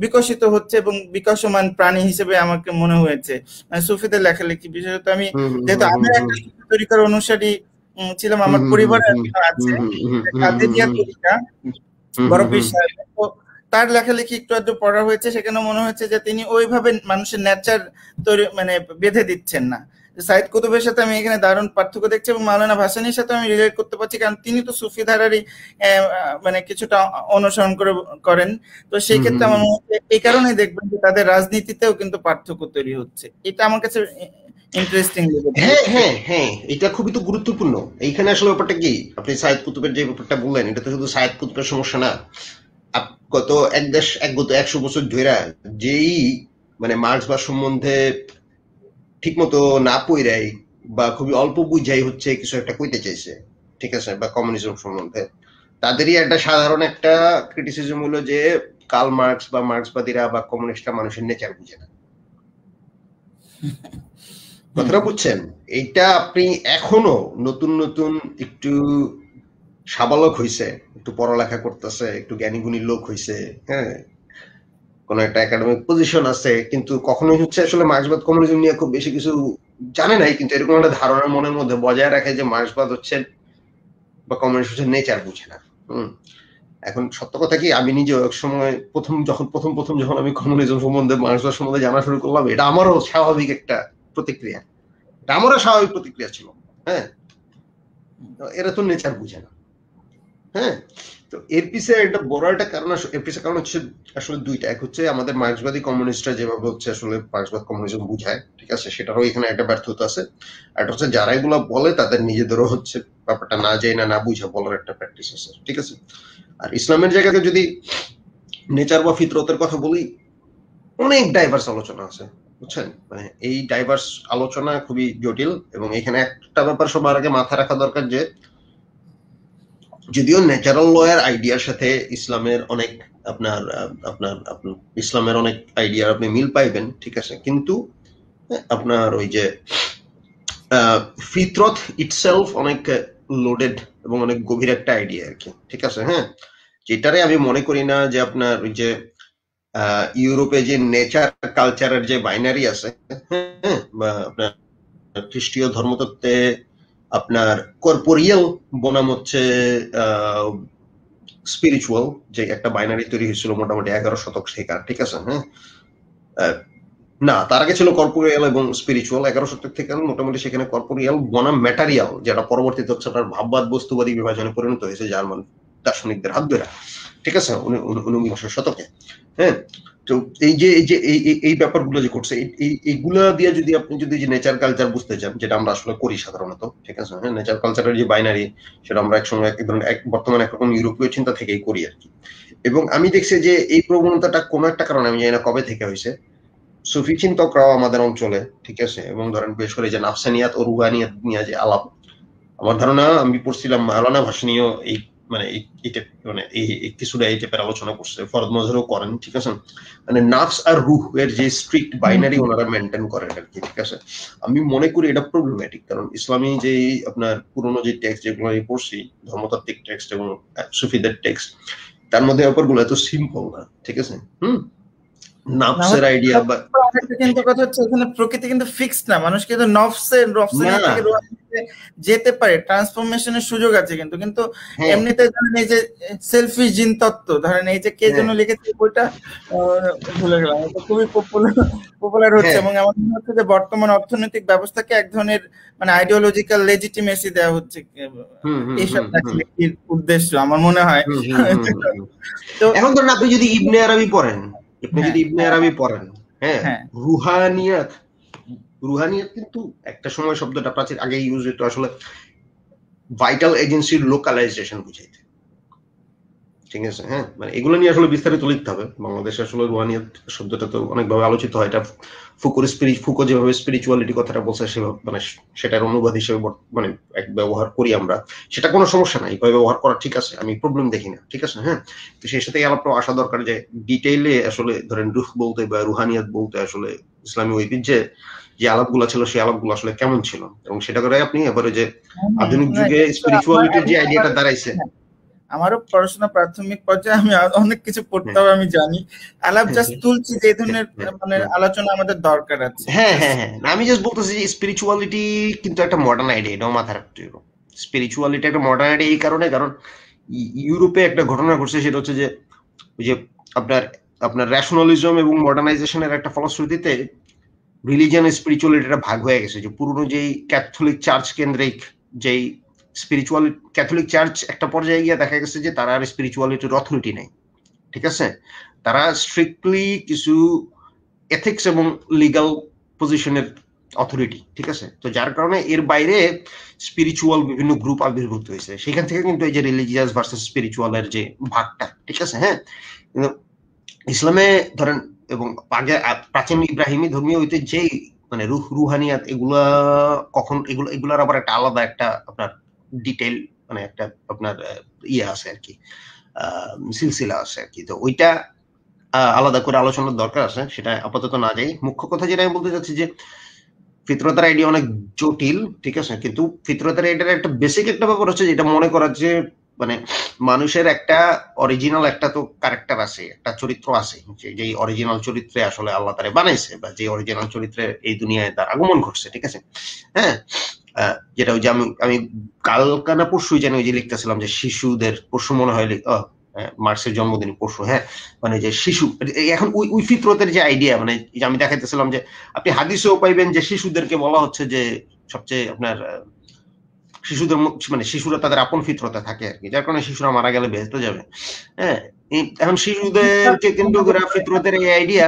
বিকশিত হচ্ছে এবং বিকশমান প্রাণী হিসেবে আমাকে মনে হয়েছে সুফিদের লেখালেখি। বিশেষত আমি যেহেতু আমি একটা তরিকার অনুসারী ছিলাম, আমার পরিবারে আছে কাদেরিয়া তরিকা, বড় পীর সাহেব, তো তার লেখালেখি একটু আধটু পড়া হয়েছে, সেখানে মনে হয়েছে যে তিনি ওইভাবে মানুষের নেচার তৈরি মানে বেঁধে দিচ্ছেন না। সাইদ কুতুবের সাথে আমি এখানে দারুণ পার্থক্য দেখছি, এবং মাওলানা ভাসানীর সাথে আমি রিলেট করতে পারছি, কারণ তিনি তো সুফি ধারারই মানে কিছুটা অনুসরণ করেন। তো সেই ক্ষেত্রে আমার মনে হচ্ছে এই কারণে দেখবেন যে তাদের রাজনীতিতেও কিন্তু পার্থক্য তৈরি হচ্ছে। এটা আমার কাছে ইন্টারেস্টিং লেগেছে। হ্যাঁ, এটা খুবই তো গুরুত্বপূর্ণ। এইখানে আসলে ব্যাপারটা কি, আপনি সাইদ কুতুবের যে ব্যাপারটা বললেন, এটা তো শুধু সাইদ কুতুবের সমস্যা না। গত 100 বছর ধরে যেই মানে মার্ক্সবাদ সম্বন্ধে ঠিক মতো না পড়াই বা খুবই অল্প বুঝাই হচ্ছে কিছু একটা কইতে চাইছে, ঠিক আছে, বা কমিউনিজম সম্বন্ধে, তাদেরই একটা সাধারণ একটা ক্রিটিসিজম হলো যে কার্ল মার্কস বা মার্ক্সবাদীরা বা কমিউনিস্টরা মানুষের নেচার বুঝে না। কথাটা বুঝছেন? এইটা আপনি এখনো নতুন নতুন একটু সাবালক হইছে, একটু পড়ালেখা করতেছে, একটু জ্ঞানী গুণী লোক হইছে, হ্যাঁ, কোন একটা একাডেমিক পজিশন আছে, কিন্তু কখনোই হচ্ছে আসলে মার্ক্সবাদ কমিউনিজম নিয়ে খুব বেশি কিছু জানে নাই, কিন্তু এরকম একটা ধারণা মনের মধ্যে বজায় রাখে যে মার্ক্সবাদ হচ্ছে বা কমিউনিস্ট হচ্ছে নেচার বুঝে না। এখন সত্য কথা কি, আমি নিজে এক সময় প্রথম যখন আমি কমিউনিজম সম্বন্ধে মার্ক্সবাদ সম্বন্ধে জানা শুরু করলাম, এটা আমারও স্বাভাবিক একটা প্রতিক্রিয়া, এটা আমারও স্বাভাবিক প্রতিক্রিয়া ছিল। হ্যাঁ, এরা তো নেচার বুঝে না। হ্যাঁ, তো এর পিছনে একটা বড় একটা কারণ, এর পিছনে কারণ হচ্ছে আসলে দুইটা। এক হচ্ছে আমাদের মার্ক্সবাদী কমিউনিস্টরা যেভাবে হচ্ছে আসলে মার্ক্সবাদ কমিউনিজম বুঝায়, ঠিক আছে, সেটারও এখানে একটা ব্যর্থতা আছে। আর হচ্ছে যারা এগুলো বলে তাদের নিজেদেরও হচ্ছে ব্যাপারটা না যাই না বুঝে বলার একটা প্র্যাকটিস আছে, ঠিক আছে। আর ইসলামের জায়গাতে যদি নেচার বা ফিতরতের কথা বলি, অনেক ডাইভার্স আলোচনা আছে, বুঝছেন, মানে এই ডাইভার্স আলোচনা খুবই জটিল। এবং এখানে একটা ব্যাপার সবার আগে মাথায় রাখা দরকার, যে যদিও ন্যাচারাল লয়ের আইডিয়ার সাথে ইসলামের অনেক ইসলামের অনেক আইডিয়ার আপনি মিল পাইবেন, ঠিক আছে, কিন্তু আপনার ওই যে ফিতরত ইটসেলফ অনেক লোডেড এবং অনেক গভীর একটা আইডিয়া আর কি, ঠিক আছে। হ্যাঁ, যেটারে আমি মনে করি না যে আপনার ওই যে ইউরোপে যে নেচার কালচারের যে বাইনারি আছে, হ্যাঁ, বা আপনার খ্রিস্টীয় ধর্মতত্ত্বে আপনার কর্পোরিয়াল বনাম হচ্ছে স্পিরিচুয়াল যে একটা বাইনারি তৈরি হয়েছিল মোটামুটি 11 শতক থেকে, ঠিক আছে। হ্যাঁ, না, তার আগে ছিল কর্পোরিয়াল এবং স্পিরিচুয়াল। 11 শতক থেকে মোটামুটি সেখানে কর্পোরিয়াল বনাম ম্যাটারিয়াল, যেটা পরবর্তীতে হচ্ছে আপনার ভাববাদ বস্তুবাদী বিভাজনে পরিণত হয়েছে জার্মান দার্শনিকদের হাত ধরে, ঠিক আছে, 19 শতকে। হ্যাঁ, তো এই ব্যাপারগুলো যে করছে, এইগুলা দিয়ে যদি আপনি যদি যে নেচার কালচার বুঝতে চান, যেটা আমরা আসলে করি সাধারণত, ঠিক আছে, হ্যাঁ, নেচার কালচারের যে বাইনারি, সেটা আমরা একসময় বর্তমানে একরকম ইউরোপীয় চিন্তা থেকেই করি আর কি। এবং আমি দেখছি যে এই প্রবণতাটা কোনো একটা কারণে, আমি জানি না কবে থেকে হয়েছে, সুফি চিন্তকরাও আমাদের অঞ্চলে, ঠিক আছে, এবং ধরেন বিশেষ করে যে নাফসানিয়াত ও রুহানিয়াত নিয়ে যে আলাপ, আমার ধারণা আমি পড়ছিলাম মাওলানা ভাসানীও এই মানে এই কিছুটা এই টাইপের আলোচনা করছে, ফরদ মজহরও করেন, ঠিক আছে, মানে নাফস আর রুহ এর যে স্ট্রিক্ট বাইনারি ওনারা মেনটেন করেন আর কি, ঠিক আছে। আমি মনে করি এটা প্রবলেমেটিক, কারণ ইসলামী যে আপনার পুরোনো যে টেক্সট যেগুলো আমি পড়ছি, ধর্মতাত্ত্বিক টেক্সট এবং সুফিদের টেক্সট, তার মধ্যে ব্যাপারগুলো এত সিম্পল না, ঠিক আছে? নাফসের আইডিয়া বা কিন্তু কথা হচ্ছে এখানে প্রকৃতি কিন্তু ফিক্সড না, মানুষ কিন্তু নফসের থেকে রুহানিতে যেতে পারে, ট্রান্সফরমেশনের সুযোগ আছে, কিন্তু কিন্তু এমনিতে ধরেন এই যে সেলফি জিন তত্ত্ব, ধরেন এই যে কে যেন লিখেছে বইটা, ভুলে গেলাম, এটা খুবই পপুলার হচ্ছে, এবং আমার মনে হচ্ছে যে বর্তমান অর্থনৈতিক ব্যবস্থাকে এক ধরনের মানে আইডিওলজিক্যাল লেজিটিমেসি দেওয়া হচ্ছে এইসব উদ্দেশ্য আমার মনে হয়। তো এখন ধরেন আপনি যদি ইবনে আরবি পড়েন, হ্যাঁ, রুহানিয়াত কিন্তু একটা সময় শব্দটা প্রাচীন আগে ইউজ হতো আসলে ভাইটাল এজেন্সির লোকালাইজেশন বুঝাইতে, ঠিক আছে? হ্যাঁ, মানে এগুলো নিয়ে আসলে বিস্তারিত লিখতে হবে। বাংলাদেশে আসলে রুহানিয়াত শব্দটা তো অনেকভাবে আলোচিত হয়। এটা ফুকো যেভাবে স্পিরিচুয়ালিটি কথাটা বলছে সেভাবে মানে সেটার অনুবাদ হিসেবে মানে এক ব্যবহার করি আমরা, সেটা কোনো সমস্যা নাই, এভাবে ব্যবহার করা ঠিক আছে, আমি প্রবলেম দেখি না, ঠিক আছে? হ্যাঁ, তো সেই সাথে আলাপটা আসা দরকার যে ডিটেইলে আসলে ধরেন রুহ বলতে বা রুহানিয়াত বলতে আসলে ইসলামী ঐতিহ্যে যে আলাপগুলো ছিল সেই আলাপগুলো আসলে কেমন ছিল, এবং সেটা করে আপনি এবারে যে আধুনিক যুগে স্পিরিচুয়ালিটির যে আইডিয়াটা দাঁড়াইছে। আমারও পড়াশোনা প্রাথমিক পর্যায়ে আমি অনেক কিছু পড়তে হবে, আমি জানি, আলাপ জাস্ট তুলছি যে এই ধরনের মানে আলোচনা আমাদের দরকার আছে। হ্যাঁ, আমি জাস্ট বলতেছি যে স্পিরিচুয়ালিটি কিন্তু একটা মডার্ন আইডিয়া, এটাও মাথায় রাখতে হবে। স্পিরিচুয়ালিটি একটা মডার্ন আইডিয়া এই কারণে, কারণ ইউরোপে একটা ঘটনা ঘটছে, সেটা হচ্ছে যে ওই যে আপনার র্যাশনালিজম এবং মডার্নাইজেশনের একটা ফলশ্রুতিতে রিলিজিয়ান স্পিরিচুয়ালিটিটা ভাগ হয়ে গেছে। যে পুরনো যেই ক্যাথলিক চার্চ কেন্দ্রিক যেই স্পিরিচুয়াল ক্যাথলিক চার্চ একটা পর্যায়ে গিয়ে দেখা গেছে যে তারা আর স্পিরিচুয়ালিটির অথরিটি নেই, ঠিক আছে? তারা স্ট্রিক্টলি কিছু এথিক্স এবং লিগাল পজিশনের অথরিটি, ঠিক আছে? তো যার কারণে এর বাইরে স্পিরিচুয়াল বিভিন্ন গ্রুপ আবির্ভূত হয়েছে, সেখান থেকে কিন্তু এই যে রিলিজিয়াস ভার্সেস স্পিরিচুয়ালের যে ভাগটা, ঠিক আছে? হ্যাঁ, কিন্তু ইসলামে ধরেন এবং আগে প্রাচীন ইব্রাহিমী ধর্মীয় ঐতিহ্যেই মানে রুহানিয়াত এগুলার আবার একটা আলাদা একটা আপনার ডিটেইল মানে একটা আপনার ইয়ে আছে আর কি, সিলসিলা আছে আর কি। তো ওইটা আলাদা করে আলোচনার দরকার আছে, সেটা আপাতত না যাই। মুখ্য কথা যেটা আমি বলতে চাচ্ছি যে ফিতরতের আইডিয়া অনেক জটিল, ঠিক আছে? কিন্তু ফিতরতের আইডিয়ার একটা বেসিক একটা ব্যাপার হচ্ছে যেটা মনে করা যে মানে মানুষের একটা অরিজিনাল একটা তো ক্যারেক্টার আছে, একটা চরিত্র আছে, যে অরিজিনাল চরিত্রে আসলে আল্লাহ তারে বানাইছে, বা যে অরিজিনাল চরিত্রে এই দুনিয়ায় তার আগমন ঘটছে, ঠিক আছে? হ্যাঁ, যেটা ওই যে আমি কালকা না পরশুই জানি ওই যে লিখতেছিলাম যে শিশুদের, পরশু মনে হয় মার্কসের জন্মদিন পরশু, হ্যাঁ, মানে যে শিশু এখন ওই ফিতরতের যে আইডিয়া, মানে আমি দেখাইতেছিলাম যে আপনি হাদিসেও পাইবেন যে শিশুদেরকে বলা হচ্ছে যে সবচেয়ে আপনার শিশুদের মানে শিশুরা তাদের আপন ফিতরতে থাকে আর কি, যার কারণে শিশুরা মারা গেলে বেহেশতে যাবে। হ্যাঁ, এখন শিশুদেরকে কেন্দ্র করে ফিতরতের এই আইডিয়া,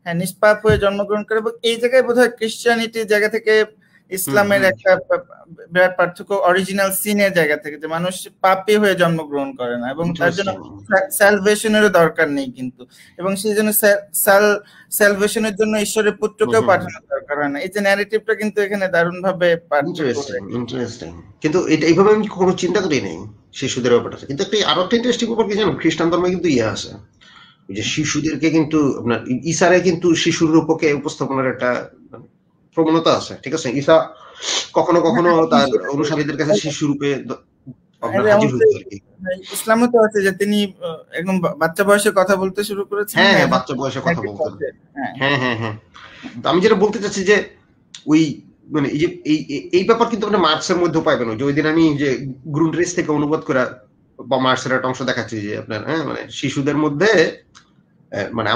হ্যাঁ, নিষ্পাপ হয়ে জন্মগ্রহণ করে, এবং এই জায়গায় বোধহয় ক্রিশ্চিয়ানিটির জায়গা থেকে ইসলামের একটা বিরাট পার্থক্য অরিজিনাল সিনের জায়গা থেকে, যে মানুষ পাপী হয়ে জন্মগ্রহণ করে না এবং তার জন্য স্যালভেশনেরও দরকার নেই কিন্তু, এবং সেই জন্য স্যালভেশনের জন্য ঈশ্বরের পুত্রকেও পাঠানোর দরকার হয় না। এই যে ন্যারেটিভটা কিন্তু এখানে দারুণ ভাবে ইন্টারেস্টিং, কিন্তু এটা এইভাবে আমি কোনো চিন্তা করি নাই শিশুদের ব্যাপারটা। কিন্তু আরো একটা ইন্টারেস্টিং ব্যাপার কি জানো, খ্রিস্টান ধর্মে কিন্তু ইয়ে আছে যে শিশুদেরকে কিন্তু আপনার ঈসারে কিন্তু শিশুর রূপকে উপস্থাপনের একটা প্রবণতা আছে, ঠিক আছে? ঈসা কখনো কখনো তার অনুসারীদের কাছে শিশু রূপে ইসলামে তো আছে যে তিনি একদম বাচ্চা বয়সে কথা বলতে শুরু করেছেন। হ্যাঁ, বাচ্চা বয়সে কথা বলতেন। হ্যাঁ, আমি যেটা বলতে চাচ্ছি যে ওই মানে এই যে এই ব্যাপার কিন্তু আপনি মার্কসের মধ্যে পাইবেন। ওই দিন আমি যে গ্রুন্ডরিস থেকে অনুবাদ করা বা মার্কসের একটা অংশ দেখাচ্ছি যে আপনার মানে শিশুদের মধ্যে মানে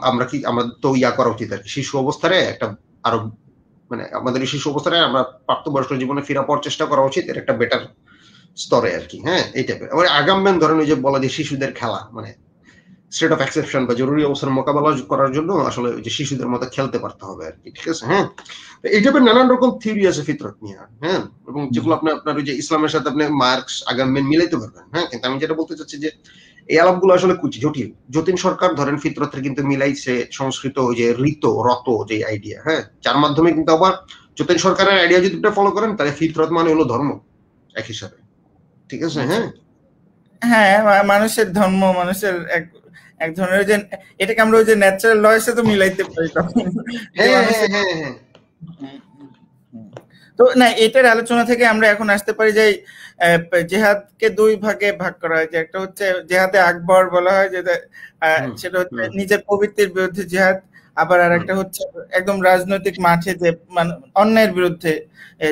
আমরা কি আমাদের তো ইয়া করা উচিত আর কি, শিশু অবস্থায় একটা আরো মানে আমাদের শিশু অবস্থায় আমরা প্রাপ্তবয়স্ক জীবনে ফিরে পাওয়ার চেষ্টা করা উচিত, এর একটা বেটার স্তরে আর কি। হ্যাঁ, এই টাইপের। আবার আগামবেন ধরেন ওই যে বলা যে শিশুদের খেলা মানে স্টেট অফ এক্সেপশন বা জরুরি অবস্থার মোকাবেলা করার জন্য আসলে ওই যে শিশুদের মতো খেলতে পারতে হবে আর কি, ঠিক আছে? হ্যাঁ, এই টাইপের নানান রকম থিওরি আছে ফিতরত নিয়ে, হ্যাঁ, এবং যেগুলো আপনার ওই যে ইসলামের সাথে আপনি মার্কস আগামবেন মিলাইতে পারবেন। হ্যাঁ, কিন্তু আমি যেটা বলতে চাচ্ছি যে এই আলাপগুলো আসলে জটিল। যতীন সরকার ধরেন ফিতরতের কিন্তু মিলাইছে সংস্কৃত ওই যে রত যে আইডিয়া, হ্যাঁ, যার মাধ্যমে কিন্তু আবার যতীন সরকারের আইডিয়া যদি ফলো করেন তাহলে ফিতরত মানে হলো ধর্ম এক হিসাবে, ঠিক আছে? হ্যাঁ, মানুষের ধর্ম, মানুষের এক ধরনের যে এটাকে আমরা ওই যে ন্যাচারাল ল এর সাথে মিলাইতে পারি তখন। তো না, এটার আলোচনা থেকে আমরা এখন আসতে পারি যে জেহাদকে দুই ভাগে ভাগ করা হয়, যে একটা হচ্ছে জেহাদে আকবর বলা হয়, যেটা সেটা হচ্ছে নিজের প্রবৃত্তির বিরুদ্ধে জেহাদ, আবার আর একটা হচ্ছে একদম রাজনৈতিক মাঠে যে মানে অন্যায়ের বিরুদ্ধে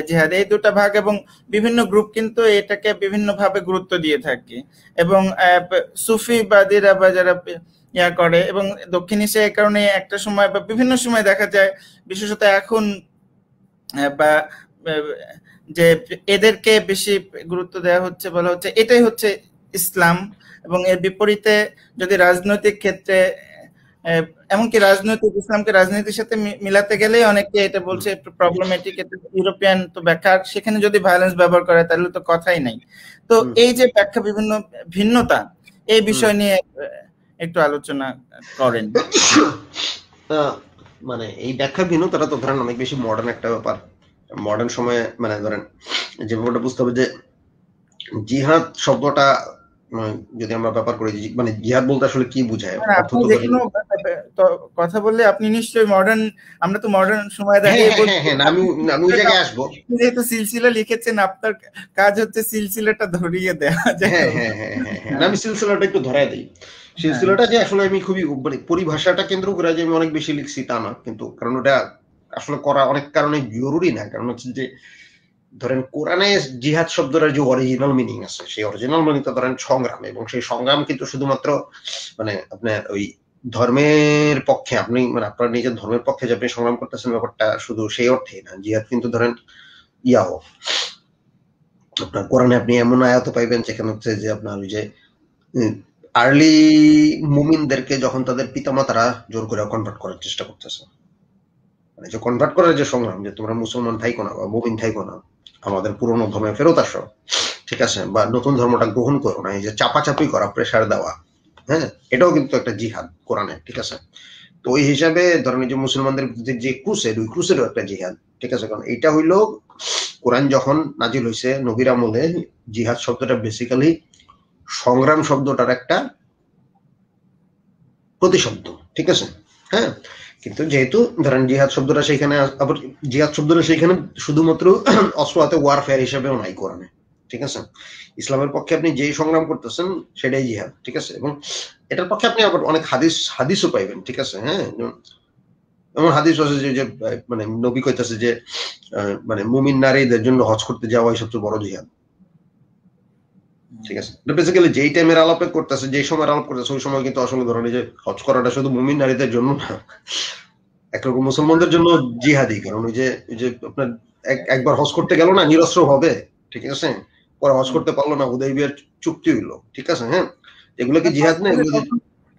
জেহাদ। এই দুটা ভাগ, এবং বিভিন্ন গ্রুপ কিন্তু এটাকে বিভিন্ন ভাবে গুরুত্ব দিয়ে থাকে, এবং সুফিবাদীরা বা যারা ইয়া করে, এবং দক্ষিণ এশিয়া এই কারণে একটা সময় বা বিভিন্ন সময় দেখা যায়, বিশেষত এখন বা যে এদেরকে বেশি গুরুত্ব দেওয়া হচ্ছে, বলা হচ্ছে এটাই হচ্ছে ইসলাম। এবং এর বিপরীতে যদি রাজনৈতিক ক্ষেত্রে, এমনকি রাজনৈতিক ইসলামকে রাজনীতির সাথে মিলাতে গেলেই অনেকে এটা বলছে প্রবলেমেটিক, এটা ইউরোপিয়ান তো ব্যাখ্যা, সেখানে যদি ভায়োলেন্স ব্যবহার করে তাহলে তো কথাই নাই। তো এই যে ব্যাখ্যা বিভিন্ন ভিন্নতা, এই বিষয় নিয়ে একটু আলোচনা করেন। মানে এই ব্যাখ্যা ভিন্নতাটা তো ধরেন অনেক বেশি মডার্ন একটা ব্যাপার। মডার্ন সময়ে মানে ধরেন যে ব্যাপারটা বুঝতে হবে যে জিহাদ শব্দটা যদি আমরা ব্যাপার করি, মানে জিহাদ বলতে আসলে কি বোঝায়, কথা বললে আপনি নিশ্চয়ই মডার্ন, আমরা তো মডার্ন সময় দাঁড়িয়ে আমি ওই জায়গায় আসবো। যেহেতু সিলসিলা লিখেছেন, আপনার কাজ হচ্ছে সিলসিলাটা ধরিয়ে দেওয়া। আমি সিলসিলাটা একটু ধরাই দিই। সিলসিলাটা যে আসলে আমি খুবই মানে পরিভাষাটা কেন্দ্র করে যে আমি অনেক বেশি লিখছি তা না, কিন্তু কারণ ওটা আসলে করা অনেক কারণে জরুরি না। কারণ হচ্ছে যে ধরেন কোরআনে জিহাদ শব্দটার যে অরিজিনাল মিনিং আছে, সেই অরিজিনাল মিনিংটা ধরেন সংগ্রাম, এবং সেই সংগ্রাম কিন্তু শুধুমাত্র মানে আপনার ওই ধর্মের পক্ষে, আপনি মানে আপনার নিজের ধর্মের পক্ষে যে আপনি সংগ্রাম করতেছেন ব্যাপারটা শুধু সেই অর্থেই না। জিহাদ কিন্তু ধরেন ইয়াও আপনার কোরআনে আপনি এমন আয়াত পাইবেন যেখানে হচ্ছে যে আপনার ওই যে আর্লি মুমিনদেরকে যখন তাদের পিতামাতারা জোর করে কনভার্ট করার চেষ্টা করতেছে, মানে যে কনভার্ট করার যে সংগ্রাম, যে তোমরা মুসলমান থাইকো না বা মুমিন থাইকো না, আমাদের পুরনো ধর্মে ফেরত আসো, ঠিক আছে, বা নতুন ধর্মটা গ্রহণ করো না, এই যে চাপাচাপি করা, প্রেসার দেওয়া, হ্যাঁ, এটাও কিন্তু একটা জিহাদ কোরআনে, ঠিক আছে। তো ওই হিসাবে ধরেন যে মুসলমানদের যে ক্রুসেড, ওই ক্রুসেডও একটা জিহাদ, ঠিক আছে। কারণ এটা হইলো কোরআন যখন নাজিল হয়েছে নবীর আমলে, জিহাদ শব্দটা বেসিক্যালি সংগ্রাম শব্দটার একটা প্রতিশব্দ, ঠিক আছে, হ্যাঁ। কিন্তু যেহেতু ধরেন জিহাদ শব্দটা সেইখানে, আবার জিহাদ শব্দটা সেইখানে শুধুমাত্র অস্ত্র হাতে ওয়ারফেয়ার হিসেবেও নাই কোরআনে, ঠিক আছে। ইসলামের পক্ষে আপনি যেই সংগ্রাম করতেছেন সেটাই জিহাদ, ঠিক আছে। এবং এটার পক্ষে আপনি আবার অনেক হাদিসও পাইবেন, ঠিক আছে, হ্যাঁ। এমন হাদিস আছে যে মানে নবী কইতাছে যে মানে মুমিন নারীদের জন্য হজ করতে যাওয়াই সবচেয়ে বড় জিহাদ, ঠিক আছে। বেসিক্যালি যেই টাইমের আলাপে করতেছে, যেই সময় আলাপ করতেছে, ওই সময় কিন্তু আসলে ধরেন যে হজ করাটা শুধু মুমিন নারীদের জন্য না, একরকম মুসলমানদের জন্য জিহাদি। কারণ ওই যে আপনার একবার হজ করতে গেল না নিরস্ত্র হবে, ঠিক আছে, পরে হজ করতে পারলো না, হুদাইবিয়ার চুক্তি হইলো, ঠিক আছে, হ্যাঁ। এগুলো কি জিহাদ না? এগুলো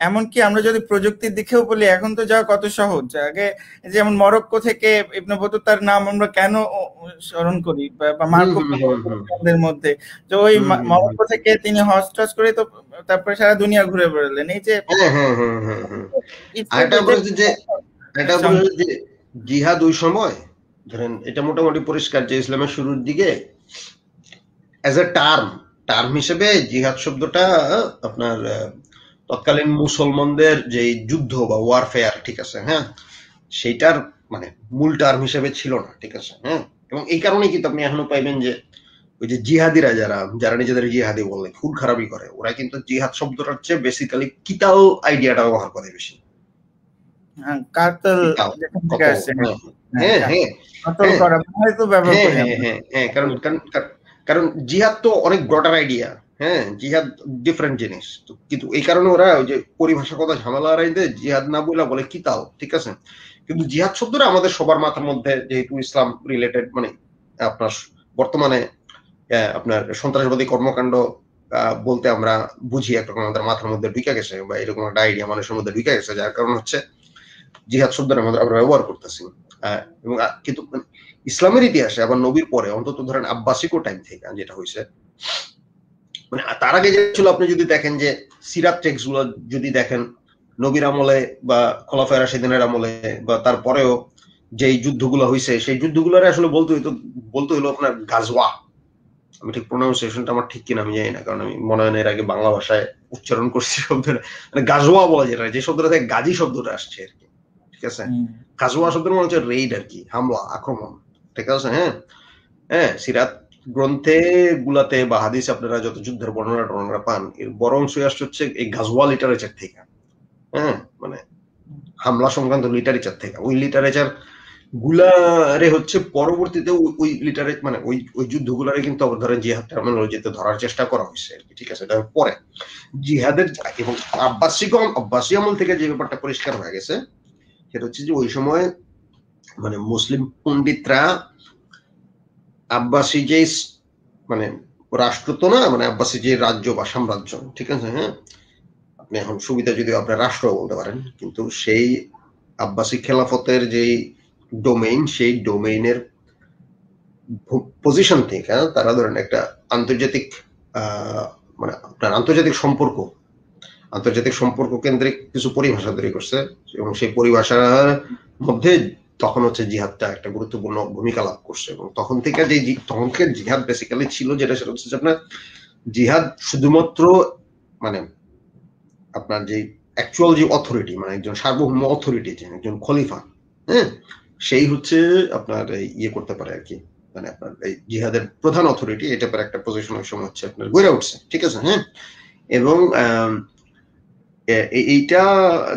এমনকি আমরা যদি প্রযুক্তির দিকেও বলি, এখন তো যাওয়া কত সহজ। আগে যেমন মরক্কো থেকে ইবনে বতুতার নাম আমরা কেন স্মরণ করি, বা মার্কোদের মধ্যে, যে ওই মরক্কো থেকে তিনি হজ টজ করে তো তারপরে সারা দুনিয়া ঘুরে বেড়ালেন। এই যে জিহাদ ওই সময় ধরেন এটা মোটামুটি পরিষ্কার যে ইসলামের শুরুর দিকে অ্যাজ এ টার্ম হিসেবে জিহাদ শব্দটা আপনার তৎকালীন মুসলমানদের যে যুদ্ধ বা ওয়ারফেয়ার, ঠিক আছে, হ্যাঁ, সেইটার মানে মূল টার্ম হিসেবে ছিল না, ঠিক আছে, হ্যাঁ। এবং এই কারণেই কিন্তু আপনি এখনো পাইবেন যে ওই যে জিহাদিরা যারা নিজেদের জিহাদি বলে খুন খারাপি করে, ওরা কিন্তু জিহাদ শব্দটার চেয়ে বেসিক্যালি কিতাল আইডিয়াটা ব্যবহার করে বেশি। কারণ জিহাদ তো অনেক ব্রডার আইডিয়া, হ্যাঁ, জিহাদ ডিফারেন্ট জিনিস, কিন্তু এই কারণে ওরা ওই যে পরিভাষাগত ঝামেলা রাইতে জিহাদ না বলে কিতাল, ঠিক আছে। কিন্তু জিহাদ শব্দটা আমাদের সবার মাথার মধ্যে, যেহেতু ইসলাম রিলেটেড, মানে আপনার বর্তমানে আপনার সন্ত্রাসবাদী কর্মকাণ্ড বলতে আমরা বুঝি একরকম আমাদের মাথার মধ্যে ঢুকে গেছে, বা এরকম একটা আইডিয়া মানুষের মধ্যে ঢুকে গেছে, যার কারণ হচ্ছে জিহাদ শব্দটা আমরা ব্যবহার করতেছি। এবং কিন্তু ইসলামের ইতিহাসে আবার নবীর পরে অন্তত ধরেন আব্বাসিকো টাইম থেকে যেটা হয়েছে, মানে তার আগে যে ছিল, আপনি যদি দেখেন যে সিরাত টেক্সট গুলো যদি দেখেন নবীর আমলে বা খোলাফায়ে রাশিদিনের আমলে বা তারপরেও যেই যুদ্ধগুলো হয়েছে, সেই যুদ্ধগুলোর আসলে বলতে হইলো আপনার গাজওয়া। আমি ঠিক প্রোনাউন্সিয়েশনটা আমার ঠিক কিনা আমি জানি না, কারণ আমি মনে হয় এর আগে বাংলা ভাষায় উচ্চারণ করছি শব্দটা, মানে গাজওয়া বলা যেটা, যে শব্দটা থেকে গাজী শব্দটা আসছে আর কি, ঠিক আছে। গাজওয়া শব্দের মানে হচ্ছে রেইড আর কি, হামলা, আক্রমণ, ঠিক আছে, হ্যাঁ। হ্যাঁ, সিরাত গ্রন্থে গুলাতে বা হাদিস আপনারা যত যুদ্ধের বর্ণনা পান এর বড় অংশই আসছে হচ্ছে এই গাজওয়া লিটারেচার থেকে। হ্যাঁ, মানে হামলা সংক্রান্ত লিটারেচার থেকে। ওই লিটারেচার গুলারে হচ্ছে পরবর্তীতে ওই লিটারে মানে ওই যুদ্ধগুলারে কিন্তু আবার ধরেন জিহাদ টার্মিনোলজিতে ধরার চেষ্টা করা হয়েছে আর কি, ঠিক আছে। এটা পরে জিহাদের এবং আব্বাসী আমল থেকে যে ব্যাপারটা পরিষ্কার হয়ে গেছে সেটা হচ্ছে যে ওই সময় মানে মুসলিম পণ্ডিতরা আব্বাসী যে মানে রাষ্ট্র তো না, মানে আব্বাসী যে রাজ্য বা সাম্রাজ্য, ঠিক আছে, হ্যাঁ, আপনি এখন সুবিধা যদি আপনার রাষ্ট্র বলতে পারেন, কিন্তু সেই আব্বাসী খেলাফতের যেই ডোমেইন, সেই ডোমেইনের পজিশন থেকে তারা ধরেন একটা আন্তর্জাতিক মানে আপনার আন্তর্জাতিক সম্পর্ক কেন্দ্রিক কিছু পরিভাষা তৈরি করছে, এবং সেই পরিভাষার মধ্যে তখন হচ্ছে জিহাদটা একটা গুরুত্বপূর্ণ ভূমিকা লাভ করছে। এবং তখন থেকে জিহাদ বেসিক্যালি ছিল যেটা, সেটা হচ্ছে আপনার জিহাদ শুধুমাত্র মানে আপনার যে অ্যাকচুয়াল যে অথরিটি, মানে একজন সার্বভৌম অথরিটি, যে একজন খলিফা, হ্যাঁ, সেই হচ্ছে আপনার ইয়ে করতে পারে আর কি, মানে আপনার এই জিহাদের প্রধান অথরিটি, এটা পর একটা পজিশন ওই সময় হচ্ছে আপনার গড়ে উঠছে, ঠিক আছে, হ্যাঁ। এবং এইটা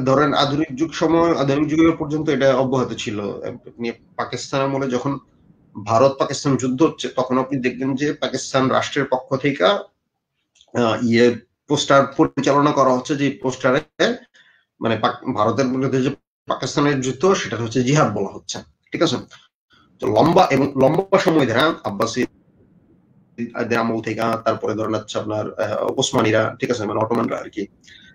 ধরেন আধুনিক যুগের পর্যন্ত এটা অব্যাহত ছিল। পাকিস্তান আমলে যখন ভারত পাকিস্তান যুদ্ধ হচ্ছে তখন আপনি দেখবেন যে পাকিস্তান রাষ্ট্রের পক্ষ থেকে পোস্টার পরিচালনা করা হচ্ছে, যে পোস্টারে মানে ভারতের বিরুদ্ধে যে পাকিস্তানের যুদ্ধ সেটা হচ্ছে জিহাদ বলা হচ্ছে, ঠিক আছে। তো লম্বা সময় ধরে আব্বাসী আমল থেকে, তারপরে ধরেন হচ্ছে আপনার ওসমানীরা, ঠিক আছে, মানে অটোমানরা আর কি,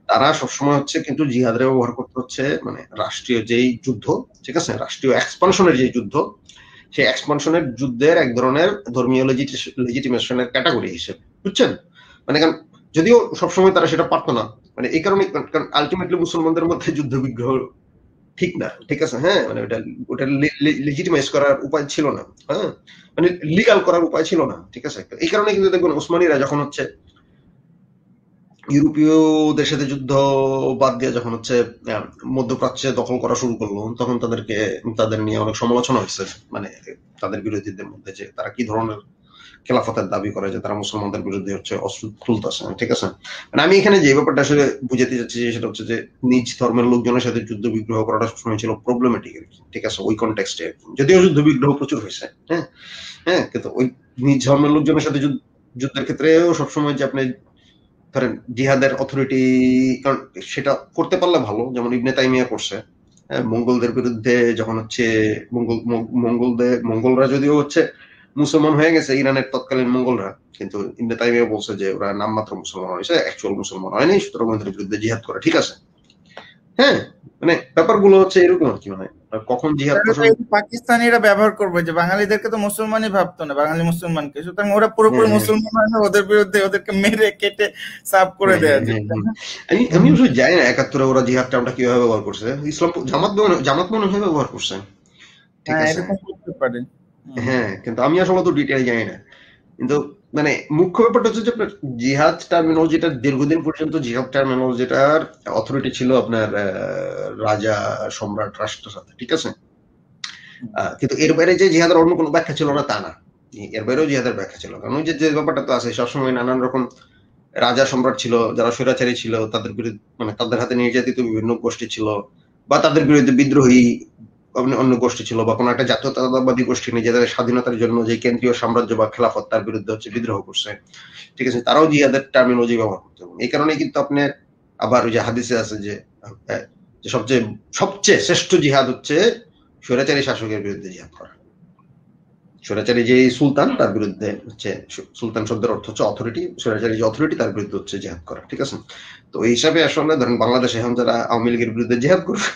তারা সবসময় হচ্ছে কিন্তু জিহাদের ব্যবহার করতে হচ্ছে মানে রাষ্ট্রীয় যেই যুদ্ধ, ঠিক আছে, রাষ্ট্রীয় এক্সপানশনের যে যুদ্ধ, সেই এক্সপানশনের যুদ্ধের এক ধরনের ধর্মীয় লেজিটিমেশনের ক্যাটাগরি হিসেবে, বুঝছেন। মানে যদিও সবসময় তারা সেটা পারতো না, মানে এই কারণে, কারণ আলটিমেটলি মুসলমানদের মধ্যে যুদ্ধ বিগ্রহ ঠিক না, ঠিক আছে, হ্যাঁ, মানে ওটা লেজিটিমাইজ করার উপায় ছিল না, হ্যাঁ, মানে লিগাল করার উপায় ছিল না, ঠিক আছে। এই কারণে কিন্তু দেখবেন ওসমানীরা যখন হচ্ছে ইউরোপীয়দের সাথে যুদ্ধ বাদ দিয়ে যখন হচ্ছে মধ্যপ্রাচ্যে দখল করা শুরু করলো, তখন তাদের নিয়ে অনেক সমালোচনা হয়েছে, মানে তাদের বিরোধীদের মধ্যে, যে তারা কি ধরনের খেলাফতের দাবি করে, যে তারা মুসলমানদের বিরুদ্ধে হচ্ছে অস্ত্র তুলতেছে, ঠিক আছে। মানে আমি এখানে যে ব্যাপারটা আসলে বুঝাতে চাচ্ছি সেটা হচ্ছে যে নিজ ধর্মের লোকজনের সাথে যুদ্ধ বিগ্রহ করাটা সবসময় ছিল প্রবলেমেটিক আর কি, ঠিক আছে, ওই কনটেক্সটে। যদিও যুদ্ধ বিগ্রহ প্রচুর হয়েছে, হ্যাঁ হ্যাঁ, কিন্তু ওই নিজ ধর্মের লোকজনের সাথে যুদ্ধের ক্ষেত্রেও সবসময় যে আপনি ধরেন জিহাদের অথরিটি, কারণ সেটা করতে পারলে ভালো, যেমন ইবনে তাইমিয়া করছে, মঙ্গলদের বিরুদ্ধে যখন হচ্ছে মঙ্গলরা যদিও হচ্ছে মুসলমান হয়ে গেছে, ইরানের তৎকালীন মঙ্গলরা, কিন্তু ইবনে তাইমিয়া বলছে যে ওরা নামমাত্র মুসলমান হয়েছে, অ্যাকচুয়াল মুসলমান হয়নি, সুতরাং ওদের বিরুদ্ধে জিহাদ করে, ঠিক আছে, হ্যাঁ। মানে ব্যাপারগুলো হচ্ছে এরকম আর কি, মানে কখন জিহাদ পাকিস্তানিরা ব্যবহার করবে যে বাঙালিদেরকে তো মুসলমানই ভাবতো না, বাঙালি মুসলমানকে, সুতরাং ওরা পুরোপুরি মুসলমান হয় না, ওদের বিরুদ্ধে ওদেরকে মেরে কেটে সাফ করে দেয়া যায়। আমি আসলে জানি না 71-এ ওরা জিহাদ টার্মটা কিভাবে ব্যবহার করছে, ইসলাম জামাত মনে হয় ব্যবহার করছে, ঠিক আছে, এরকম করতে পারে, হ্যাঁ, কিন্তু আমি আসলে তো ডিটেইল জানি না। কিন্তু মানে মুখ্য ব্যাপারটা হচ্ছে যে আপনার জিহাদ টার্মিনোলজিটা দীর্ঘদিন পর্যন্ত জিহাদ টার্মিনোলজিটার অথরিটি ছিল আপনার রাজা সম্রাট রাষ্ট্রের সাথে, ঠিক আছে। কিন্তু এর বাইরে যে জিহাদের অন্য কোনো ব্যাখ্যা ছিল না তা না, এর বাইরেও জিহাদের ব্যাখ্যা ছিল, কারণ ওই যে ব্যাপারটা তো আছে, সবসময় নানান রকম রাজা সম্রাট ছিল যারা স্বৈরাচারী ছিল, তাদের বিরুদ্ধে মানে তাদের হাতে নির্যাতিত বিভিন্ন গোষ্ঠী ছিল, বা তাদের বিরুদ্ধে বিদ্রোহী অন্য গোষ্ঠী ছিল, বা কোনো একটা জাতীয়তাবাদী গোষ্ঠী নিজেদের স্বাধীনতার জন্য যে কেন্দ্রীয় সাম্রাজ্য বা খেলাফত তার বিরুদ্ধে হচ্ছে বিদ্রোহ করছে, ঠিক আছে, তারাও জিহাদের টার্মিনোলজি ব্যবহার করতে হবে। এই কারণে কিন্তু আপনার আবার ওই যে হাদিসে আছে যে সবচেয়ে শ্রেষ্ঠ জিহাদ হচ্ছে স্বৈরাচারী শাসকের বিরুদ্ধে জিহাদ করা। স্বৈরাচারী যে সুলতান তার বিরুদ্ধে হচ্ছে, সুলতান শব্দের অর্থ হচ্ছে অথরিটি, স্বৈরাচারী যে অথরিটি তার বিরুদ্ধে হচ্ছে জিহাদ করা, ঠিক আছে। তো এই হিসাবে আসলে ধরেন বাংলাদেশে এখন যারা আওয়ামী লীগের বিরুদ্ধে জিহাদ করবে,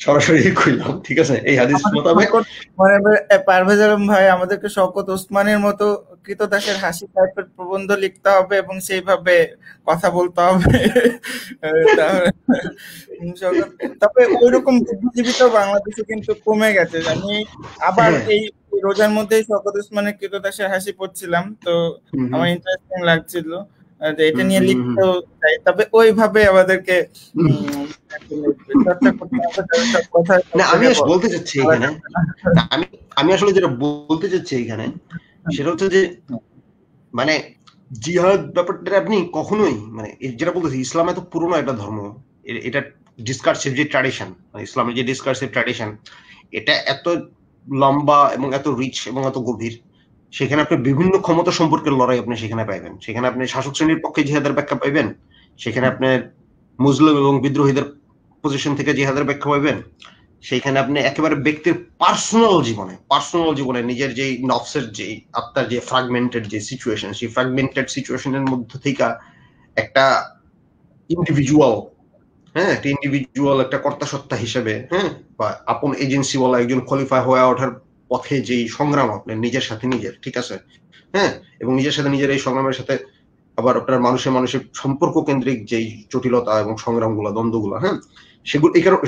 সরাসরি কইলাম, ঠিক আছে, এই হাদিস মোতাবেক মানে পারভেজ আলম ভাই আমাদেরকে শওকত ওসমানের মতো কৃতদাসের হাসি টাইপের প্রবন্ধ লিখতে হবে এবং সেইভাবে কথা বলতে হবে, তবে ওইরকম বুদ্ধিজীবীটাও বাংলাদেশে কিন্তু কমে গেছে। আমি আবার এই রোজার মধ্যেই শওকত ওসমানের কৃতদাসের হাসি পড়ছিলাম, তো আমার ইন্টারেস্টিং লাগছিল। এটা নিয়ে লিখতে চাই, তবে ওইভাবে আমাদেরকে চর্চা করতে হবে। সব কথা আমি বলতে চাচ্ছি এখানে, আমি আসলে যেটা বলতে চাচ্ছি এখানে সেটা হচ্ছে যে মানে জিহাদ ব্যাপারটা আপনি কখনোই মানে যেটা বলতেছি, ইসলাম এত পুরনো একটা ধর্ম, এটা ডিসকার্সিভ যে ট্র্যাডিশন, ইসলামের যে ডিসকার্সিভ ট্র্যাডিশন, এটা এত লম্বা এবং এত রিচ এবং এত গভীর। সেখানে আপনি বিভিন্ন ক্ষমতা সম্পর্কের লড়াই আপনি সেখানে পাইবেন। সেখানে আপনি শাসক শ্রেণীর পক্ষে জিহাদের ব্যাখ্যা পাইবেন, সেখানে আপনি মুসলিম এবং বিদ্রোহীদের পজিশন থেকে জিহাদের ব্যাখ্যা পাইবেন, সেইখানে আপনি একেবারে ব্যক্তির পার্সোনাল জীবনে নিজের যে নফসের যে আত্মার যে ফ্র্যাগমেন্টেড যে সিচুয়েশন, সেই ফ্র্যাগমেন্টেড সিচুয়েশনের মধ্যে থেকে একটা ইন্ডিভিজুয়াল, একটা ইন্ডিভিজুয়াল একটা কর্তা সত্তা হিসেবে বা আপন এজেন্সি বলা একজন খলিফা হয়ে ওঠার পথে যেই সংগ্রাম আপনার নিজের সাথে নিজের, ঠিক আছে, এবং নিজের সাথে নিজের এই সংগ্রামের সাথে আবার আপনার মানুষের সম্পর্ক কেন্দ্রিক যেই জটিলতা এবং সংগ্রামগুলো, দ্বন্দ্বগুলো, সেগুলো এই কারণে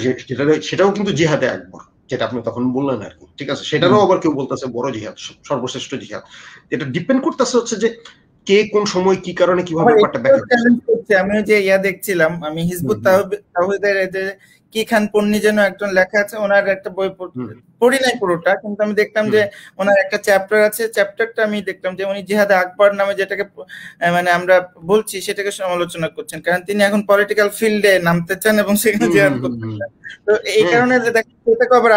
সেটাও কিন্তু জিহাদে আকবর, যেটা আপনি তখন বললেন আর কি, ঠিক আছে। সেটারও আবার কেউ বলতেছে বড় জিহাদ, সর্বশ্রেষ্ঠ জিহাদ। এটা ডিপেন্ড করতেছে হচ্ছে যে কে কোন সময় কি কারণে কিভাবে ব্যাপারটা ব্যাখ্যা করছে। আমি যে দেখছিলাম, আমি হিজবুত তাওহীদের যে কি খান পন্নী যেন একজন লেখা আছে, ওনার একটা বই পড়ি নাই পুরোটা, কিন্তু আমি দেখলাম যে ওনার একটা চ্যাপ্টার আছে, চ্যাপ্টারটা আমি দেখলাম যে উনি জিহাদে আকবর নামে যেটাকে মানে আমরা বলছি সেটাকে সমালোচনা করছেন, কারণ তিনি এখন পলিটিক্যাল ফিল্ডে নামতে চান এবং সেখানে জিহাদ করতে চান। তো এই কারণে এটাকে আবার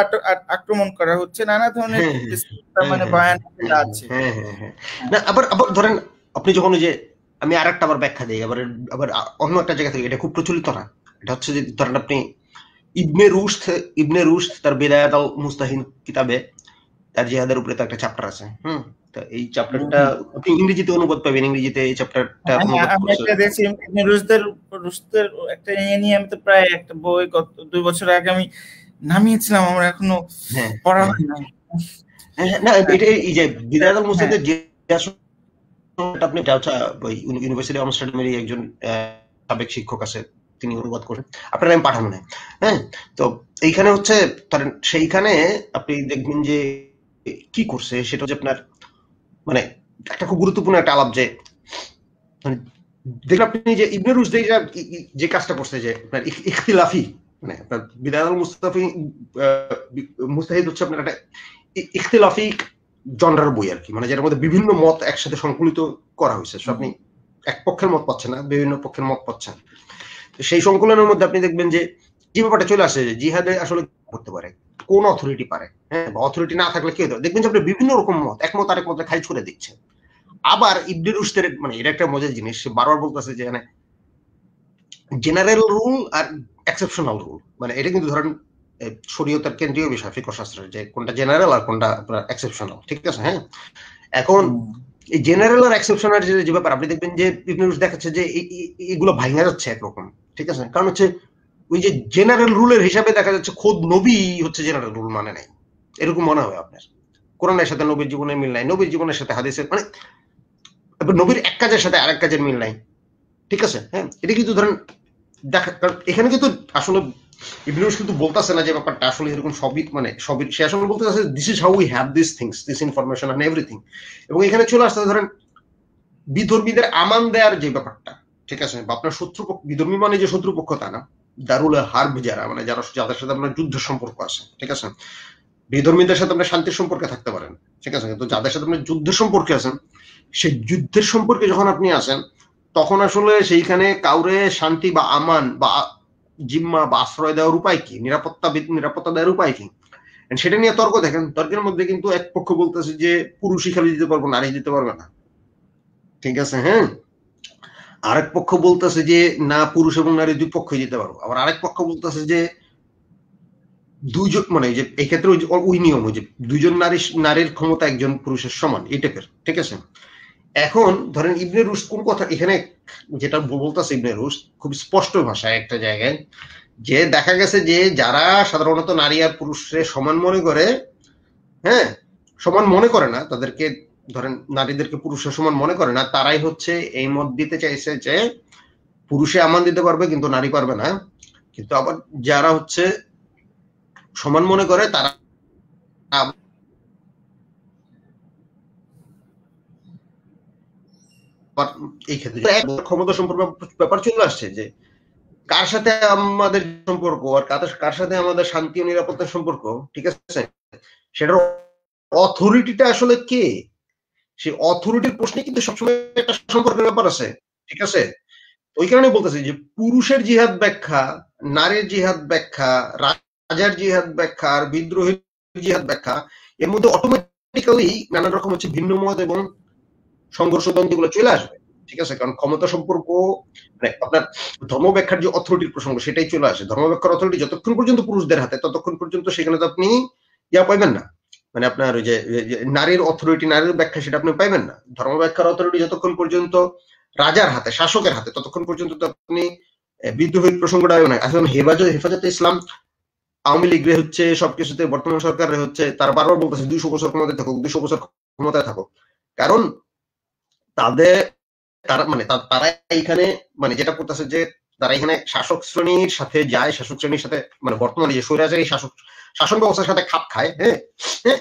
আক্রমণ করা হচ্ছে, নানা ধরনের মানে বয়ান আছে। না আবার ধরেন আপনি যখন যে আমি আর একটা আবার ব্যাখ্যা দিই, আবার অন্য একটা জায়গা থেকে, এটা খুব প্রচলিত না, এটা হচ্ছে যে ধরেন আপনি ইবনে রুশদ তার বিদায়াত আল মুস্তাহিন কিতাবে তার জিহাদের উপরে তো একটা চ্যাপ্টার আছে। তো এই চ্যাপ্টারটা আপনি ইংরেজিতে অনুবাদ পাবেন, ইংরেজিতে এই চ্যাপ্টারটা অনুবাদ করছে। আমি দেখছি ইবনে রুশদের একটা নিয়ে আমি তো প্রায় একটা বই গত 2 বছর আগে আমি নামিয়েছিলাম, আমার এখনো পড়া হয় না। না এটা এই যে বিদায়াত আল মুস্তাহিদের যে আপনি ইউনিভার্সিটি অফ আমস্টারডামের একজন সাবেক শিক্ষক আছে, তিনি অনুবাদ করেন, আপনার আমি পাঠানো নেই। তো এইখানে হচ্ছে সেইখানে আপনি দেখবেন যে কি করছে সেটা হচ্ছে আপনার মানে একটা খুব গুরুত্বপূর্ণ একটা আলাপ, যে মানে দেখলাম আপনি যে ইবনে রুশদ যে কাজটা করছে, যে আপনার ইখতিলাফি মানে আপনার বিদায়াত আল মুস্তাহিদ হচ্ছে আপনার একটা ইখতিলাফি জনরার বই আর কি, মানে যেটার মধ্যে বিভিন্ন মত একসাথে সংকলিত করা হয়েছে। আপনি এক পক্ষের মত পাচ্ছেন না, বিভিন্ন পক্ষের মত পাচ্ছেন। সেই সংকলনের মধ্যে আপনি দেখবেন যে যে ব্যাপারটা চলে আসে, জিহাদে আসলে করতে পারে কোন অথরিটি পারে, বা অথরিটি না থাকলে কেউ, দেখবেন যে আপনি বিভিন্ন রকম মত, একমত আরেক মতে খারিজ করে দিচ্ছে। আবার ইবনে রুশদের মানে এটা একটা মজার জিনিস, সে বারবার বলতেছে যে মানে জেনারেল রুল আর এক্সেপশনাল রুল, মানে এটা কিন্তু ধরেন শরীয়তের কেন্দ্রীয় বিষয় ফিকহ শাস্ত্রের, যে কোনটা জেনারেল আর কোনটা আপনার এক্সেপশনাল, ঠিক আছে। এখন এই জেনারেল আর এক্সেপশনাল যে ব্যাপার, আপনি দেখবেন যে ইবনে রুশদ দেখাচ্ছে যে এগুলো ভাঙা যাচ্ছে একরকম, ঠিক আছে। কারণ হচ্ছে ওই যে জেনারেল রুলের হিসাবে দেখা যাচ্ছে খোদ নবী হচ্ছে জেনারেল রুল মানে নাই, এরকম মনে হয় আপনার। কোরআনের সাথে নবীর জীবনের মিল নাই, নবীর জীবনের সাথে হাদিসের মানে নবীর এক কাজের সাথে আরেক কাজের মিল নাই, ঠিক আছে। এটা কিন্তু ধরেন দেখা, এখানে কিন্তু আসলে ইবনে রুশদ কিন্তু বলতেছে না যে ব্যাপারটা আসলে এরকম সবই, মানে সবই সে আসলে বলতেছে this is how we have this things, this information and everything. এবং এখানে চলে আসতে ধরেন বিধর্মীদের আমান দেওয়ার যে ব্যাপারটা, ঠিক আছে, বা আপনার শত্রুপক্ষ, বিধর্মী মানে যে শত্রুপক্ষ তা না, দারুল হার্ব যারা, মানে যাদের সাথে আপনার যুদ্ধের সম্পর্ক আছে, ঠিক আছে। বিধর্মীদের সাথে আপনার শান্তির সম্পর্কে থাকতে পারেন, ঠিক আছে, কিন্তু যাদের সাথে আপনার যুদ্ধের সম্পর্কে আছেন, সেই যুদ্ধের সম্পর্কে যখন আপনি আসেন, তখন আসলে সেইখানে কাউরে শান্তি বা আমান বা জিম্মা বা আশ্রয় দেওয়ার উপায় কি, নিরাপত্তা দেওয়ার উপায় কি, সেটা নিয়ে তর্ক দেখেন। তর্কের মধ্যে কিন্তু এক পক্ষ বলতেছে যে পুরুষই খালি দিতে পারবো, নারী দিতে পারবে না, ঠিক আছে। আরেক পক্ষ বলতেছে যে না, পুরুষ এবং নারী দুই পক্ষই দিতে পারবো। আবার আরেক পক্ষ বলতেছে যে দুইজন, মানে যে এই ক্ষেত্রে ওই নিয়ম, যে দুইজন নারীর ক্ষমতা একজন পুরুষের সমান, এই টাইপের, ঠিক আছে। এখন ধরেন ইবনে রুশদ কোন কথা এখানে যেটা বলতেছে, ইবনে রুশদ খুব স্পষ্ট ভাষায় একটা জায়গায়, যে দেখা গেছে যে যারা সাধারণত নারী আর পুরুষের সমান মনে করে, সমান মনে করে না, তাদেরকে ধরেন নারীদেরকে পুরুষের সমান মনে করে না, তারাই হচ্ছে এই মত দিতে চাইছে যে পুরুষে আমান দিতে পারবে কিন্তু নারী পারবে না। কিন্তু আবার যারা হচ্ছে সমান মনে করে তারা এই ক্ষেত্রে ক্ষমতা সম্পর্ক ব্যাপার চলে আসছে যে কার সাথে আমাদের সম্পর্ক আর কার সাথে আমাদের শান্তি ও নিরাপত্তার সম্পর্ক, ঠিক আছে, সেটার অথরিটিটা আসলে কে, সেই অথরিটির প্রশ্নে কিন্তু সবসময় একটা সম্পর্কের ব্যাপার আছে, ঠিক আছে। ওই কারণে বলতেছি যে পুরুষের জিহাদ ব্যাখ্যা, নারীর জিহাদ ব্যাখ্যা, রাজার জিহাদ ব্যাখ্যা আর বিদ্রোহীর জিহাদ ব্যাখ্যা, এর মধ্যে অটোমেটিক্যালি নানান রকম হচ্ছে ভিন্ন মত এবং সংঘর্ষ দ্বন্দ্বগুলো চলে আসবে, ঠিক আছে। কারণ ক্ষমতা সম্পর্ক মানে আপনার ধর্ম ব্যাখ্যার যে অথরিটির প্রসঙ্গ সেটাই চলে আসে। ধর্ম ব্যাখ্যার অথরিটি যতক্ষণ পর্যন্ত পুরুষদের হাতে ততক্ষণ পর্যন্ত সেখানে তো আপনি ইয়া পাইবেন না, মানে আপনার ওই যে নারীর অথরিটি, নারীর ব্যাখ্যা সেটা আপনি পাইবেন না। ধর্ম ব্যাখ্যার অথরিটি যতক্ষণ পর্যন্ত রাজার হাতে, শাসকের হাতে, ততক্ষণ পর্যন্ত তো আপনি বিদ্রোহীর প্রসঙ্গটা না। এখন হেফাজতে ইসলাম আওয়ামী লীগরে হচ্ছে সবকিছুতে, বর্তমান সরকারে হচ্ছে, তারা বারবার বলতেছে 200 বছর ক্ষমতায় থাকুক, 200 বছর ক্ষমতায় থাকুক। কারণ তাদের তারা এইখানে মানে যেটা করতেছে যে তারা এখানে শাসক শ্রেণীর সাথে যায়, শাসক শ্রেণীর সাথে মানে বর্তমানে যে স্বৈরাচারী শাসন ব্যবস্থার সাথে খাপ খায়, হ্যাঁ,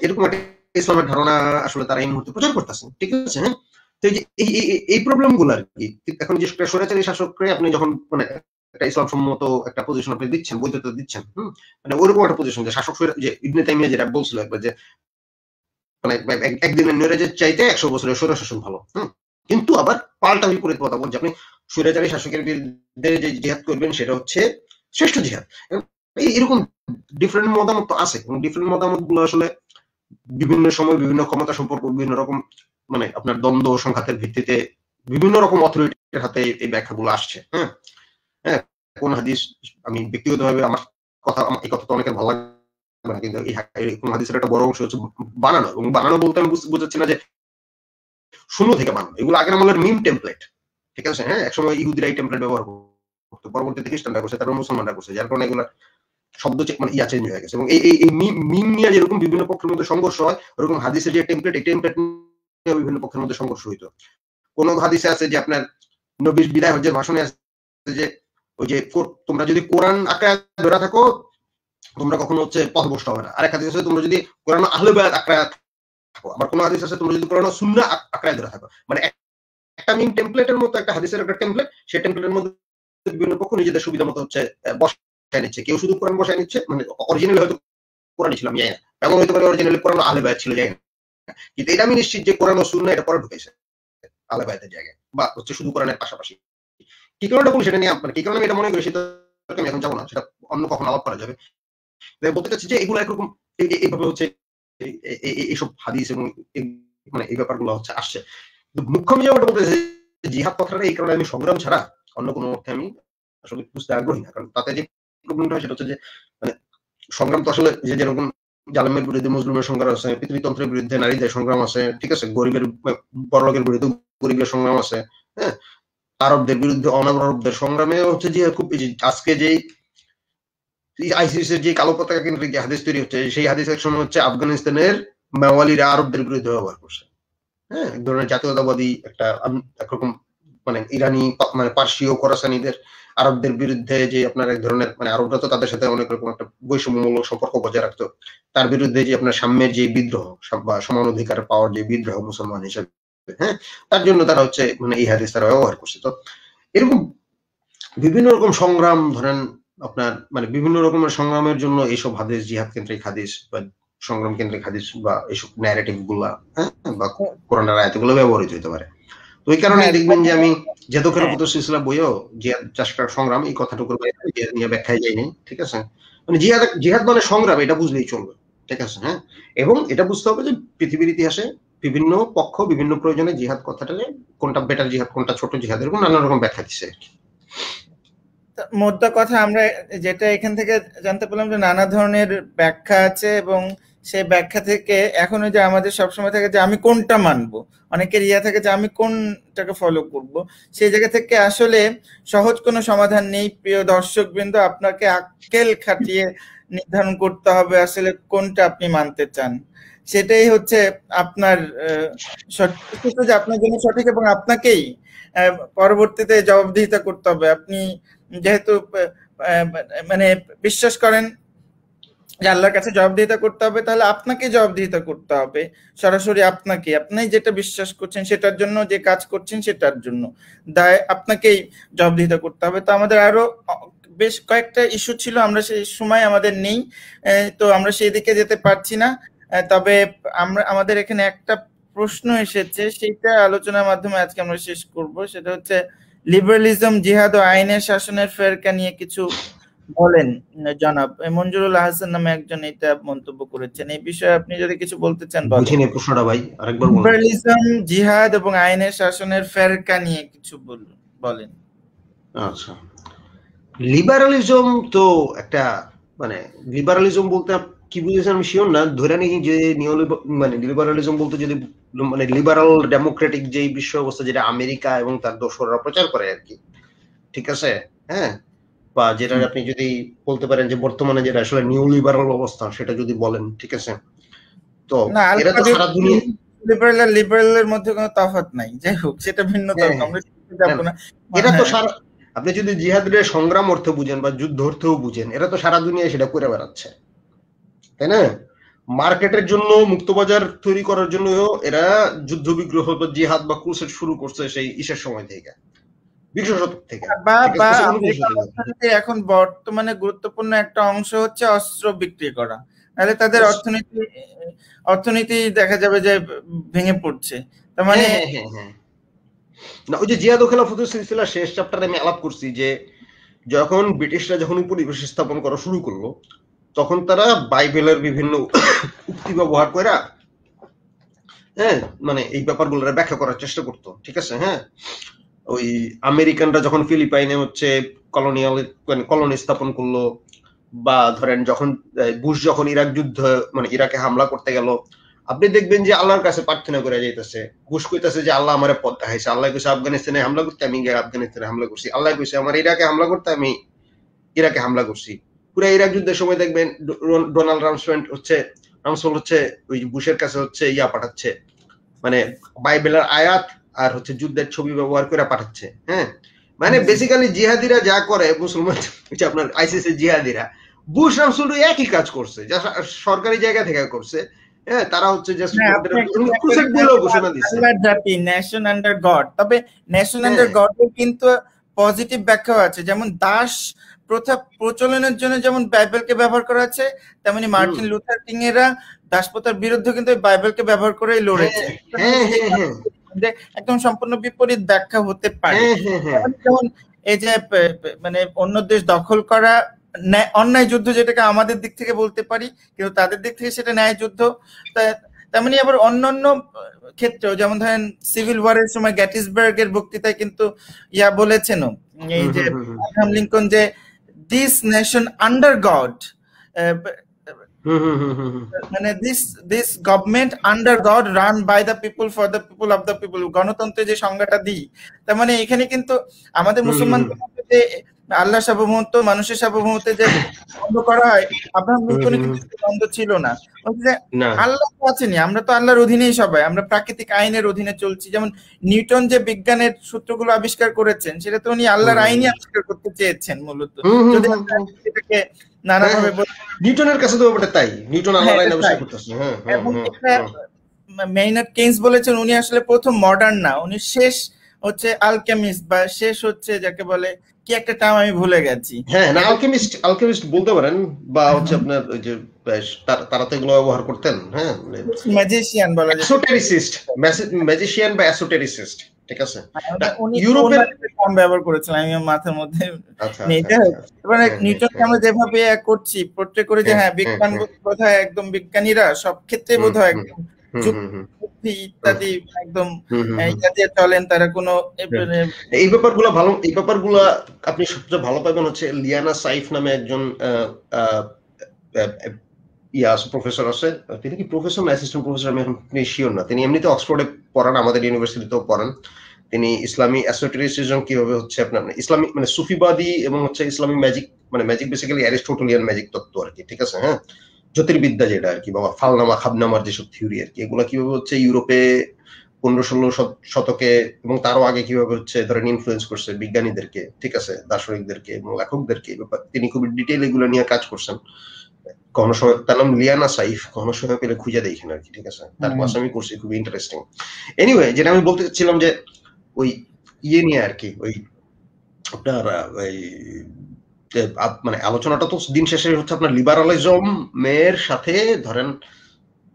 এরকম একটা ইসলামের ধারণা আসলে তারা এই মুহূর্তে প্রচার করতেছে, ঠিক আছে। হ্যাঁ, তো এই প্রবলেম গুলো আর কি। এখন যে স্বৈরাচারী শাসককে আপনি যখন মানে একটা ইসলাম সম্মত একটা পজিশন আপনি দিচ্ছেন, বৈধতা দিচ্ছেন, মানে ওরকম একটা পজিশন যে শাসক যে ইবনে তাইমিয়া যেটা বলছিল একবার যে মানে একদিনের নৈরাজ্যের চাইতে 100 বছরের স্বৈর শাসন ভালো। কিন্তু আবার পাল্টা বিপরীত কথা বলছে, আপনি স্বৈরাচারী শাসকের বিরুদ্ধে যে জিহাদ করবেন সেটা হচ্ছে শ্রেষ্ঠ জিহাদ। এরকম ডিফারেন্ট মতামত আছে এবং ডিফারেন্ট মতামত গুলো আসলে বিভিন্ন সময় বিভিন্ন ক্ষমতা সম্পর্ক, বিভিন্ন রকম মানে আপনার দ্বন্দ্ব সংঘাতের ভিত্তিতে বিভিন্ন রকম অথরিটির হাতে এই ব্যাখ্যাগুলো আসছে। হ্যাঁ, হ্যাঁ, কোন হাদিস, আমি ব্যক্তিগতভাবে আমার কথা, এই কথা তো অনেকের ভালো লাগে না, কিন্তু এই কোন হাদিসের একটা বড় অংশ হচ্ছে বানানো, এবং বানানো বলতে আমি বুঝাচ্ছি না যে শূন্য থেকে বানানো। এগুলো আগের আমলের মিম টেমপ্লেট, ঠিক আছে। হ্যাঁ, একসময় ইহুদিরা এই টেমপ্লেট ব্যবহার করতো, পরবর্তীতে খ্রিস্টানরা করছে, তারপর মুসলমানরা করছে, যার কারণে এগুলো শব্দ মানে চেঞ্জ হয়ে গেছে। এবং এই মিম নিয়ে যেরকম বিভিন্ন পক্ষের মধ্যে সংঘর্ষ হয়, ওরকম হাদিসের যে টেমপ্লেট, এই টেমপ্লেট নিয়ে বিভিন্ন পক্ষের মধ্যে সংঘর্ষ হইতো। কোন হাদিসে আছে যে আপনার নবীর বিদায় হজ্জের ভাষণে আছে যে ওই যে তোমরা যদি কোরআন আঁকড়ায় ধরে থাকো তোমরা কখনো হচ্ছে পথভ্রষ্ট হবে না। আরেক হাদিস আছে তোমরা যদি কোরআন আহলে বায়াত আঁকড়ায় থাকো। আবার কোন হাদিস আছে তোমরা যদি কোরআন সুন্নাহ আঁকড়ায় ধরে থাকো। মানে একটা মিম টেমপ্লেটের মতো একটা হাদিসের একটা টেমপ্লেট, সেই টেমপ্লেটের মধ্যে বিভিন্ন পক্ষ নিজেদের সুবিধা মতো হচ্ছে বসায় নিচ্ছে। কেউ শুধু কোরআন বসায় নিচ্ছে, মানে অরিজিনাল হয়তো কোরআনই ছিল, আমি জানি না, এমন হতে পারে অরিজিনালি কোরআন আহলে বায়াত ছিল, জানি না। কিন্তু এটা আমি নিশ্চিত যে কোরআন ও সুন্নাহ এটা পরে ঢুকেছে আহলে বায়াতের জায়গায়, বা হচ্ছে শুধু কোরআনের পাশাপাশি। কি কারণে বলি সেটা নিয়ে, মানে কি কারণে আমি এটা মনে করি সেটা আমি এখন যাবো না, সেটা অন্য কখন আলাপ করা যাবে। বলতে চাচ্ছি যে এগুলো একরকম এইভাবে হচ্ছে এইসব হাদিস এবং মানে এই ব্যাপারগুলো হচ্ছে আসছে। মুখ্য আমি যেটা বলতেছি, জিহাদ কথাটা এই কারণে আমি সংগ্রাম ছাড়া অন্য কোনো অর্থে আমি আসলে বুঝতে আগ্রহী না। কারণ তাতে যে প্রবলেমটা হয় সেটা হচ্ছে যে মানে সংগ্রাম তো আসলে যে যেরকম জালেমের বিরুদ্ধে মজলুমের সংগ্রাম আছে, পৃথিবীতন্ত্রের বিরুদ্ধে নারীদের সংগ্রাম আছে, ঠিক আছে, গরিবের বড়লোকের বিরুদ্ধে গরিবের সংগ্রাম আছে, হ্যাঁ, আরবদের বিরুদ্ধে অনারবদের সংগ্রামে হচ্ছে যে খুব আজকে যে আইসিসের যে কালো পতাকা কেন্দ্রিক যে হাদিস তৈরি হচ্ছে, সেই হাদিস এক সময় হচ্ছে আফগানিস্তানের মাওয়ালিরা আরবদের বিরুদ্ধে ব্যবহার করছে। হ্যাঁ, এক ধরনের জাতীয়তাবাদী একটা একরকম মানে ইরানি মানে পার্সীয় খোরাসানিদের আরবদের বিরুদ্ধে যে আপনার এক ধরনের মানে আরবরা তো তাদের সাথে অনেক রকম একটা বৈষম্যমূলক সম্পর্ক বজায় রাখতো, তার বিরুদ্ধে যে আপনার সাম্যের যে বিদ্রোহ বা সমান অধিকার পাওয়ার যে বিদ্রোহ মুসলমান হিসেবে, হ্যাঁ, তার জন্য তারা হচ্ছে মানে এই হাদিস তারা ব্যবহার করছে। তো এরকম বিভিন্ন রকম সংগ্রাম ধরেন আপনার মানে বিভিন্ন রকমের সংগ্রামের জন্য এইসব হাদিস, জিহাদ কেন্দ্রিক হাদিস বা সংগ্রাম কেন্দ্রিক হাদিস বা এইসব ন্যারেটিভ গুলা, হ্যাঁ, বা কোরআনের আয়াতগুলো ব্যবহৃত হতে পারে। তো এই কারণে দেখবেন যে আমি যেহেতু খেলাফত সিলসিলা বইও জিহাদ চাষকার সংগ্রাম এই কথাটুকুর নিয়ে ব্যাখ্যায় যায়নি, ঠিক আছে। মানে জিহাদ মানে সংগ্রাম, এটা বুঝলেই চলবে, ঠিক আছে। হ্যাঁ, এবং এটা বুঝতে হবে যে পৃথিবীর ইতিহাসে বিভিন্ন পক্ষ বিভিন্ন প্রয়োজনে জিহাদ কথাটাকে কোনটা বেটার জিহাদ, কোনটা ছোট জিহাদ, এরকম নানা রকম ব্যাখ্যা দিচ্ছে। মোদ্দা কথা আমরা যেটা এখান থেকে জানতে পারলাম যে নানা ধরনের ব্যাখ্যা আছে, এবং সেই ব্যাখ্যা থেকে এখন যে আমাদের সবসময় থাকে যে আমি কোনটা মানবো, অনেকের ইয়া থাকে যে আমি কোনটাকে ফলো করব, সেই জায়গা থেকে আসলে সহজ কোনো সমাধান নেই। প্রিয় দর্শকবৃন্দ, আপনাকে আক্কেল খাটিয়ে নির্ধারণ করতে হবে আসলে কোনটা আপনি মানতে চান। সেটাই হচ্ছে আপনার যে আপনার জন্য সঠিক, এবং আপনাকেই পরবর্তীতে জবাবদিহিতা করতে হবে। আপনি যেহেতু মানে বিশ্বাস করেন যে আল্লাহর কাছে জবাবদিহিতা করতে হবে, তাহলে আপনাকে জবাবদিহিতা করতে হবে সরাসরি আপনাকে। আপনি যেটা বিশ্বাস করছেন সেটার জন্য, যে কাজ করছেন সেটার জন্য দায় আপনাকেই জবাবদিহিতা করতে হবে। তো আমাদের আরো বেশ কয়েকটা ইস্যু ছিল, আমরা সেই সময় আমাদের নেই, তো আমরা সেই দিকে যেতে পারছি না। তবে আমাদের এখানে একটা প্রশ্ন এসেছে, সেইটা আলোচনার মাধ্যমে আজকে আমরা শেষ করব। সেটা হচ্ছে লিবারালিজম, জিহাদ ও আইনের শাসনের ফেরকা নিয়ে কিছু বলেন জনাব। মঞ্জুরুল আহসান নামে একজন এটা মন্তব্য করেছেন। এই বিষয়ে আপনি যদি কিছু বলতে চান বলেন। বুঝিনি প্রশ্নটা ভাই, আরেকবার বলুন। লিবারালিজম, জিহাদ এবং আইনের শাসনের ফেরকা নিয়ে কিছু বলেন। আচ্ছা, লিবারালিজম তো একটা, মানে লিবারালিজম বলতে কি বুঝেছেন আমি শিওর না, ধরে নিই যে মানে লিবারালিজম বলতে যদি মানে লিবারাল ডেমোক্রেটিক যে বিশ্ব অবস্থা যেটা আমেরিকা এবং তার দোসররা প্রচার করে আর কি, ঠিক আছে, হ্যাঁ, বা যেটা আপনি যদি বলতে পারেন যে বর্তমানে যেটা আসলে নিউ লিবারাল অবস্থা সেটা যদি বলেন, ঠিক আছে, তো এরা তো সারা দুনিয়া লিবারালের মধ্যে কোনো তফাৎ নাই, যাই হোক সেটা ভিন্ন তর্ক, আমরা যাব না। এরা তো সারা, আপনি যদি জিহাদের সংগ্রাম অর্থে বুঝেন বা যুদ্ধ অর্থেও বুঝেন, এরা তো সারা দুনিয়ায় সেটা করে বেড়াচ্ছে, তাই না? মার্কেটের জন্য, মুক্তবাজার তৈরি করার জন্য এরা যুদ্ধ বিগ্রহ বা জিহাদ বা ক্রুসেড শুরু করছে সেই ইসের সময় থেকে, 20 শতক থেকে। এখন বর্তমানে গুরুত্বপূর্ণ একটা অংশ হচ্ছে অস্ত্র বিক্রি করা, তাহলে তাদের অর্থনীতি দেখা যাবে যে ভেঙে পড়ছে। তার মানে না, ওই যে জিহাদ ও খেলাফতের সিলসিলা শেষ চ্যাপ্টারে আমি আলাপ করছি যে যখন ব্রিটিশরা যখন উপনিবেশ স্থাপন করা শুরু করলো, তখন তারা বাইবেলের বিভিন্ন উক্তি ব্যবহার করে, হ্যাঁ, মানে এই ব্যাপারগুলো ব্যাখ্যা করার চেষ্টা করতো, ঠিক আছে, হ্যাঁ। ওই আমেরিকানরা যখন ফিলিপাইনে হচ্ছে কলোনি স্থাপন করলো, বা ধরেন যখন বুশ যখন ইরাক যুদ্ধ মানে ইরাকে হামলা করতে গেল, আপনি দেখবেন যে আল্লাহর কাছে প্রার্থনা করে যাইতেছে। বুশ কইতাছে যে আল্লাহ আমারে পথ দেখাইছে, আল্লাহ কইছে আফগানিস্তানে হামলা করতে, আমি গিয়ে আফগানিস্তানে হামলা করছি, আল্লাহ কইছে আমার ইরাকে হামলা করতে, আমি ইরাকে হামলা করছি। পুরো ইরাক যুদ্ধের সময় দেখবেন ডোনাল্ড রামসফেল্ড হচ্ছে ওই বুশের কাছে হচ্ছে ইয়া পাঠাচ্ছে, মানে বাইবেলের আয়াত আর হচ্ছে যুদ্ধের ছবি ব্যবহার করে পাঠাচ্ছে, হ্যাঁ। মানে বেসিক্যালি জিহাদিরা যা করে, মুসলমান আপনার আইসিস এর জিহাদিরা, বুশ রামসফেল্ড একই কাজ করছে, যা সরকারি জায়গা থেকে করছে, হ্যাঁ। তারা হচ্ছে জাস্ট ক্রুসেড দিলেও ঘোষণা দিচ্ছে নেশন আন্ডার গড। তবে নেশন আন্ডার গড এর কিন্তু পজিটিভ ব্যাখ্যাও আছে, যেমন দাস প্রথা প্রচলনের জন্য যেমন বাইবেলকে ব্যবহার করা আছে, তেমনি মার্টিন লুথার কিং এরা দাসপ্রথার বিরুদ্ধে কিন্তু বাইবেলকে ব্যবহার করেই লড়েছে। একদম সম্পূর্ণ বিপরীত ব্যাখ্যা হতে পারে। যেমন এই যে মানে অন্য দেশ দখল করা অন্যায় যুদ্ধ, যেটাকে আমাদের দিক থেকে বলতে পারি, কিন্তু তাদের দিক থেকে সেটা ন্যায় যুদ্ধ। তেমনি আবার অন্যান্য ক্ষেত্রেও, যেমন ধরেন সিভিল ওয়ারের সময় গ্যাটিসবার্গের বক্তৃতায় কিন্তু ইয়া বলেছেন এই যে আব্রাহাম লিঙ্কন, যে দিস নেশন আন্ডার গড, মানে this government under God run by the people for the people of the people, গণতন্ত্রের যে সংজ্ঞাটা দিই, তার মানে এখানে কিন্তু আমাদের মুসলমানদের মধ্যে যে আল্লাহ সার্বভৌমত্ব, মানুষের সার্বভৌমত্বে যে বন্ধ করা হয়, আব্রাহাম লিঙ্কনের কিন্তু বন্ধ ছিল না। আল্লাহ তো আছেনি, আমরা তো আল্লাহর অধীনেই সবাই, আমরা প্রাকৃতিক আইনের অধীনে চলছি। যেমন নিউটন যে বিজ্ঞানের সূত্রগুলো আবিষ্কার করেছেন, সেটা তো উনি আল্লাহর আইনই আবিষ্কার করতে চেয়েছেন মূলত। যদি এটাকে নানাভাবে নিউটনের কাছে তো ওটা তাই, নিউটন আল্লাহর আইন আবিষ্কার করতেছে। মেইনার্ড কেইন্স বলেছেন উনি আসলে প্রথম মডার্ন না, উনি শেষ হচ্ছে আলকেমিস্ট, বা শেষ হচ্ছে যাকে বলে কি একটা টার্ম আমি ভুলে গেছি। হ্যাঁ, না আলকেমিস্ট বলতে পারেন, বা হচ্ছে আপনার ওই যে তারা তো এগুলো ব্যবহার করতেন, হ্যাঁ, ম্যাজিশিয়ান বলা যায়, এসোটেরিসিস্ট, ম্যাজিশিয়ান বা এসোটেরিসিস্ট, ঠিক আছে। ইউরোপের টার্ম ব্যবহার করেছিলেন, আমি মাথার মধ্যে নেই। এবারে নিউটনকে আমরা যেভাবে করছি পোর্ট্রে করে, যে হ্যাঁ বিজ্ঞান বোধহয় একদম বিজ্ঞানীরা সব ক্ষেত্রে বোধহয় একদম ইত্যাদি একদম দিয়ে চলেন, তারা কোনো এই ব্যাপারগুলো আপনি সবচেয়ে ভালো পাবেন হচ্ছে লিয়ানা সাইফ নামে একজন প্রফেসর আছে। তিনি কি প্রফেসর না অ্যাসিস্ট্যান্ট প্রফেসর, আমি এখন শিওর না। তিনি এমনিতে অক্সফোর্ডে পড়ান, আমাদের ইউনিভার্সিটিতেও পড়ান। তিনি ইসলামী এসোটেরিসিজম কিভাবে হচ্ছে আপনার ইসলামিক মানে সুফিবাদী এবং হচ্ছে ইসলামিক ম্যাজিক, মানে ম্যাজিক বেসিক্যালি অ্যারিস্টোটেলিয়ান ম্যাজিক তত্ত্ব আর কি, ঠিক আছে, হ্যাঁ, জ্যোতির্বিদ্যা যেটা আর কি, বাবা ফালনামা খাবনামার যেসব থিওরি আর কি, এগুলো কিভাবে হচ্ছে ইউরোপে 15-16 শতকে এবং তারও আগে কিভাবে হচ্ছে ধরেন ইনফ্লুয়েন্স করছে বিজ্ঞানীদেরকে, ঠিক আছে, দার্শনিকদেরকে এবং লেখকদেরকে, তিনি খুবই ডিটেইল এগুলো নিয়ে কাজ করছেন। কখনো সময়, তার নাম লিয়ানা সাইফ, কখনো সময় পেলে খুঁজে দেখেন আর কি, ঠিক আছে, তার ক্লাস আমি করছি, খুবই ইন্টারেস্টিং। এনিওয়ে, যেটা আমি বলতে চাচ্ছিলাম যে ওই ইয়ে নিয়ে আর কি, ওই আপনার ওই মানে আলোচনাটা তো দিন শেষে হচ্ছে আপনার লিবারালিজম এর সাথে ধরেন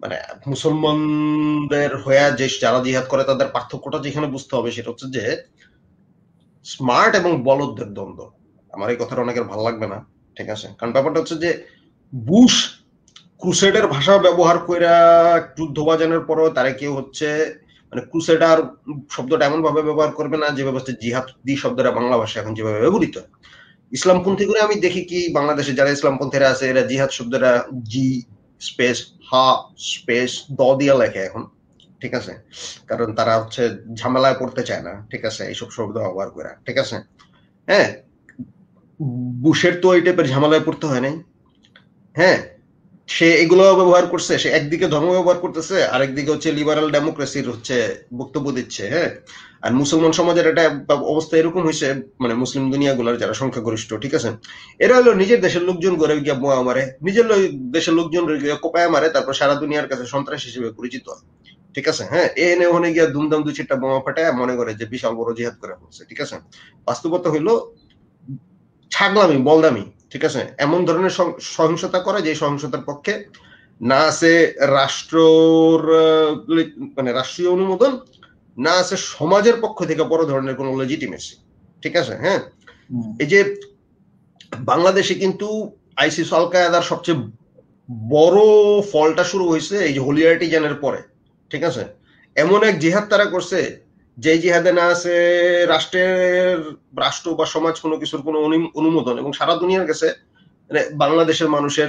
মানে মুসলমানদের হয়ে যে যারা জিহাদ করে তাদের পার্থক্যটা যেখানে বুঝতে হবে সেটা হচ্ছে যে স্মার্ট এবং বলদদের দ্বন্দ্ব। আমার এই কথাটা অনেকের ভালো লাগবে না, ঠিক আছে, কারণ ব্যাপারটা হচ্ছে যে বুশ ক্রুসেডের ভাষা ব্যবহার করে যুদ্ধ বাজানোর পরও তারা কেউ হচ্ছে মানে ক্রুসেডার শব্দটা এমন ভাবে ব্যবহার করবে না যেভাবে হচ্ছে জিহাদি শব্দটা বাংলা ভাষা এখন যেভাবে ব্যবহৃত। ইসলামপন্থী করে আমি দেখি কি বাংলাদেশে যারা ইসলামপন্থীরা আছে এরা জিহাদ শব্দটা জি স্পেস হা স্পেস দ দিয়া লেখে এখন, ঠিক আছে, কারণ তারা হচ্ছে ঝামেলায় পড়তে চায় না, ঠিক আছে, এইসব শব্দ ব্যবহার করে, ঠিক আছে। হ্যাঁ, বুশের তো এই টাইপের ঝামেলায় পড়তে হয় নাই। হ্যাঁ, সে এগুলো ব্যবহার করছে, সে একদিকে ধর্ম ব্যবহার করতেছে, আরেকদিকে হচ্ছে লিবারাল ডেমোক্রেসির হচ্ছে বক্তব্য দিচ্ছে। হ্যাঁ, আর মুসলমান সমাজের একটা অবস্থা এরকম হয়েছে, মানে মুসলিম দুনিয়াগুলোর যারা সংখ্যাগরিষ্ঠ, ঠিক আছে, এরা হলো নিজের দেশের লোকজন করে গিয়ে বোয়া মারে, নিজের দেশের লোকজন কোপায় মারে, তারপর সারা দুনিয়ার কাছে সন্ত্রাস হিসেবে পরিচিত, ঠিক আছে। হ্যাঁ, এনে ওখানে গিয়া ধুমধাম দু চারটা বোমা ফাটায় মনে করে যে বিশাল বড় জিহাদ করে ফেলছে, ঠিক আছে। বাস্তবতা হইলো ছাগলামি, বলদামি, ঠিক আছে, এমন ধরনের সহিংসতা করে যে সহিংসতার পক্ষে না আছে রাষ্ট্রর মানে রাষ্ট্রীয় অনুমোদন, না আছে সমাজের পক্ষ থেকে বড় ধরনের কোনো লেজিটিমেসি, ঠিক আছে। হ্যাঁ, এই যে বাংলাদেশে কিন্তু আইসিস আল কায়েদার সবচেয়ে বড় ফলটা শুরু হয়েছে এই যে হোলি আর্টিজানের পরে, ঠিক আছে। এমন এক জিহাদ তারা করছে যে জিহাদে না আছে রাষ্ট্র বা সমাজ কোনো কিছুর কোনো অনুমোদন, এবং সারা দুনিয়ার কাছে মানে বাংলাদেশের মানুষের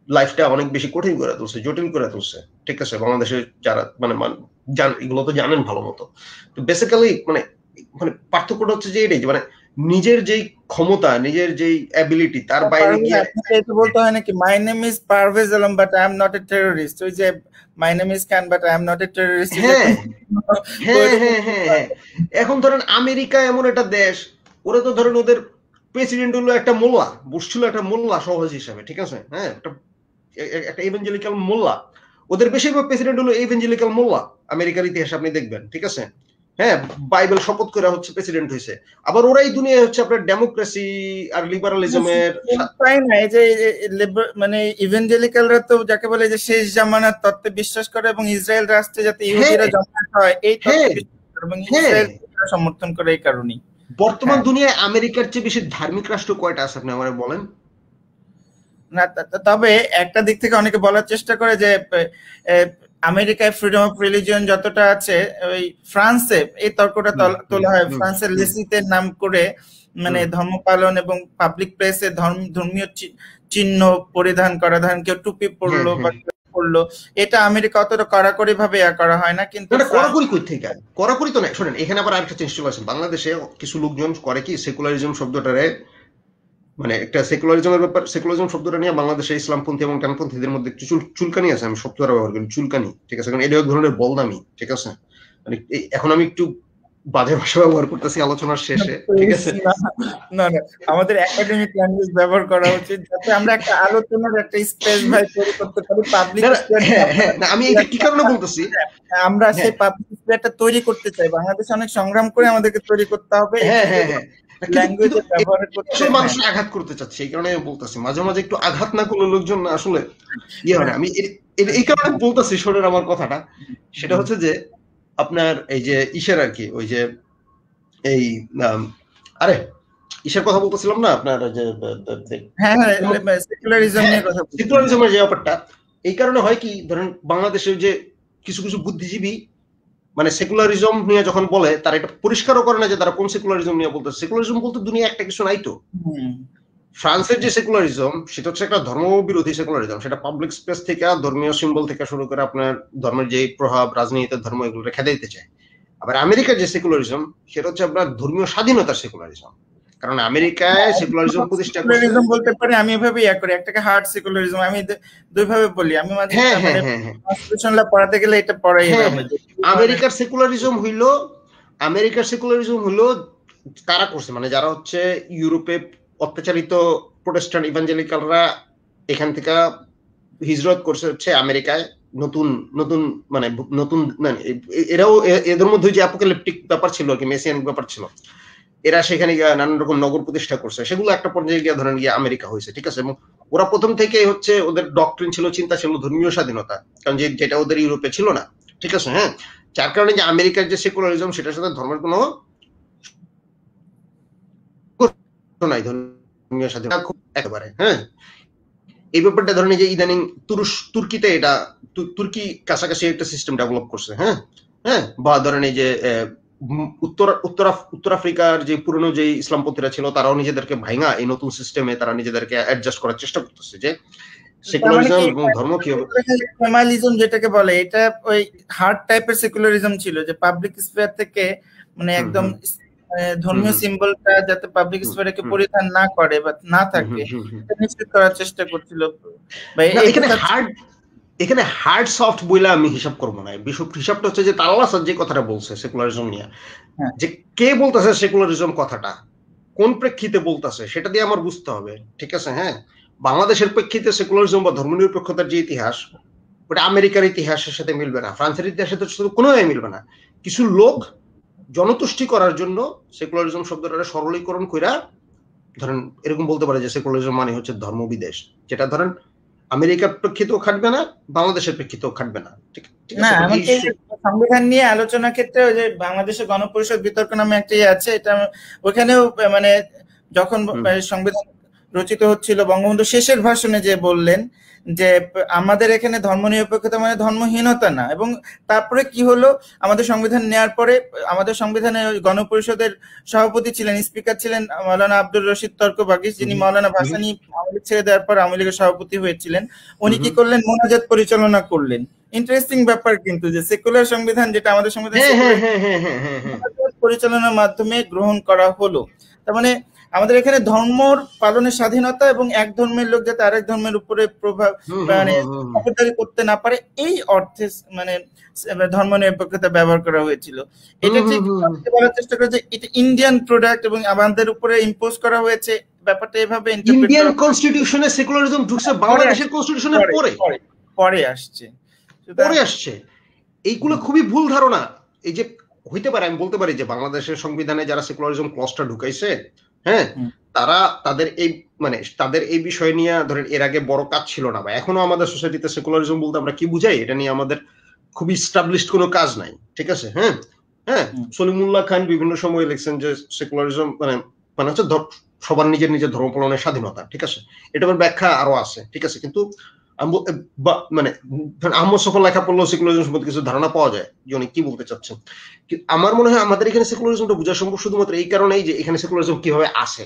লাইফটা অনেক বেশি কঠিন করে তুলছে, জটিল করে তুলছে, ঠিক আছে। বাংলাদেশের যারা মানে এগুলো তো জানেন ভালো মতো। তো বেসিক্যালি মানে মানে পার্থক্যটা হচ্ছে যে এটাই, মানে নিজের যেই ক্ষমতা, নিজের যেই অ্যাবিলিটি, তার বাইরে গিয়ে এটা বলতে হয় নাকি my name is Parvez Alam but I am not a terrorist, ওই যে my name is Khan but I am not a terrorist. হ্যাঁ হ্যাঁ হ্যাঁ হ্যাঁ, এখন ধরেন আমেরিকা এমন একটা দেশ, ওরা তো ধরেন ওদের প্রেসিডেন্ট হলো একটা মোল্লা, বসছিল একটা মোল্লা সহজ হিসাবে, ঠিক আছে। হ্যাঁ, একটা ইভেঞ্জেলিক্যাল মোল্লা, ওদের বেশিরভাগ প্রেসিডেন্ট হলো ইভেঞ্জেলিক্যাল মোল্লা আমেরিকার ইতিহাসে আপনি দেখবেন, ঠিক আছে। হ্যাঁ, বাইবেল শপথ করে হচ্ছে প্রেসিডেন্ট হয়েছে, আবার ওরাই দুনিয়া হচ্ছে আপনার ডেমোক্রেসি আর লিবারালিজমের তাই না। এই যে মানে ইভেঞ্জেলিক্যালরা তো যাকে বলে যে শেষ জামানার তত্ত্বে বিশ্বাস করে এবং ইসরায়েল রাষ্ট্রে যাতে ইহুদিরা জমায়েত হয় এই তত্ত্বে বিশ্বাস করে এবং ইসরায়েল সমর্থন করে এই কারণেই। বর্তমান দুনিয়ায় আমেরিকার চেয়ে বেশি ধার্মিক রাষ্ট্র কয়টা আছে আপনি আমারে বলেন? না, তবে একটা দিক থেকে অনেকে বলার চেষ্টা করে যে আমেরিকায় ফ্রিডম অফ রিলিজিয়ন যতটা আছে, ওই ফ্রান্সে এই তর্কটা তোলা হয়, ফ্রান্সের লেসিতে নাম করে মানে ধর্ম পালন এবং পাবলিক প্লেসে ধর্মীয় চিহ্ন পরিধান করা, ধরেন কেউ টুপি পরলো বা পড়লো, এটা আমেরিকা অতটা কড়াকড়ি ভাবে করা হয় না। কিন্তু কড়াকড়ি কই থেকে, কড়াকড়ি তো নাই। শোনেন, এখানে আবার আরেকটা জিনিস চলে আসে, বাংলাদেশে কিছু লোকজন করে কি সেকুলারিজম শব্দটারে মানে একটা সেকুলারিজমের ব্যাপার, সেকুলারিজম শব্দটা নিয়ে বাংলাদেশে ইসলামপন্থী এবং ডানপন্থীদের মধ্যে একটু চুলকানি আছে, আমি শব্দটা ব্যবহার করি চুলকানি, ঠিক আছে, কারণ এটা এক ধরনের বলদামি, ঠিক আছে। মানে এখন আমি একটু বাজে ভাষা ব্যবহার করতেছি আলোচনার শেষে, ঠিক আছে। না না, আমাদের একাডেমিক ল্যাঙ্গুয়েজ ব্যবহার করা উচিত যাতে আমরা একটা আলোচনার একটা স্পেস ভাই তৈরি করতে পারি। পাবলিক না, আমি এটা কি কারণে বলতেছি, আমরা সেই পাবলিক স্পেসটা তৈরি করতে চাই, বাংলাদেশে অনেক সংগ্রাম করে আমাদেরকে তৈরি করতে হবে। মানুষের আঘাত করতে চাচ্ছে, এই কারণে আমি বলতেছি মাঝে মাঝে একটু আঘাত না করলে লোকজন আসলে ইয়ে হয় না। আমি এই কারণে বলতেছি শোনেন আমার কথাটা, সেটা হচ্ছে যে আপনার এই যে ইসের আর কি, ওই যে এই আরে ইসের কথা বলতেছিলাম না আপনার, যে সেকুলারিজমের যে ব্যাপারটা, এই কারণে হয় কি ধরেন বাংলাদেশের যে কিছু কিছু বুদ্ধিজীবী মানে সেকুলারিজম নিয়ে যখন বলে তারা এটা পরিষ্কারও করে না যে তারা কোন সেকুলারিজম নিয়ে বলতেছে। সেকুলারিজম বলতে দুনিয়া একটা কিছু নাই তো। ফ্রান্সের যে সেকুলারিজম সেটা হচ্ছে একটা ধর্ম বিরোধী সেকুলারিজম, সেটা পাবলিক স্পেস থেকে ধর্মীয় সিম্বল থেকে শুরু করে আপনার ধর্মের যে প্রভাব, রাজনীতির ধর্ম, এগুলো খেতে দিতে চায়। আবার আমেরিকার যে সেকুলারিজম সেটা হচ্ছে আপনার ধর্মীয় স্বাধীনতার সেকুলারিজম, কারণ আমেরিকায় সেকুলারিজম প্রতিষ্ঠা সেকুলারিজম বলতে পারি আমি এভাবে করি, একটাকে হার্ড সেকুলারিজম, আমি দুইভাবে বলি। আমি মাঝে কনস্টিটিউশন ল পড়াতে গেলে এটা পড়াই হবে। আমেরিকার সেকুলারিজম হইলো তারা করছে মানে যারা হচ্ছে ইউরোপে অত্যাচারিত প্রোটেস্ট্যান্ট ইভাঞ্জেলিক্যালরা এখান থেকে হিজরত করছে হচ্ছে আমেরিকায়, নতুন নতুন মানে নতুন মানে এরাও এদের মধ্যে যে অ্যাপোক্যালিপটিক ব্যাপার ছিল আর কি, মেসিয়ানিক ব্যাপার ছিল, এরা সেখানে গিয়ে নানান রকম নগর প্রতিষ্ঠা করছে, সেগুলো একটা পর্যায়ে গিয়ে ধরেন গিয়ে আমেরিকা হয়েছে, ঠিক আছে। এবং ওরা প্রথম থেকে হচ্ছে ওদের ডক্ট্রিন ছিল, চিন্তা ছিল ধর্মীয় স্বাধীনতা, কারণ যেটা ওদের ইউরোপে ছিল না, ঠিক আছে। হ্যাঁ, যার কারণে যে আমেরিকার যে সেকুলারিজম সেটার সাথে ধর্মের কোনো নাই, ধর্মীয় স্বাধীনতা একেবারে। হ্যাঁ, এই ব্যাপারটা ধরেন যে ইদানিং তুর্কিতে এটা তুর্কি কাছাকাছি একটা সিস্টেম ডেভেলপ করছে। হ্যাঁ হ্যাঁ, বা ধরেন এই যে উত্তর আফ্রিকার যে পুরনো যে ইসলামপন্থীরা ছিল তারাও নিজেদেরকে ভাঙা এই নতুন সিস্টেমে তারা নিজেদেরকে অ্যাডজাস্ট করার চেষ্টা করতেছে, যে সেকুলারিজম এবং ধর্ম কি হবে। ফেমালিজম যেটাকে বলে, এটা ওই হার্ড টাইপের সেকুলারিজম ছিল, যে পাবলিক স্ফিয়ার থেকে মানে একদম ধর্মীয় সিম্বলটা যাতে পাবলিক স্ফিয়ারে পরিধান না করে বা না থাকে এটা নিশ্চিত করার চেষ্টা করছিল। এখানে হার্ড সফট বইলা আমি হিসাব করবো না, হিসাবটা হচ্ছে যে তাল্লা যে কথাটা বলছে সেকুলারিজম নিয়ে, যে কে বলতেছে সেকুলারিজম কথাটা, কোন প্রেক্ষিতে বলতেছে সেটা দিয়ে আমার বুঝতে হবে, ঠিক আছে। হ্যাঁ, বাংলাদেশের প্রেক্ষিতে সেকুলারিজম বা ধর্মনিরপেক্ষতার যে ইতিহাস ওটা আমেরিকার ইতিহাসের সাথে মিলবে না, ফ্রান্সের ইতিহাসের সাথে কোনোভাবে মিলবে না। কিছু লোক জনতুষ্টি করার জন্য সেকুলারিজম শব্দটা সরলীকরণ কইরা ধরেন এরকম বলতে পারে যে সেকুলারিজম মানে হচ্ছে ধর্মবিদেশ, যেটা ধরেন আমেরিকার প্রেক্ষিতেও খাটবে না, বাংলাদেশের প্রেক্ষিতেও খাটবে না। না, এমনকি সংবিধান নিয়ে আলোচনার ক্ষেত্রে যে বাংলাদেশের গণপরিষদ বিতর্ক নামে একটা আছে, এটা ওখানেও মানে যখন সংবিধান রচিত হচ্ছিল বঙ্গবন্ধু শেষের ভাষণে যে বললেন যে আমাদের এখানে ধর্মনিরপেক্ষতা মানে ধর্মহীনতা না। এবং তারপরে কি হলো, আমাদের সংবিধান নেওয়ার পরে আমাদের সংবিধানে গণপরিষদের সভাপতি ছিলেন, স্পিকার ছিলেন মাওলানা আব্দুর রশিদ তর্কবাগীশ, যিনি মাওলানা ভাসানী আওয়ামী লীগ ছেড়ে দেওয়ার পর আওয়ামী লীগের সভাপতি হয়েছিলেন। উনি কি করলেন, মোনাজাত পরিচালনা করলেন। ইন্টারেস্টিং ব্যাপার কিন্তু, যে সেকুলার সংবিধান যেটা আমাদের সংবিধান পরিচালনার মাধ্যমে গ্রহণ করা হলো। তার মানে আমাদের এখানে ধর্মর পালনের স্বাধীনতা এবং এক ধর্মের লোক যাতে আরেক ধর্মের উপরে প্রভাব মানে খবরদারি করতে না পারে, এই অর্থে মানে ধর্মনিরপেক্ষতা ব্যবহার করা হয়েছিল। এটা ঠিক বলার চেষ্টা করে যে এটা ইন্ডিয়ান প্রোডাক্ট এবং আমাদের উপরে ইম্পোজ করা হয়েছে, ব্যাপারটা এভাবে ইন্ডিয়ান কনস্টিটিউশনে সেকুলারিজম ঢুকছে বাংলাদেশের কনস্টিটিউশনের পরে আসছে। এইগুলো খুবই ভুল ধারণা। এই যে হইতে পারে, আমি বলতে পারি যে বাংলাদেশের সংবিধানে যারা সেকুলারিজম ক্লজটা ঢুকাইছে, হ্যাঁ, তারা তাদের এই বিষয় নিয়ে ধরেন এর আগে বড় কাজ ছিল না, বা এখনো আমাদের সোসাইটিতে সেকুলারিজম বলতে আমরা কি বুঝাই এটা নিয়ে আমাদের খুবই এস্টাবলিশড কোনো কাজ নাই, ঠিক আছে। হ্যাঁ হ্যাঁ, সলিমুল্লাহ খান বিভিন্ন সময় লিখছেন যে সেকুলারিজম মানে হচ্ছে সবার নিজের নিজের ধর্ম পালনের স্বাধীনতা, ঠিক আছে। এটার ব্যাখ্যা আরো আছে, ঠিক আছে। কিন্তু মানে আহমদ সফর লেখা পড়লেও সেকুলারিজম সম্বন্ধে কিছু ধারণা পাওয়া যায় যে উনি কি বলতে চাচ্ছেন। আমার মনে হয় আমাদের এখানে সেকুলারিজমটা বোঝা সম্ভব শুধুমাত্র এই কারণেই যে এখানে সেকুলারিজম কিভাবে আসে,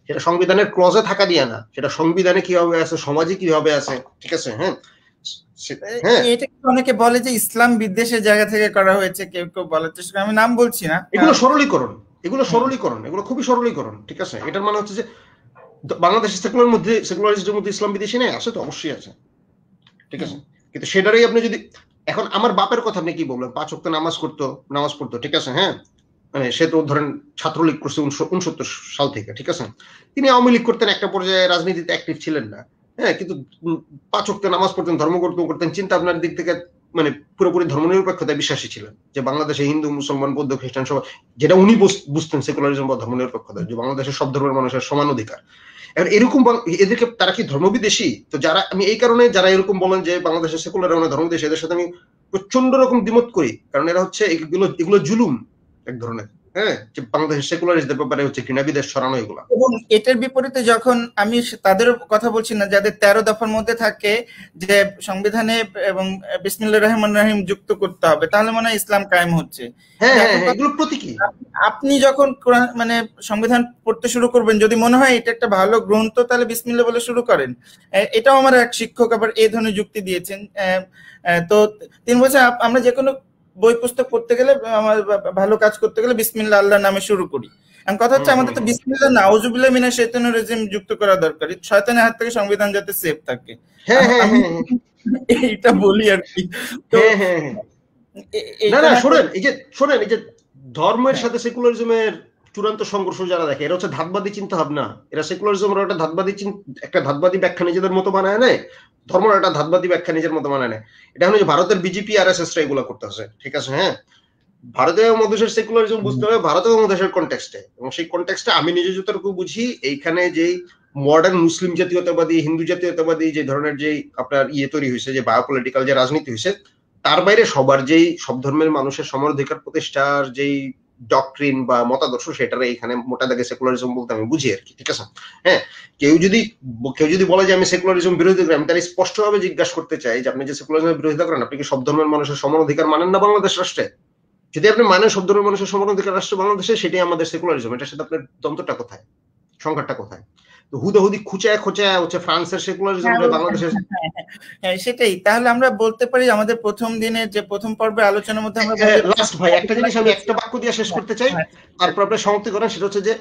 সেটা সংবিধানের ক্লজে থাকা দিয়ে না, সেটা সংবিধানে কিভাবে আছে, সমাজে কিভাবে আছে, ঠিক আছে। হ্যাঁ, এটা অনেকে বলে যে ইসলাম বিদ্বেষের জায়গা থেকে করা হয়েছে, কেউ কেউ বলার চেষ্টা করে, আমি নাম বলছি না। এগুলো সরলীকরণ, এগুলো খুবই সরলীকরণ, ঠিক আছে। এটার মানে হচ্ছে যে বাংলাদেশের সেকুলারিজমের মধ্যে ইসলাম বিদ্বেষী নেই, আছে তো, অবশ্যই আছে, ঠিক আছে। কিন্তু সেটারই আপনি যদি এখন আমার বাপের কথা আপনি কি বলবেন, 5 ওয়াক্ত নামাজ পড়তো, ঠিক আছে। হ্যাঁ, মানে সে তো ধরেন ছাত্রলীগ করছে 69 সাল থেকে, ঠিক আছে। তিনি আওয়ামী লীগ করতেন, একটা পর্যায়ে রাজনীতিতে অ্যাক্টিভ ছিলেন না, হ্যাঁ, কিন্তু 5 ওয়াক্ত নামাজ পড়তেন, ধর্মকর্ম করতেন, চিন্তা আপনার দিক থেকে মানে পুরোপুরি ধর্মনিরপেক্ষতায় বিশ্বাসী ছিলেন, যে বাংলাদেশে হিন্দু মুসলমান বৌদ্ধ খ্রিস্টান সব, যেটা উনি বুঝতেন সেকুলারিজম বা ধর্মনিরপেক্ষতা, যে বাংলাদেশের সব ধর্মের মানুষের সমান অধিকার। এরকম এদেরকে তারা কি ধর্মবিদেশী? তো যারা, আমি এই কারণে যারা এরকম বলেন যে বাংলাদেশের সেকুলার মানে ধর্মবিদেশী, এদের সাথে আমি প্রচন্ড রকম দ্বিমত করি, কারণ এরা হচ্ছে এগুলো জুলুম এক ধরনের। হ্যাঁ, যে বাংলাদেশের সেকুলারিস্টদের ব্যাপারে হচ্ছে ঘৃণা বিদ্বেষ ছড়ানো এগুলো। এবং এটার বিপরীতে যখন আমি তাদের কথা বলছি না, যাদের 13 দফার মধ্যে থাকে যে সংবিধানে এবং বিসমিল্লাহির রহমানির রহিম যুক্ত করতে হবে, তাহলে মনে হয় ইসলাম কায়েম হচ্ছে। এগুলো প্রতীকী। আপনি যখন কোরআন মানে সংবিধান পড়তে শুরু করবেন, যদি মনে হয় এটা একটা ভালো গ্রন্থ, তাহলে বিসমিল্লাহ বলে শুরু করেন। এটাও আমার এক শিক্ষক আবার এই ধরনের যুক্তি দিয়েছেন। তো 3 বছর আমরা যে কোনো বই পুস্তক পড়তে গেলে, আমার ভালো কাজ করতে গেলে বিসমিল্লাহ আল্লাহর নামে শুরু করি। এখন কথা হচ্ছে আমাদের তো বিসমিল্লাহ নাউজুবিল্লাহ মিনাশ শাইতানির রাজিম যুক্ত করা দরকার, শয়তানের হাত থেকে সংবিধান যাতে সেফ থাকে। এইটা বলি আর কি। তো না শোনেন, এই যে ধর্মের সাথে সেকুলারিজমের চূড়ান্ত সংঘর্ষ যারা দেখে, এরা হচ্ছে ধাতবাদী চিন্তা ভাবনা। এরা সেকুলারিজমের একটা ধাতবাদী ব্যাখ্যা নিজেদের মতো বানায় নেয়, ধর্ম একটা ধাতবাদী ব্যাখ্যা নিজের মতো মানে নেয়। এটা হলো যে ভারতের বিজেপি RSS রা এগুলো করতেছে, ঠিক আছে। হ্যাঁ, ভারতীয় মহাদেশের সেকুলারিজম বুঝতে হবে ভারতীয় মহাদেশের কনটেক্সটে, এবং সেই কনটেক্সটে আমি নিজে যতটুকু বুঝি এইখানে যেই মডার্ন মুসলিম জাতীয়তাবাদী, হিন্দু জাতীয়তাবাদী যে ধরনের যেই আপনার তৈরি হয়েছে, যে বায়োপলিটিক্যাল যে রাজনীতি হয়েছে, তার বাইরে সবার যেই সব ধর্মের মানুষের সমান অধিকার প্রতিষ্ঠার যেই ডক্ট্রিন বা মতাদর্শ, সেটার এইখানে মোটা দাগে সেকুলারিজম বলতে আমি বুঝি আর কি, ঠিক আছে। হ্যাঁ, কেউ যদি বলে যে আমি সেকুলারিজম বিরোধী করি, আমি তার স্পষ্টভাবে জিজ্ঞাসা করতে চাই যে আপনি যে সেকুলারিজমের বিরোধিতা করেন, আপনি কি সব ধর্মের মানুষের সমান অধিকার মানেন না বাংলাদেশ রাষ্ট্রে? যদি আপনি মানেন সব ধর্মের মানুষের সমান অধিকার রাষ্ট্র বাংলাদেশে, সেটাই আমাদের সেকুলারিজম। এটার সাথে আপনার দ্বন্দ্বটা কোথায়, সংঘাতটা কোথায়? তো হুদাহুদি খুঁচায় হচ্ছে ফ্রান্সের সেকুলারিজম বাংলাদেশের। হ্যাঁ, সেটাই। তাহলে আমরা বলতে পারি আমাদের প্রথম দিনের যে প্রথম পর্বের আলোচনার মধ্যে আমরা লাস্ট ভাই একটা জিনিস আমি একটা বাক্য দিয়ে শেষ করতে চাই, তারপর আপনি সমাপ্তি করেন। সেটা হচ্ছে যে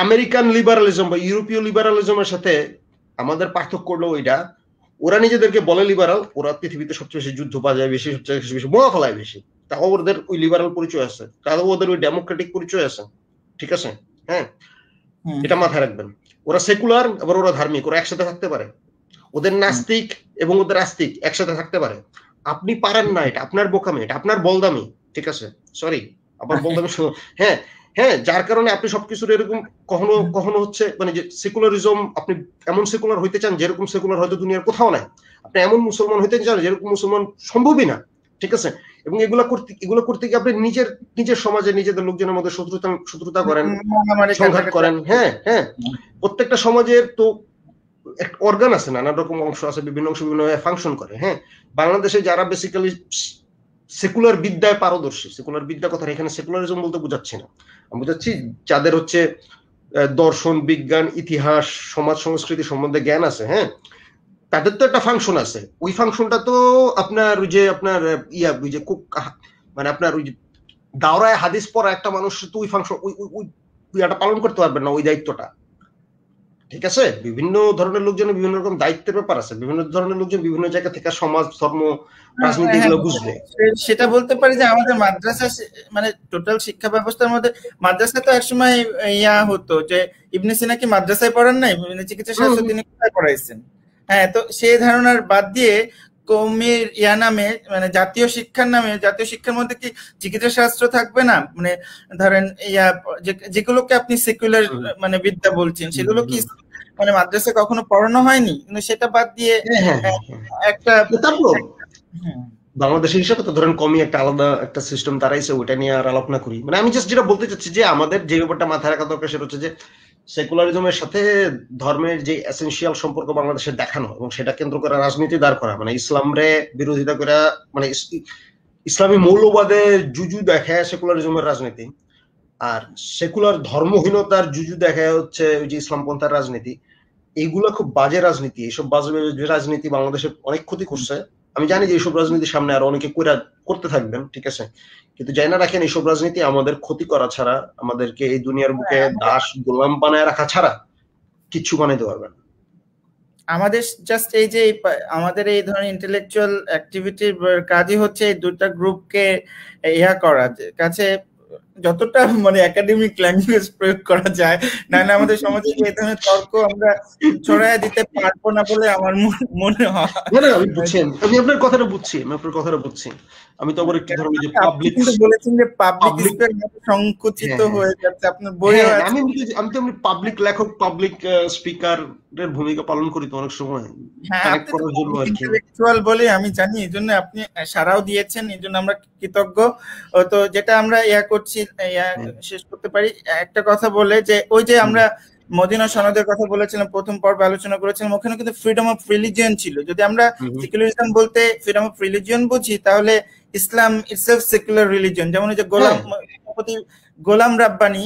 আমেরিকান লিবারালিজম বা ইউরোপীয় লিবারালিজমের সাথে আমাদের পার্থক্য হলো ওইটা, ওরা নিজেদেরকে বলে লিবারাল, ওরা পৃথিবীতে সবচেয়ে বেশি যুদ্ধ বাজায় বেশি, সবচেয়ে বেশি বোমা ফেলায় বেশি, তাও ওদের ওই লিবারাল পরিচয় আছে, তাও ওদের ওই ডেমোক্রেটিক পরিচয় আছে, ঠিক আছে। হ্যাঁ, এটা মাথায় রাখবেন। ওরা সেকুলার, আবার ওরা ধার্মিক, ওরা একসাথে থাকতে পারে। ওদের নাস্তিক এবং ওদের আস্তিক একসাথে থাকতে পারে। আপনি পারেন না, এটা আপনার বোকামি, এটা আপনার বলদামি, ঠিক আছে। সরি, আবার বলদামি। হ্যাঁ হ্যাঁ, যার কারণে আপনি সবকিছুর এরকম কখনো কখনো হচ্ছে মানে যে সেকুলারিজম, আপনি এমন সেকুলার হইতে চান যেরকম সেকুলার হয়তো দুনিয়ার কোথাও নাই, আপনি এমন মুসলমান হইতে চান যেরকম মুসলমান সম্ভবই না, ঠিক আছে। এবং এগুলো করতে গিয়ে আপনি নিজের সমাজে নিজেদের লোকজনের মধ্যে শত্রুতা করেন, সংঘাত করেন। হ্যাঁ হ্যাঁ, প্রত্যেকটা সমাজের তো একটা অর্গান আছে, নানা রকম অংশ আছে, বিভিন্ন অংশ বিভিন্নভাবে ফাংশন করে। হ্যাঁ, বাংলাদেশে যারা বেসিক্যালি সেকুলার বিদ্যায় পারদর্শী, সেকুলার বিদ্যা কথা এখানে সেকুলারিজম বলতে বুঝাচ্ছি না, আমি বুঝাচ্ছি যাদের হচ্ছে দর্শন, বিজ্ঞান, ইতিহাস, সমাজ সংস্কৃতি সম্বন্ধে জ্ঞান আছে, হ্যাঁ, তাদের তো একটা ফাংশন আছে। ওই ফাংশনটা তো আপনার ওই যে আপনার ওই যে মানে আপনার ওই দাওরায় হাদিস পড়া একটা মানুষ তো ওই ফাংশন ওই পালন করতে পারবেন না, ওই দায়িত্বটা, ঠিক আছে। বিভিন্ন ধরনের লোকজনের বিভিন্ন রকম দায়িত্বের ব্যাপার আছে, বিভিন্ন ধরনের লোকজন বিভিন্ন জায়গা থেকে সমাজ, ধর্ম, রাজনীতি এগুলো বুঝবে। সেটা বলতে পারি যে আমাদের মাদ্রাসা মানে টোটাল শিক্ষা ব্যবস্থার মধ্যে মাদ্রাসা তো একসময় হতো যে ইবনে সিনা কি মাদ্রাসায় পড়ান নাই, চিকিৎসা শাস্ত্র তিনি কোথায় পড়াইছেন? হ্যাঁ, তো সেই ধারণার বাদ দিয়ে কৌমির নামে মানে জাতীয় শিক্ষার নামে, জাতীয় শিক্ষার মধ্যে কি চিকিৎসা শাস্ত্র থাকবে না? মানে ধরেন যেগুলোকে আপনি সেকুলার মানে বিদ্যা বলছেন, সেগুলো কি মানে মাদ্রাসায় কখনো পড়ানো হয়নি? কিন্তু সেটা বাদ দিয়ে একটা বাংলাদেশের হিসাবে তো ধরেন কমই একটা আলাদা একটা সিস্টেম দাঁড়াইছে, ওইটা নিয়ে আর আলোচনা করি। মানে আমি জাস্ট যেটা বলতে চাচ্ছি যে আমাদের যে ব্যাপারটা মাথায় রাখা দরকার সেটা হচ্ছে যে সেকুলারিজমের সাথে ধর্মের যে এসেনশিয়াল সম্পর্ক বাংলাদেশের দেখানো এবং সেটা কেন্দ্র করে রাজনীতি দাঁড় করা, মানে ইসলামরে বিরোধিতা করে, মানে ইসলামী মৌলবাদের জুজু দেখায় সেকুলারিজমের রাজনীতি, আর সেকুলার ধর্মহীনতার জুজু দেখায় হচ্ছে ওই যে ইসলামপন্থার রাজনীতি। এইগুলো খুব বাজে রাজনীতি, এইসব বাজে রাজনীতি বাংলাদেশে অনেক ক্ষতি করছে। আমি জানি যে এইসব রাজনীতির সামনে আরো অনেকে করতে থাকবেন, ঠিক আছে, কিন্তু জানি না রাখেন এইসব রাজনীতি আমাদের ক্ষতি করা ছাড়া, আমাদেরকে এই দুনিয়ার বুকে দাস গোলাম বানায় রাখা ছাড়া কিচ্ছু বানাইতে পারবে না। আমাদের জাস্ট এই যে আমাদের এই ধরনের ইন্টেলেকচুয়াল অ্যাক্টিভিটির কাজই হচ্ছে এই দুটা গ্রুপকে করা, কাছে যতটা মানে একাডেমিক ল্যাঙ্গুয়েজ প্রয়োগ করা যায়, নাহলে আমাদের সমাজে এই ধরনের তর্ক আমরা ছড়ায় দিতে পারবো না বলে আমার মনে হয়। আমি বুঝছি, আমি আপনার কথাটা বুঝছি, আমি তো আবার একটু ধরনের যে পাবলিক বলেছেন যে পাবলিক সংকুচিত হয়ে যাচ্ছে আপনার বই। আমি তো এমনি পাবলিক লেখক, পাবলিক স্পিকারের ভূমিকা পালন করি তো অনেক সময় কানেক্ট করার জন্য আর কি। ইন্টেলেকচুয়াল বলে আমি জানি, এইজন্য আপনি সারাও দিয়েছেন, এইজন্য আমরা কৃতজ্ঞ। তো যেটা আমরা করছি শেষ করতে পারি একটা কথা বলে, যে ওই যে আমরা মদিনা সনদের কথা বলেছিলাম, প্রথম পর্বে আলোচনা করেছিলাম, ওখানে কিন্তু ফ্রিডম অফ রিলিজিয়ন ছিল। যদি আমরা সেকুলারিজম বলতে ফ্রিডম অফ রিলিজিয়ন বুঝি, তাহলে ইসলাম ইটসেলফ সেকুলার রিলিজিয়ন। যেমন যে গোলাম রাব্বানি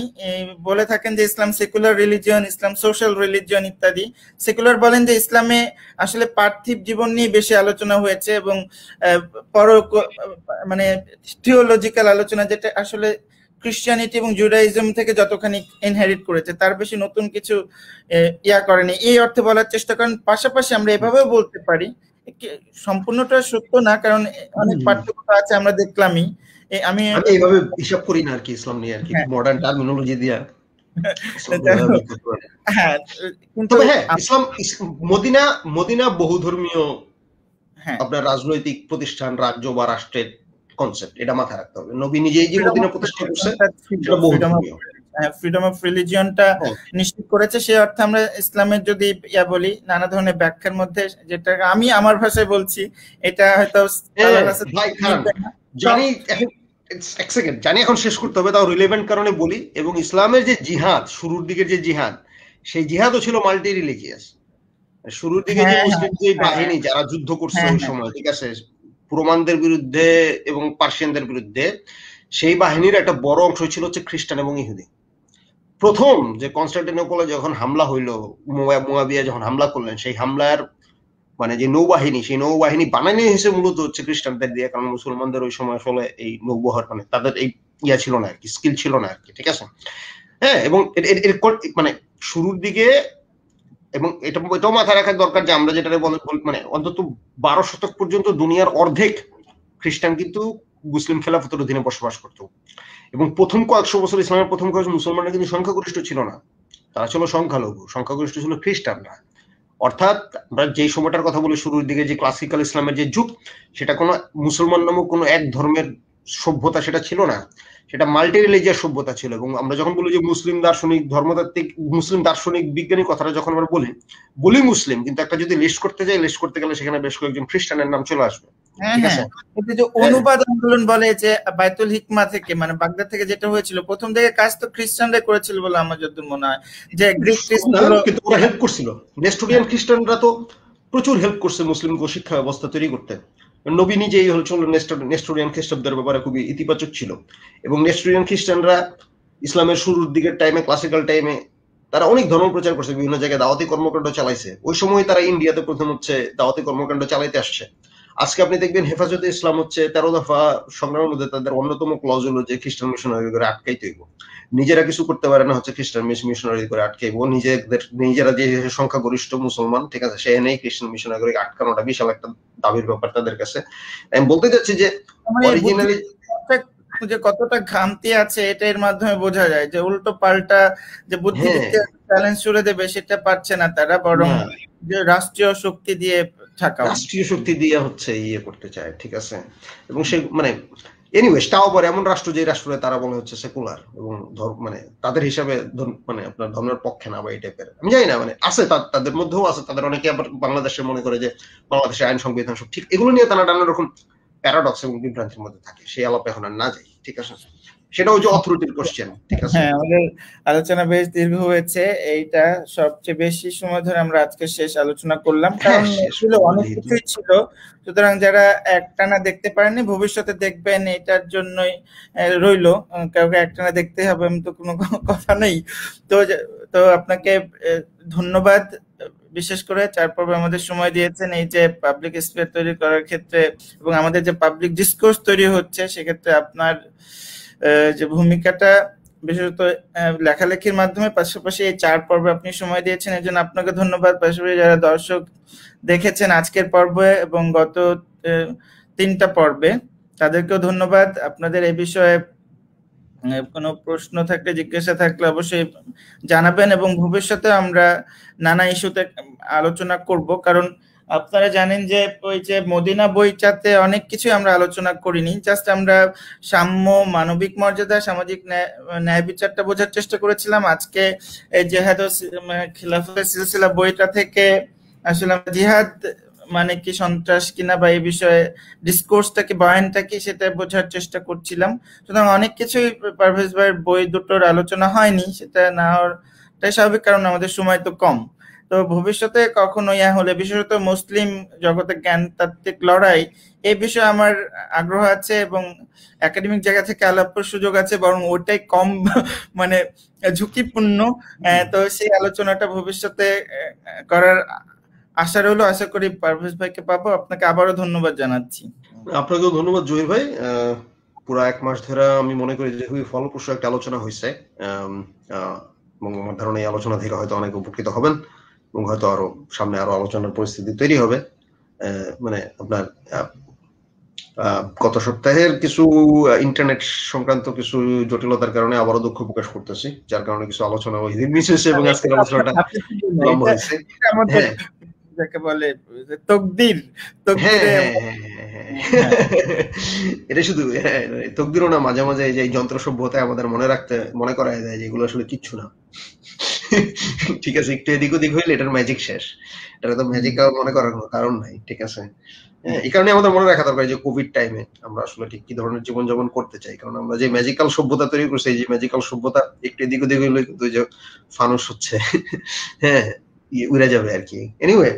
বলে থাকেন যে ইসলাম সেকুলার রিলিজিয়ন, ইসলাম সোশ্যাল রিলিজিয়ন ইত্যাদি। সেকুলার বলেন যে ইসলামে আসলে পার্থিব জীবন নিয়ে বেশি আলোচনা হয়েছে এবং মানে থিওলজিক্যাল আলোচনা, যেটা আসলে ক্রিশ্চিয়ানিটি এবং জুডাইজম থেকে যতখানি ইনহেরিট করেছে তার বেশি নতুন কিছু করেনি, এই অর্থে বলার চেষ্টা করেন। পাশাপাশি আমরা এভাবেও বলতে পারি, সম্পূর্ণটা সত্য না, কারণ অনেক পার্থক্য আছে আমরা দেখলামই। আমি এইভাবে হিসাব করি না আর কি ইসলাম নিয়ে আর কি, মডার্ন টার্মিনোলজি দিয়া হ্যাঁ, কিন্তু তবে হ্যাঁ, ইসলাম মদিনা মদিনা বহুধর্মীয় হ্যাঁ আপনার রাজনৈতিক প্রতিষ্ঠান, রাজ্য বা রাষ্ট্রের কনসেপ্ট, এটা মাথায় রাখতে হবে। নবী নিজেই যে মদিনা প্রতিষ্ঠা করছে সেটা বহুধর্মীয়। ফ্রিডম অফ রিলিজিয়নটা নিশ্চিত করেছে। সেই অর্থে আমরা ইসলামের যদি বলি, নানা ধরনের ব্যাখ্যার মধ্যে, যেটা আমি আমার ভাষায় বলছি, এটা হয়তো জানি এক সেকেন্ড, জানি এখন শেষ করতে হবে, তাও রিলেভেন্ট কারণে বলি। এবং ইসলামের যে জিহাদ, শুরুর দিকের যে জিহাদ, সেই জিহাদও ছিল মাল্টি রিলিজিয়াস। শুরুর দিকে যে মুসলিম যে বাহিনী যারা যুদ্ধ করছে ওই সময়, ঠিক আছে, রোমানদের বিরুদ্ধে এবং পার্সিয়ানদের বিরুদ্ধে, সেই বাহিনীর একটা বড় অংশ ছিল হচ্ছে খ্রিস্টান এবং ইহুদি। প্রথম যে কনস্টান্টিনোপলে যখন হামলা হইলো, মুয়াবিয়া যখন হামলা করলেন, সেই হামলার মানে যে নৌবাহিনী, সেই নৌবাহিনী বানানো হয়েছে মূলত হচ্ছে খ্রিস্টানদের দিয়ে, কারণ মুসলমানদের ওই সময় আসলে এই নৌবহর মানে তাদের এই ইয়া ছিল না আর কি, স্কিল ছিল না আর কি, ঠিক আছে। হ্যাঁ, এবং মানে শুরুর দিকে, এবং এটাও মাথায় রাখার দরকার যে আমরা যেটা মানে অন্তত 12 শতক পর্যন্ত দুনিয়ার অর্ধেক খ্রিস্টান কিন্তু মুসলিম খেলাফতের অধীনে বসবাস করত। এবং প্রথম কয়েকশো বছর ইসলামের প্রথম কয়েকশো মুসলমানরা কিন্তু সংখ্যাগরিষ্ঠ ছিল না, তারা ছিল সংখ্যালঘু, সংখ্যাগরিষ্ঠ ছিল খ্রিস্টানরা। অর্থাৎ আমরা যে সময়টার কথা বলি, শুরুর দিকে যে ক্লাসিক্যাল ইসলামের যে যুগ, সেটা কোনো মুসলমান নামক কোনো এক ধর্মের সভ্যতা সেটা ছিল না, সেটা মাল্টি রিলিজিয়াস সভ্যতা ছিল। এবং আমরা যখন বলি যে মুসলিম দার্শনিক, ধর্মতাত্ত্বিক, মুসলিম দার্শনিক বিজ্ঞানী কথাটা যখন আমরা বলি মুসলিম, কিন্তু একটা যদি লিস্ট করতে যাই, লিস্ট করতে গেলে সেখানে বেশ কয়েকজন খ্রিস্টানের নাম চলে আসবে। ঠিক আছে, যে অনুবাদ আন্দোলন বলে যে বাইতুল হিকমা থেকে, মানে বাগদাদ থেকে যেটা হয়েছিল, প্রথম দিকে কাজ তো খ্রিস্টানরা করেছিল বলে আমার যতদূর মনে হয়, যে গ্রিক খ্রিস্টানরা কিন্তু ওরা হেল্প করছিল। নেস্টোরিয়ান খ্রিস্টানরা তো প্রচুর হেল্প করছে মুসলিমকে শিক্ষা ব্যবস্থা তৈরি করতে। নবী নিজেই হচ্ছিল নেস্টোরিয়ান খ্রিস্টানদের ব্যাপারে খুবই ইতিবাচক ছিল। এবং নেস্টোরিয়ান খ্রিস্টানরা ইসলামের শুরুর দিকের টাইমে, ক্লাসিক্যাল টাইমে, তারা অনেক ধর্ম প্রচার করছে, বিভিন্ন জায়গায় দাওয়াতি কর্মকাণ্ড চালাইছে। ওই সময় তারা ইন্ডিয়াতে প্রথম হচ্ছে দাওয়াতি কর্মকাণ্ড চালাইতে আসছে। আজকে আপনি দেখবেন হেফাজতে ইসলাম হচ্ছে 13 দফা সংগ্রামের মধ্যে তাদের অন্যতম ক্লজ হলো যে খ্রিস্টান মিশনারি করে আটকাইতে হইব। নিজেরা কিছু করতে পারে না, হচ্ছে খ্রিস্টান মিশনারি করে আটকাইব। নিজেরা যে সংখ্যাগরিষ্ঠ মুসলমান, ঠিক আছে, সে নেই খ্রিস্টান মিশনারি করে আটকানোটা বিশাল একটা দাবির ব্যাপার তাদের কাছে। আমি বলতে চাচ্ছি যে অরিজিনালি যে কতটা ঘামতি আছে, এটা এর মাধ্যমে বোঝা যায় যে উল্টো পাল্টা যে বুদ্ধিকে চ্যালেঞ্জ ছুড়ে দেবে সেটা পারছে না তারা, বরং যে রাষ্ট্রীয় শক্তি দিয়ে থাকা, রাষ্ট্রীয় শক্তি দিয়ে হচ্ছে ইয়ে করতে চায়, ঠিক আছে। এবং সে মানে এনিওয়েজ, তাও আবার এমন রাষ্ট্র যে রাষ্ট্রে তারা বলে হচ্ছে সেকুলার, এবং মানে তাদের হিসাবে মানে আপনার ধর্মের পক্ষে না বা এই টাইপের, আমি জানি না, মানে আছে তাদের মধ্যেও আছে। তাদের অনেকে আবার বাংলাদেশে মনে করে যে বাংলাদেশের আইন সংবিধান সব ঠিক, এগুলো নিয়ে তারা নানা রকম প্যারাডক্স এবং বিভ্রান্তির মধ্যে থাকে। সেই আলাপে এখন আর না যাই, ঠিক আছে। সেটাও যে অথরিটির কোশ্চেন, ঠিক আছে। হ্যাঁ, আমাদের আলোচনা বেশ দীর্ঘ হয়েছে, এইটা সবচেয়ে বেশি সময় ধরে আমরা আজকে শেষ আলোচনা করলাম, কারণ অনেক কিছুই ছিল। সুতরাং যারা একটানা দেখতে পারেননি, ভবিষ্যতে দেখবেন, এটার জন্যই রইলো। কাউকে একটানা দেখতে হবে এমন তো কোনো কথা নেই। তো আপনাকে ধন্যবাদ, বিশেষ করে 4 পর্বে আমাদের সময় দিয়েছেন এই যে পাবলিক স্পেস তৈরি করার ক্ষেত্রে, এবং আমাদের যে পাবলিক ডিসকোর্স তৈরি হচ্ছে সেক্ষেত্রে আপনার যে ভূমিকাটা, বিশেষত লেখালেখির মাধ্যমে, পাশাপাশি এই 4 পর্বে আপনি সময় দিয়েছেন, এর জন্য আপনাকে ধন্যবাদ। পাশাপাশি যারা দর্শক দেখেছেন আজকের পর্বে এবং গত 3টা পর্বে, তাদেরকেও ধন্যবাদ। আপনাদের এই বিষয়ে কোনো প্রশ্ন থাকলে, জিজ্ঞাসা থাকলে অবশ্যই জানাবেন, এবং ভবিষ্যতে আমরা নানা ইস্যুতে আলোচনা করব। কারণ আপনারা জানেন যে ওই যে মদিনা বইটাতে অনেক কিছু আমরা আলোচনা করিনি, জাস্ট আমরা সাম্য, মানবিক মর্যাদা, সামাজিক ন্যায় বিচারটা বোঝার চেষ্টা করেছিলাম। আজকে এই জিহাদ ও খিলাফতের সিলসিলা বইটা থেকে আসলে জিহাদ মানে কি, সন্ত্রাস কিনা, বা এই বিষয়ে ডিসকোর্সটা কি, বয়ানটা কি, সেটা বোঝার চেষ্টা করছিলাম। সুতরাং অনেক কিছুই পারভেজ ভাইয়ের বই দুটোর আলোচনা হয়নি, সেটা না হওয়াটাই স্বাভাবিক, কারণ আমাদের সময় তো কম। তো ভবিষ্যতে কখনো হলে, বিশেষত মুসলিম জগতে জ্ঞানতাত্ত্বিক লড়াই, এই বিষয়ে আমার আগ্রহ আছে এবং একাডেমিক জায়গা থেকে আলাপের সুযোগ আছে, বরং ওটাই কম মানে ঝুঁকিপূর্ণ। তো সেই আলোচনাটা ভবিষ্যতে করার আশা রইল। আশা করি পারভেজ ভাইকে পাবো। আপনাকে আবারও ধন্যবাদ জানাচ্ছি। আপনাকেও ধন্যবাদ জহির ভাই। পুরো 1 মাস ধরে আমি মনে করি যে খুবই ফলপ্রসূ একটা আলোচনা হয়েছে, এবং আমার ধারণা এই আলোচনা থেকে হয়তো অনেক উপকৃত হবেন, এবং হয়তো আরো সামনে আরো আলোচনার পরিস্থিতি তৈরি হবে। মানে আপনার গত সপ্তাহের কিছু ইন্টারনেট সংক্রান্ত কিছু জটিলতার কারণে আবারও দুঃখ প্রকাশ করতেছি, যার কারণে কিছু আলোচনা ওই দিন মিস হয়েছে এবং আজকের আলোচনাটা লম্বা হয়েছে। আমাদের যাকে বলে তকদির, তকদিরে এটা শুধু তকদিরও না, মাঝে মাঝে এই যন্ত্র সভ্যতায় আমাদের মনে করায় দেয় যে এগুলো আসলে কিচ্ছু না। ঠিক আছে, একটু এদিক ওদিক হইলে এটার ম্যাজিক শেষ, এটা তো ম্যাজিক মনে করার কোনো কারণ নাই। ঠিক আছে, এই কারণে আমাদের মনে রাখা দরকার যে কোভিড টাইমে আমরা আসলে ঠিক কি ধরনের জীবনযাপন করতে চাই, কারণ আমরা যে ম্যাজিক্যাল সভ্যতা তৈরি করছি, এই যে ম্যাজিক্যাল সভ্যতা একটু এদিক ওদিক হইলে কিন্তু যে ফানুস হচ্ছে, হ্যাঁ উড়ে যাবে আর কি। এনিওয়ে,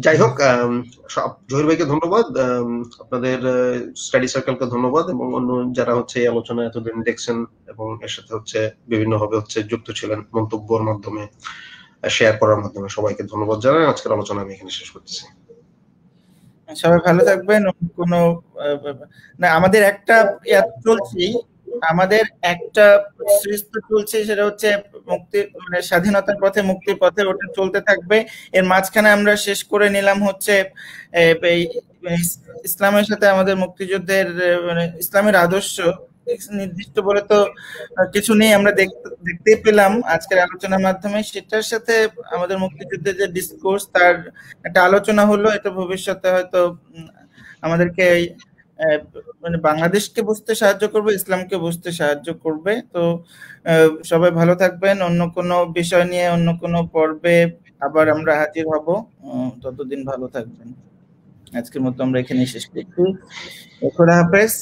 যাই হোক, জহির ভাইকে ধন্যবাদ, আপনাদের স্টাডি সার্কেলকে ধন্যবাদ, এবং অন্য যারা হচ্ছে এই আলোচনা এতদিন দেখছেন এবং এর সাথে হচ্ছে বিভিন্ন ভাবে হচ্ছে যুক্ত ছিলেন মন্তব্যের মাধ্যমে, শেয়ার করার মাধ্যমে, সবাইকে ধন্যবাদ জানাই। আজকের আলোচনা আমি এখানে শেষ করতেছি। সবাই ভালো থাকবেন। কোনো না, আমাদের একটা চলছি, আমাদের একটা সিরিজ তো চলছে, সেটা হচ্ছে মুক্তি, মানে স্বাধীনতার পথে, মুক্তির পথে, ওটা চলতে থাকবে। এর মাঝখানে আমরা শেষ করে নিলাম হচ্ছে ইসলামের সাথে আমাদের মুক্তিযুদ্ধের, মানে ইসলামের আদর্শ নির্দিষ্ট বলে তো কিছু নেই, আমরা দেখতেই পেলাম আজকের আলোচনার মাধ্যমে। সেটার সাথে আমাদের মুক্তিযুদ্ধের যে ডিসকোর্স, তার একটা আলোচনা হলো। এটা ভবিষ্যতে হয়তো আমাদেরকে মানে বাংলাদেশকে বুঝতে সাহায্য করবে, ইসলামকে বুঝতে সাহায্য করবে। তো সবাই ভালো থাকবেন। অন্য কোনো বিষয় নিয়ে অন্য কোনো পর্বে আবার আমরা হাজির হব। ততদিন ভালো থাকবেন। আজকের মতো আমরা এখানে শেষ করছি। খোদা হাফেজ।